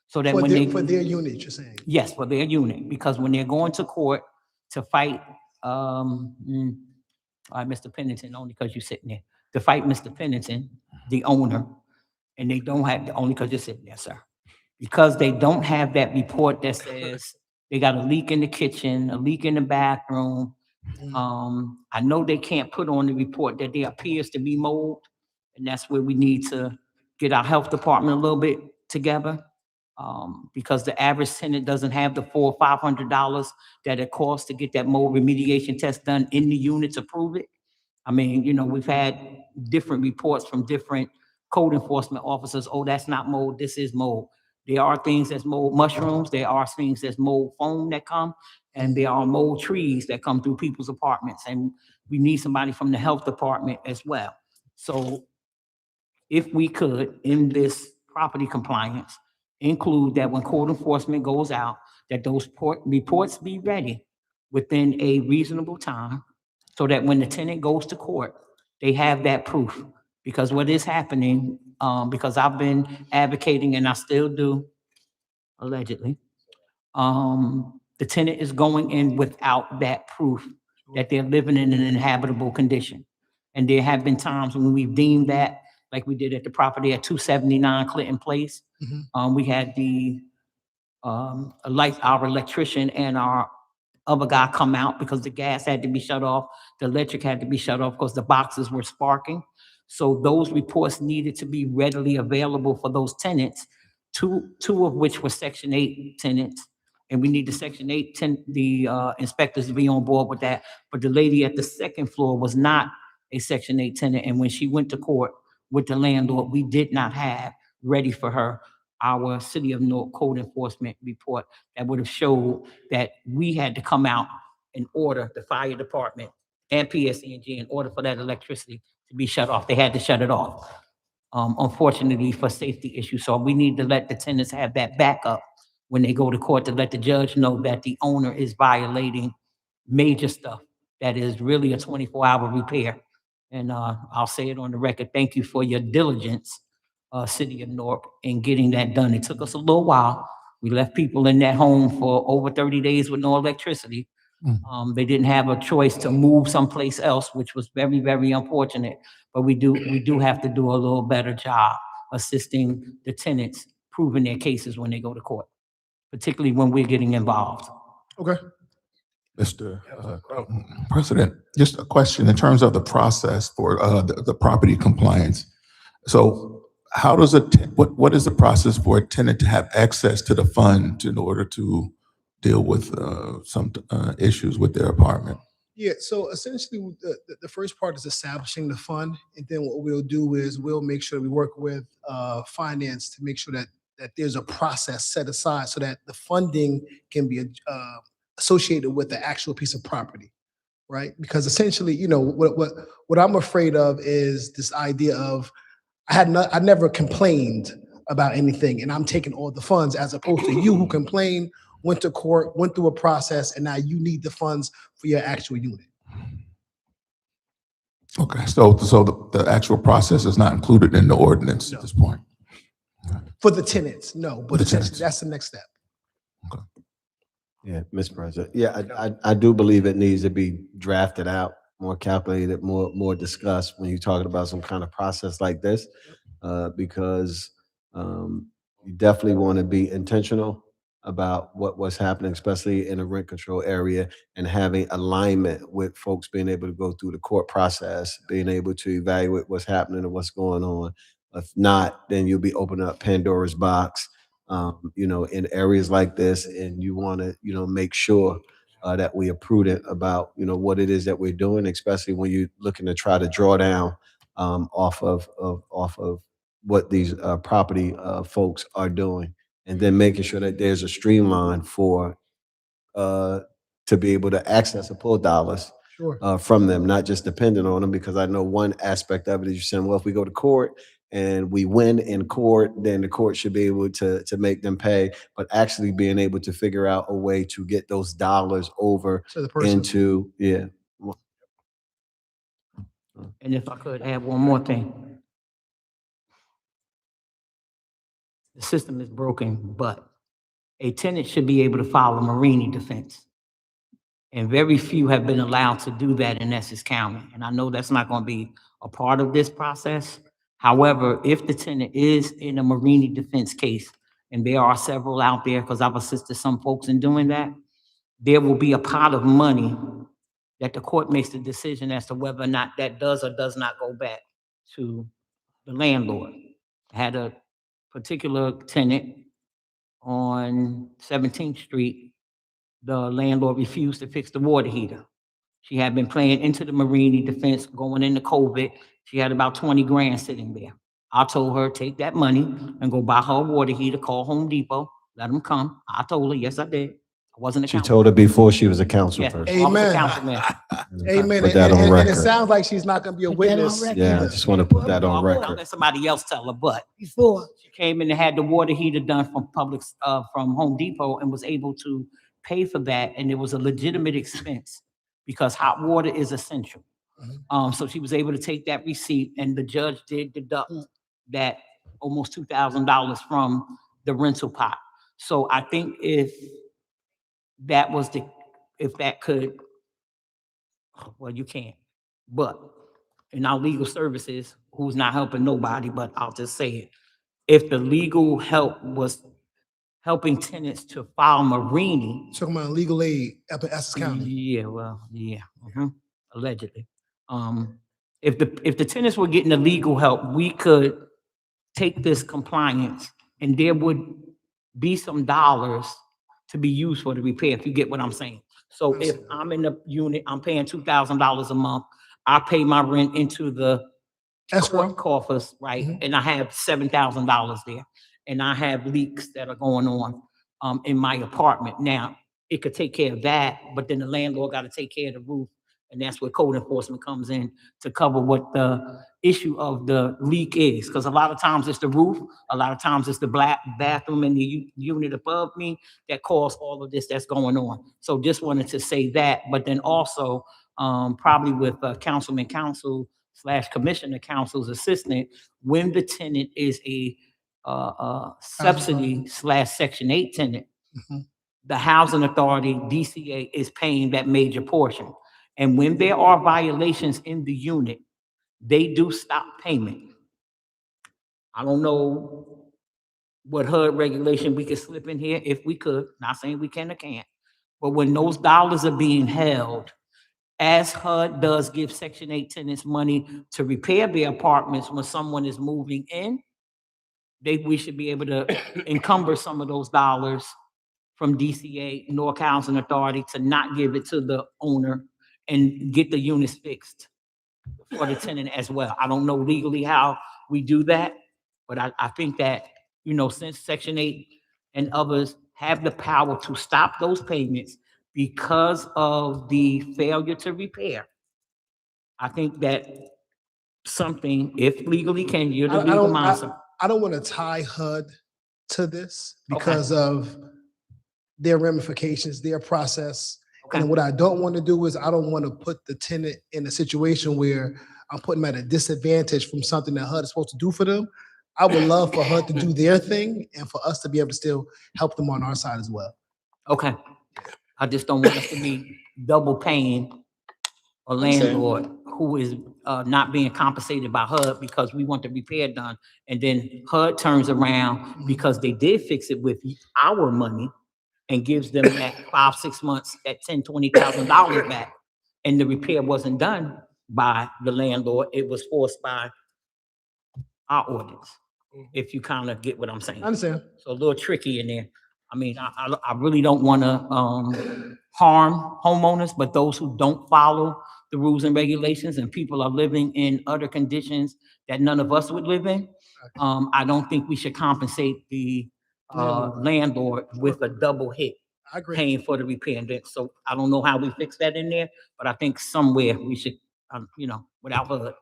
So that when For their unit, you're saying? yes, for their unit, because when they're going to court to fight, Mr. Pennington, only because you're sitting there, to fight Mr. Pennington, the owner, and they don't have, only because you're sitting there, sir. Because they don't have that report that says they got a leak in the kitchen, a leak in the bathroom. I know they can't put on the report that there appears to be mold, and that's where we need to get our health department a little bit together. Because the average tenant doesn't have the $400 or $500 that it costs to get that mold remediation test done in the unit to prove it. I mean, you know, we've had different reports from different code enforcement officers. Oh, that's not mold, this is mold. There are things that's mold mushrooms, there are things that's mold foam that come, and there are mold trees that come through people's apartments. And we need somebody from the health department as well. So if we could, in this property compliance, include that when code enforcement goes out, that those reports be ready within a reasonable time, so that when the tenant goes to court, they have that proof. Because what is happening, because I've been advocating, and I still do, allegedly, the tenant is going in without that proof that they're living in an inhabitable condition. And there have been times when we've deemed that, like we did at the property at 279 Clinton Place. We had our electrician and our other guy come out because the gas had to be shut off, the electric had to be shut off because the boxes were sparking. So those reports needed to be readily available for those tenants, two of which were Section 8 tenants. And we need the Section 8 inspectors to be on board with that. But the lady at the second floor was not a Section 8 tenant. And when she went to court with the landlord, we did not have ready for her our City of Newark code enforcement report that would have showed that we had to come out and order the fire department and PSE&G in order for that electricity to be shut off. They had to shut it off, unfortunately, for safety issues. So we need to let the tenants have that backup when they go to court, to let the judge know that the owner is violating major stuff that is really a 24-hour repair. And I'll say it on the record, thank you for your diligence, City of Newark, in getting that done. It took us a little while. We left people in that home for over 30 days with no electricity. They didn't have a choice to move someplace else, which was very, very unfortunate. But we do have to do a little better job assisting the tenants, proving their cases when they go to court. particularly when we're getting involved. Okay. Mr. President, just a question in terms of the process for the property compliance. So how does what is the process for a tenant to have access to the fund in order to deal with some issues with their apartment? Yeah, so essentially, the first part is establishing the fund, and then what we'll do is we'll make sure we work with finance to make sure that there's a process set aside so that the funding can be associated with the actual piece of property, right? Because essentially, what I'm afraid of is this idea of I never complained about anything, and I'm taking all the funds, as opposed to you who complained, went to court, went through a process, and now you need the funds for your actual unit. Okay, so the actual process is not included in the ordinance at this point? For the tenants, no, but the essentially tenants. that's the next step. Yeah, Mr. President. Yeah, I do believe it needs to be drafted out, more calculated, more discussed when you're talking about some kind of process like this, because you definitely want to be intentional about what's happening, especially in a rent control area, and having alignment with folks being able to go through the court process, being able to evaluate what's happening and what's going on. If not, then you'll be opening up Pandora's box, in areas like this, and you want to, make sure that we are prudent about, what it is that we're doing, especially when you're looking to try to draw down off of what these property folks are doing, and then making sure that there's a streamline for to be able to access and pull dollars Sure. from them, not just dependent on them. Because I know one aspect of it is you're saying, well, if we go to court and we win in court, then the court should be able to make them pay. But actually being able to figure out a way to get those dollars over To the person. into, yeah. And if I could add one more thing. The system is broken, but a tenant should be able to file a Marini defense. And very few have been allowed to do that in Essex County. And I know that's not going to be a part of this process. However, if the tenant is in a Marini defense case, and there are several out there, because I've assisted some folks in doing that, there will be a pot of money that the court makes the decision as to whether or not that does or does not go back to the landlord. I had a particular tenant on 17th Street. The landlord refused to fix the water heater. She had been paying into the Marini defense going into COVID. She had about 20 grand sitting there. I told her, take that money and go buy her a water heater, call Home Depot, let them come. I told her, yes, I did. I wasn't a She council. told her before she was a council Yeah, person. I was a Amen. councilman. Amen. Put that on And it record. sounds like she's not going to be a Put that on witness. record. Yeah, I just want to put that on I'll record. let somebody else tell her, but Before. she came in and had the water heater done from from Home Depot and was able to pay for that. And it was a legitimate expense because hot water is essential. So she was able to take that receipt, and the judge did deduct that almost $2,000 from the rental pot. So I think if that could, well, you can't, but in our legal services, who's not helping nobody, but I'll just say it. If the legal help was helping tenants to file Marini. Talking about legal aid up in Essex County. Yeah, well, yeah, allegedly. If the tenants were getting the legal help, we could take this compliance and there would be some dollars to be used for the repair, if you get what I'm saying. So if I'm in the unit, I'm paying $2,000 a month, I pay my rent into the Escrow. court coffers, right? And I have $7,000 there, and I have leaks that are going on in my apartment. Now, it could take care of that, but then the landlord got to take care of the roof, and that's where code enforcement comes in to cover what the issue of the leak is. Because a lot of times it's the roof, a lot of times it's the black bathroom in the unit above me that caused all of this that's going on. So just wanted to say that, but then also probably with councilman counsel / commissioner counsel's assistant, when the tenant is a subsidy / Section 8 tenant, the housing authority, DCA, is paying that major portion. And when there are violations in the unit, they do stop payment. I don't know what HUD regulation we could slip in here if we could, not saying we can or can't. But when those dollars are being held, as HUD does give Section 8 tenants money to repair their apartments when someone is moving in, we should be able to encumber some of those dollars from DCA, Newark Housing Authority, to not give it to the owner and get the units fixed for the tenant as well. I don't know legally how we do that, but I think that, you know, since Section 8 and others have the power to stop those payments because of the failure to repair, I think that something, if legally can, you're the legal counsel. I don't want to tie HUD to this because of their ramifications, their process. And what I don't want to do is I don't want to put the tenant in a situation where I'm putting them at a disadvantage from something that HUD is supposed to do for them. I would love for HUD to do their thing and for us to be able to still help them on our side as well. Okay. I just don't want us to be double paying a landlord who is not being compensated by HUD because we want the repair done. And then HUD turns around because they did fix it with our money and gives them that 5-6 months, that $10,000-$20,000 back. And the repair wasn't done by the landlord. It was forced by our ordinance, if you kind of get what I'm saying. I understand. So a little tricky in there. I mean, I really don't want to harm homeowners, but those who don't follow the rules and regulations and people are living in other conditions that none of us would live in, I don't think we should compensate the landlord with a double hit. I agree. Paying for the repair. And then, so I don't know how we fix that in there, but I think somewhere we should, you know, without HUD,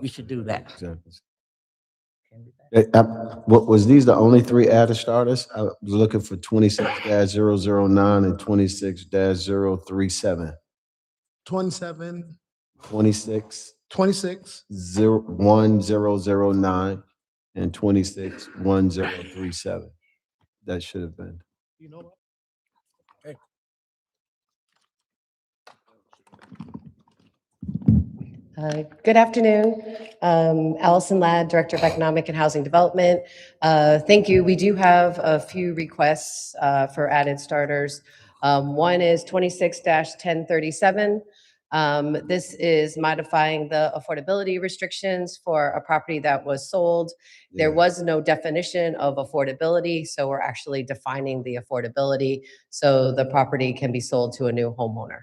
we should do that. Exactly. What was these the only three added starters? I was looking for 26-009 and 26-037. 27, 26 26, 1009 and 26-1037. That should have been. you know what? Good afternoon. Allison Ladd, Director of Economic and Housing Development. Thank you. We do have a few requests for added starters. One is 26-1037. This is modifying the affordability restrictions for a property that was sold. There was no definition of affordability, so we're actually defining the affordability so the property can be sold to a new homeowner.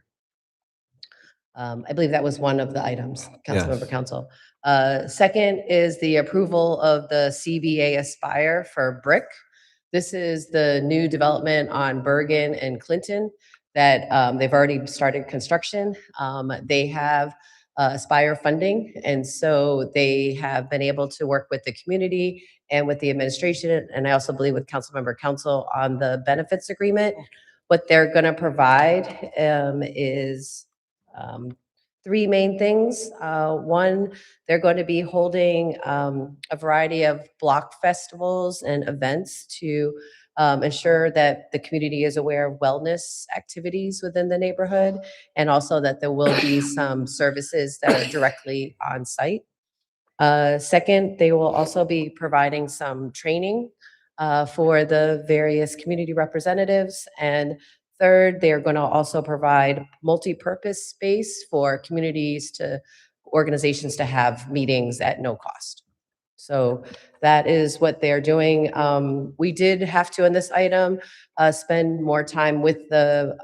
I believe that was one of the items, Councilmember Council. Second is the approval of the CBA Aspire for Brick. This is the new development on Bergen and Clinton that they've already started construction. They have Aspire funding, and so they have been able to work with the community and with the administration, and I also believe with Councilmember Council on the benefits agreement. What they're going to provide is three main things. One, they're going to be holding a variety of block festivals and events to ensure that the community is aware of wellness activities within the neighborhood, and also that there will be some services that are directly on site. Second, they will also be providing some training for the various community representatives. And third, they are going to also provide multi-purpose space for organizations to have meetings at no cost. So that is what they're doing. We did have to, in this item, spend more time with the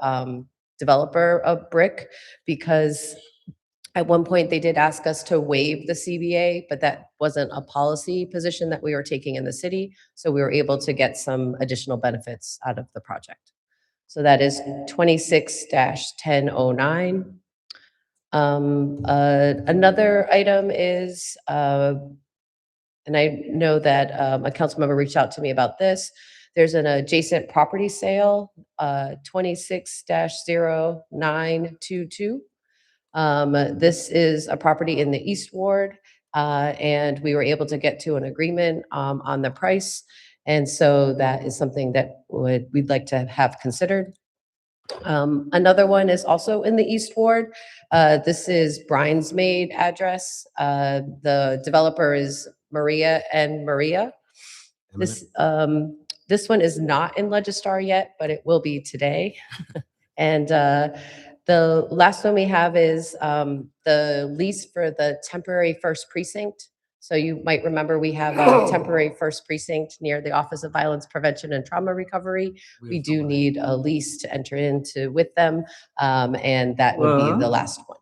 developer of Brick, because at one point they did ask us to waive the CBA, but that wasn't a policy position that we were taking in the city. So we were able to get some additional benefits out of the project. So that is 26-1009. Another item is, and I know that a council member reached out to me about this. There's an adjacent property sale, 26-0922. This is a property in the East Ward, and we were able to get to an agreement on the price. And so that is something that we'd like to have considered. Another one is also in the East Ward. This is Brian's Maid address. The developer is Maria and Maria. This one is not in Legistar yet, but it will be today. And the last one we have is the lease for the temporary first precinct. So you might remember we have a temporary first precinct near the Office of Violence Prevention and Trauma Recovery. We do need a lease to enter into with them, and that would be the last one.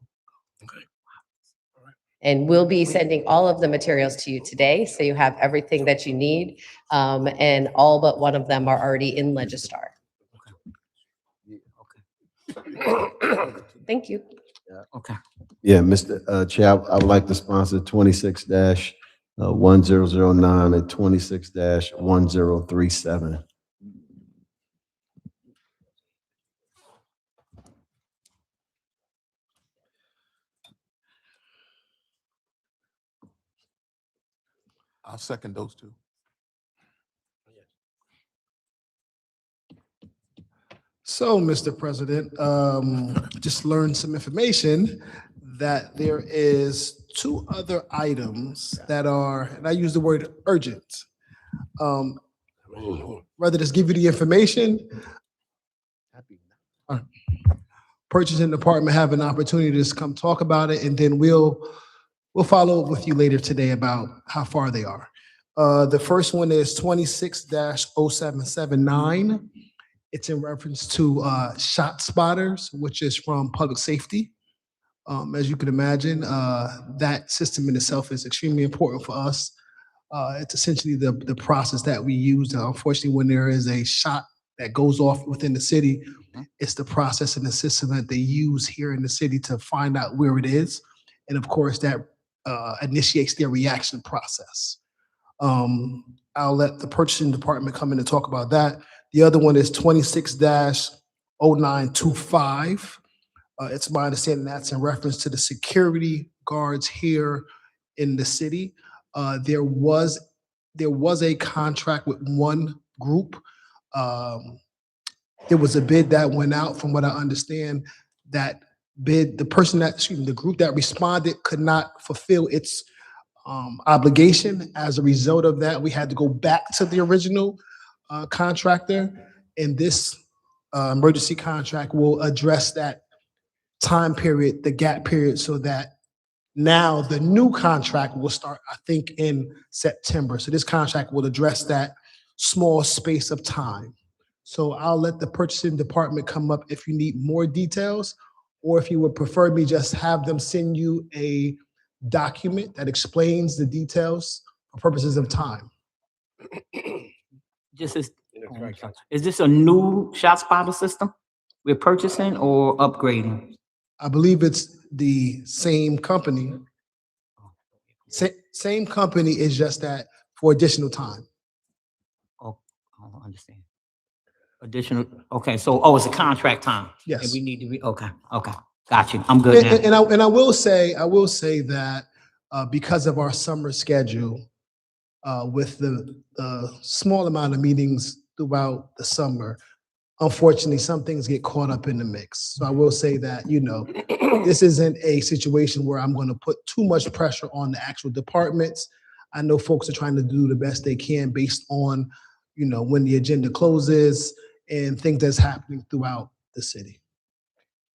And we'll be sending all of the materials to you today, so you have everything that you need. And all but one of them are already in Legistar. Thank you. Okay. Yeah, Mr. Chair, I would like to sponsor 26-1009 and 26-1037. I'll second those two. So, Mr. President, just learned some information that there is two other items that are, and I use the word urgent. Rather just give you the information, purchasing department have an opportunity to just come talk about it, and then we'll follow up with you later today about how far they are. The first one is 26-0779. It's in reference to shot spotters, which is from public safety. As you can imagine, that system in itself is extremely important for us. It's essentially the process that we use. Unfortunately, when there is a shot that goes off within the city, it's the process and the system that they use here in the city to find out where it is. And of course, that initiates their reaction process. I'll let the purchasing department come in and talk about that. The other one is 26-0925. It's my understanding that's in reference to the security guards here in the city. There was a contract with one group. There was a bid that went out. From what I understand, that bid, the group that responded could not fulfill its obligation. As a result of that, we had to go back to the original contractor, and this emergency contract will address that time period, the gap period, so that now the new contract will start, I think, in September. So this contract will address that small space of time. So I'll let the purchasing department come up if you need more details, or if you would prefer me just have them send you a document that explains the details for purposes of time. Is this a new shot spotter system we're purchasing or upgrading? I believe it's the same company. Same company, is just that for additional time. Oh, I don't understand. Additional, okay, so, it's a contract time. Yes. And we need to okay, got you. I'm good now. And I will say that because of our summer schedule, with the small amount of meetings throughout the summer, unfortunately, some things get caught up in the mix. So I will say that, this isn't a situation where I'm going to put too much pressure on the actual departments. I know folks are trying to do the best they can based on, when the agenda closes and things that's happening throughout the city.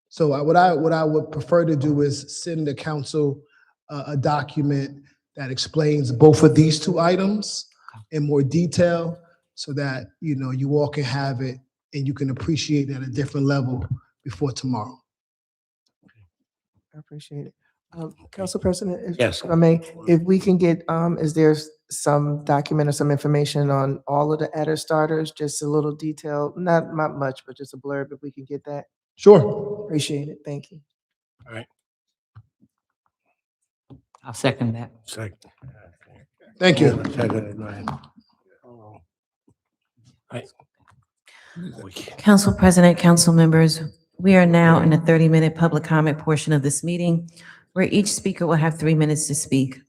So what I would prefer to do is send the council a document that explains both of these two items in more detail, so that, you all can have it and you can appreciate it at a different level before tomorrow. I appreciate it. Council President, Yes. if I may, if we can get, is there some document or some information on all of the adder starters, just a little detail, not much, but just a blurb, if we can get that? Sure. Appreciate it. Thank you. All right. I'll second that. Second. Thank you. Council President, council members, we are now in the 30-minute public comment portion of this meeting, where each speaker will have 3 minutes to speak.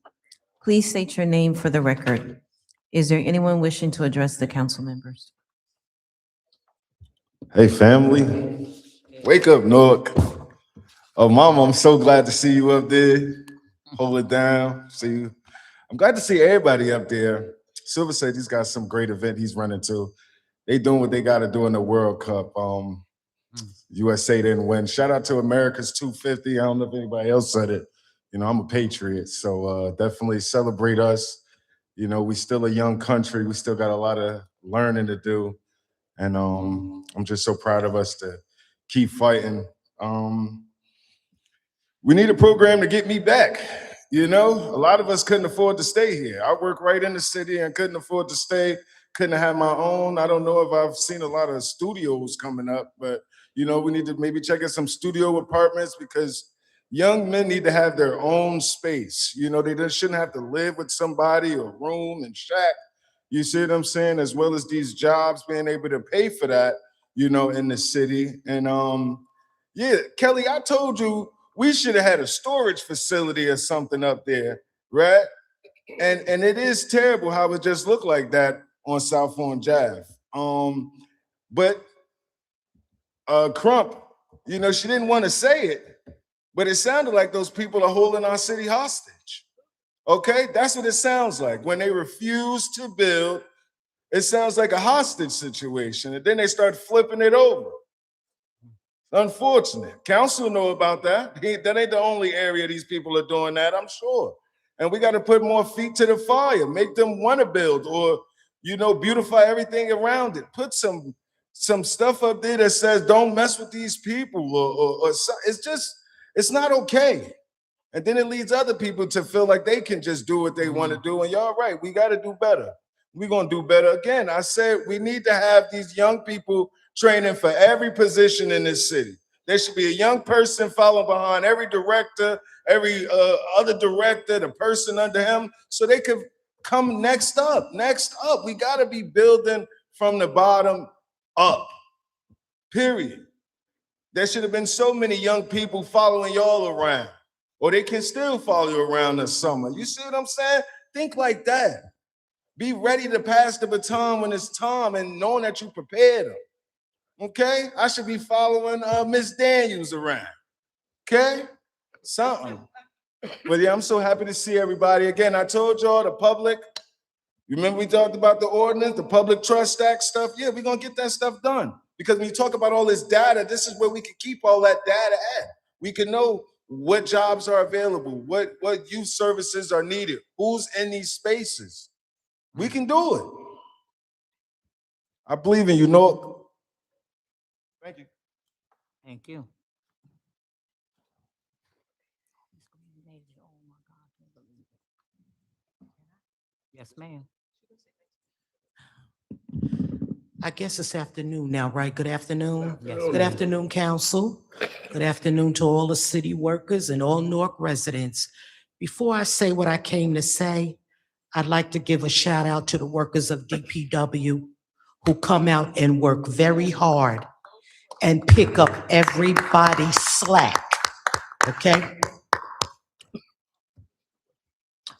Please state your name for the record. Is there anyone wishing to address the council members? Hey, family. Wake up, Newark. Oh, Mama, I'm so glad to see you up there. Hold it down. See you. I'm glad to see everybody up there. Silver said he's got some great event he's running to. They doing what they got to do in the World Cup. USA didn't win. Shout out to America's 250. I don't know if anybody else said it. You know, I'm a patriot, so definitely celebrate us. You know, we still a young country. We still got a lot of learning to do. And I'm just so proud of us to keep fighting. We need a program to get me back. You know, a lot of us couldn't afford to stay here. I work right in the city and couldn't afford to stay, couldn't have my own. I don't know if I've seen a lot of studios coming up, but you know, we need to maybe check in some studio apartments because young men need to have their own space. You know, they just shouldn't have to live with somebody or room and shack. You see what I'm saying? As well as these jobs, being able to pay for that, you know, in the city. And yeah, Kelly, I told you we should have had a storage facility or something up there, right? And it is terrible how it just looked like that on South Orange Ave. But Crump, you know, she didn't want to say it, but it sounded like those people are holding our city hostage. Okay, that's what it sounds like. When they refuse to build, it sounds like a hostage situation. And then they start flipping it over. Unfortunate. Council know about that. That ain't the only area these people are doing that, I'm sure. And we got to put more feet to the fire, make them want to build or, you know, beautify everything around it. Put some stuff up there that says, don't mess with these people or it's just, it's not okay. And then it leads other people to feel like they can just do what they want to do. And y'all right, we got to do better. We're going to do better. Again, I said we need to have these young people training for every position in this city. There should be a young person following behind every director, every other director, the person under him, so they could come next up. We got to be building from the bottom up, period. There should have been so many young people following y'all around, or they can still follow you around this summer. You see what I'm saying? Think like that. Be ready to pass the baton when it's time and knowing that you prepared them. Okay? I should be following Miss Daniels around. Okay? Something. But yeah, I'm so happy to see everybody. Again, I told y'all the public, you remember we talked about the ordinance, the public trust act stuff? Yeah, we're gonna get that stuff done. Because when you talk about all this data, this is where we can keep all that data at. We can know what jobs are available, what youth services are needed, who's in these spaces. We can do it. I believe in you, Newark. Thank you. Thank you. Yes, ma'am. I guess it's afternoon now, right? Good afternoon. Yes, Good ma'am. afternoon, council. Good afternoon to all the city workers and all Newark residents. Before I say what I came to say, I'd like to give a shout out to the workers of DPW who come out and work very hard and pick up everybody's slack, okay?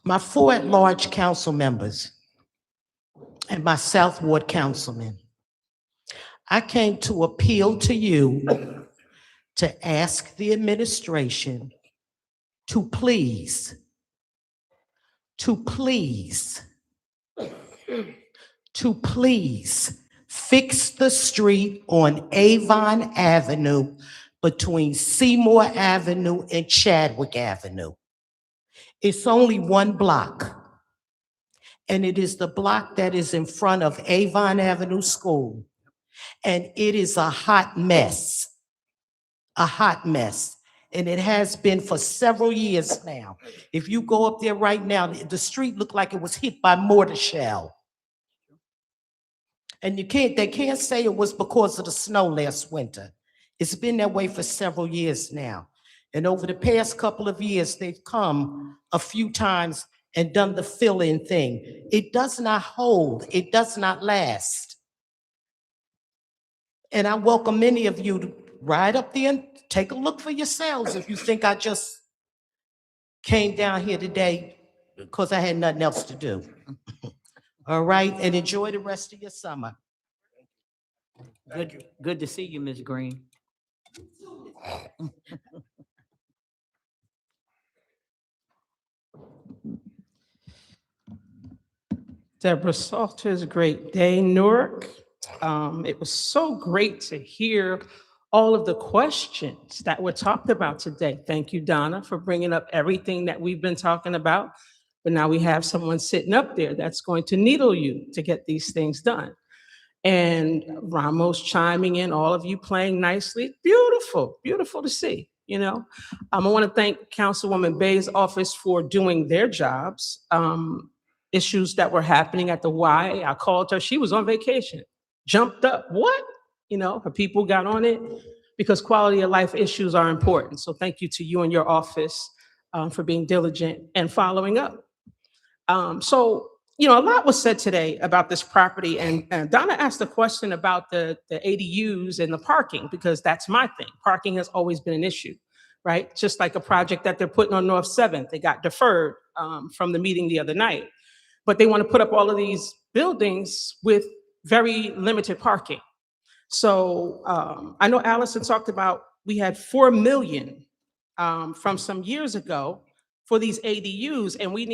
My 4 at-large council members and my South Ward councilman, I came to appeal to you to ask the administration to please fix the street on Avon Avenue between Seymour Avenue and Chadwick Avenue. It's only one block, and it is the block that is in front of Avon Avenue School, and it is a hot mess, and it has been for several years now. If you go up there right now, the street looked like it was hit by mortar shell. And they can't say it was because of the snow last winter. It's been that way for several years now. And over the past couple of years, they've come a few times and done the fill-in thing. It does not hold, it does not last. And I welcome many of you to ride up there and take a look for yourselves if you think I just came down here today because I had nothing else to do. All right, and enjoy the rest of your summer. Good to see you, Ms. Green. Deborah Salters, great day, Newark. It was so great to hear all of the questions that were talked about today. Thank you, Donna, for bringing up everything that we've been talking about. But now we have someone sitting up there that's going to needle you to get these things done. And Ramos chiming in, all of you playing nicely. Beautiful, beautiful to see, you know. I want to thank Councilwoman Bay's office for doing their jobs. Issues that were happening at the Y, I called her, she was on vacation, jumped up, what? You know, her people got on it because quality of life issues are important. So thank you to you and your office for being diligent and following up. So, you know, a lot was said today about this property, and Donna asked a question about the ADUs and the parking, because that's my thing. Parking has always been an issue, right? Just like a project that they're putting on North 7th, they got deferred from the meeting the other night. But they want to put up all of these buildings with very limited parking. So I know Allison talked about, we had 4 million from some years ago for these ADUs, and we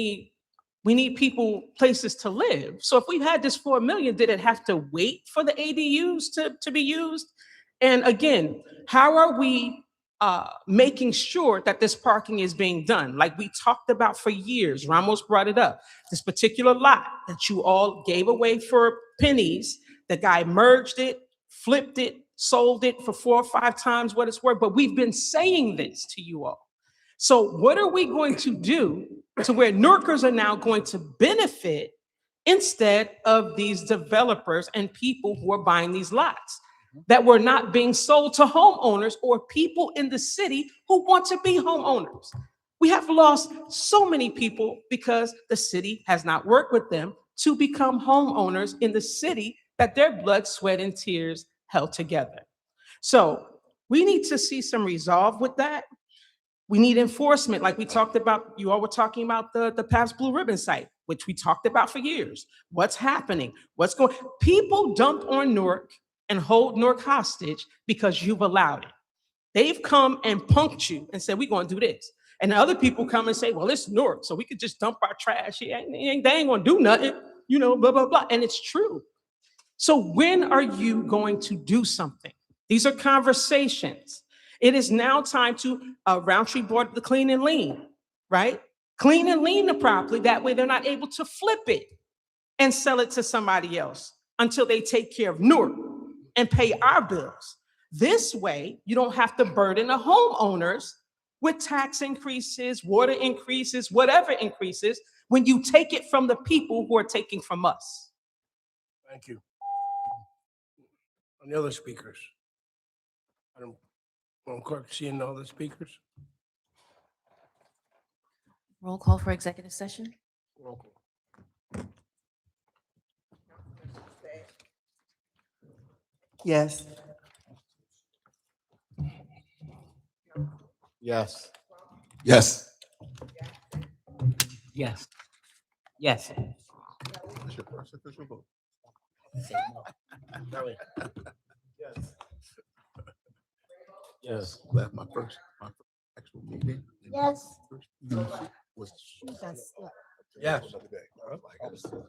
need people places to live. So if we've had this 4 million, did it have to wait for the ADUs to be used? And again, how are we making sure that this parking is being done? Like we talked about for years, Ramos brought it up, this particular lot that you all gave away for pennies, the guy merged it, flipped it, sold it for 4 or 5 times what it's worth, but we've been saying this to you all. So what are we going to do to where Newarkers are now going to benefit instead of these developers and people who are buying these lots that were not being sold to homeowners or people in the city who want to be homeowners? We have lost so many people because the city has not worked with them to become homeowners in the city that their blood, sweat, and tears held together. So we need to see some resolve with that. We need enforcement, like we talked about. You all were talking about the Pabst Blue Ribbon site, which we talked about for years. What's happening? What's going? People dump on Newark and hold Newark hostage because you've allowed it. They've come and punked you and said, we're going to do this. And other people come and say, well, it's Newark, so we could just dump our trash. They ain't going to do nothing, you know, blah, blah, blah. And it's true. So when are you going to do something? These are conversations. It is now time to, Roundtree bought the clean and lean, right? Clean and lean the property. That way they're not able to flip it and sell it to somebody else until they take care of Newark and pay our bills. This way, you don't have to burden the homeowners with tax increases, water increases, whatever increases, when you take it from the people who are taking from us. Thank you. Any other speakers? Clerk, seeing all the speakers? Roll call for executive session. Roll call. Yes. Yes. Yes. Yes. Yes. That's your first official vote. Yes. Yes. That's my first actual meeting. Yes. First meeting was Yes. Yes. another day. I was like,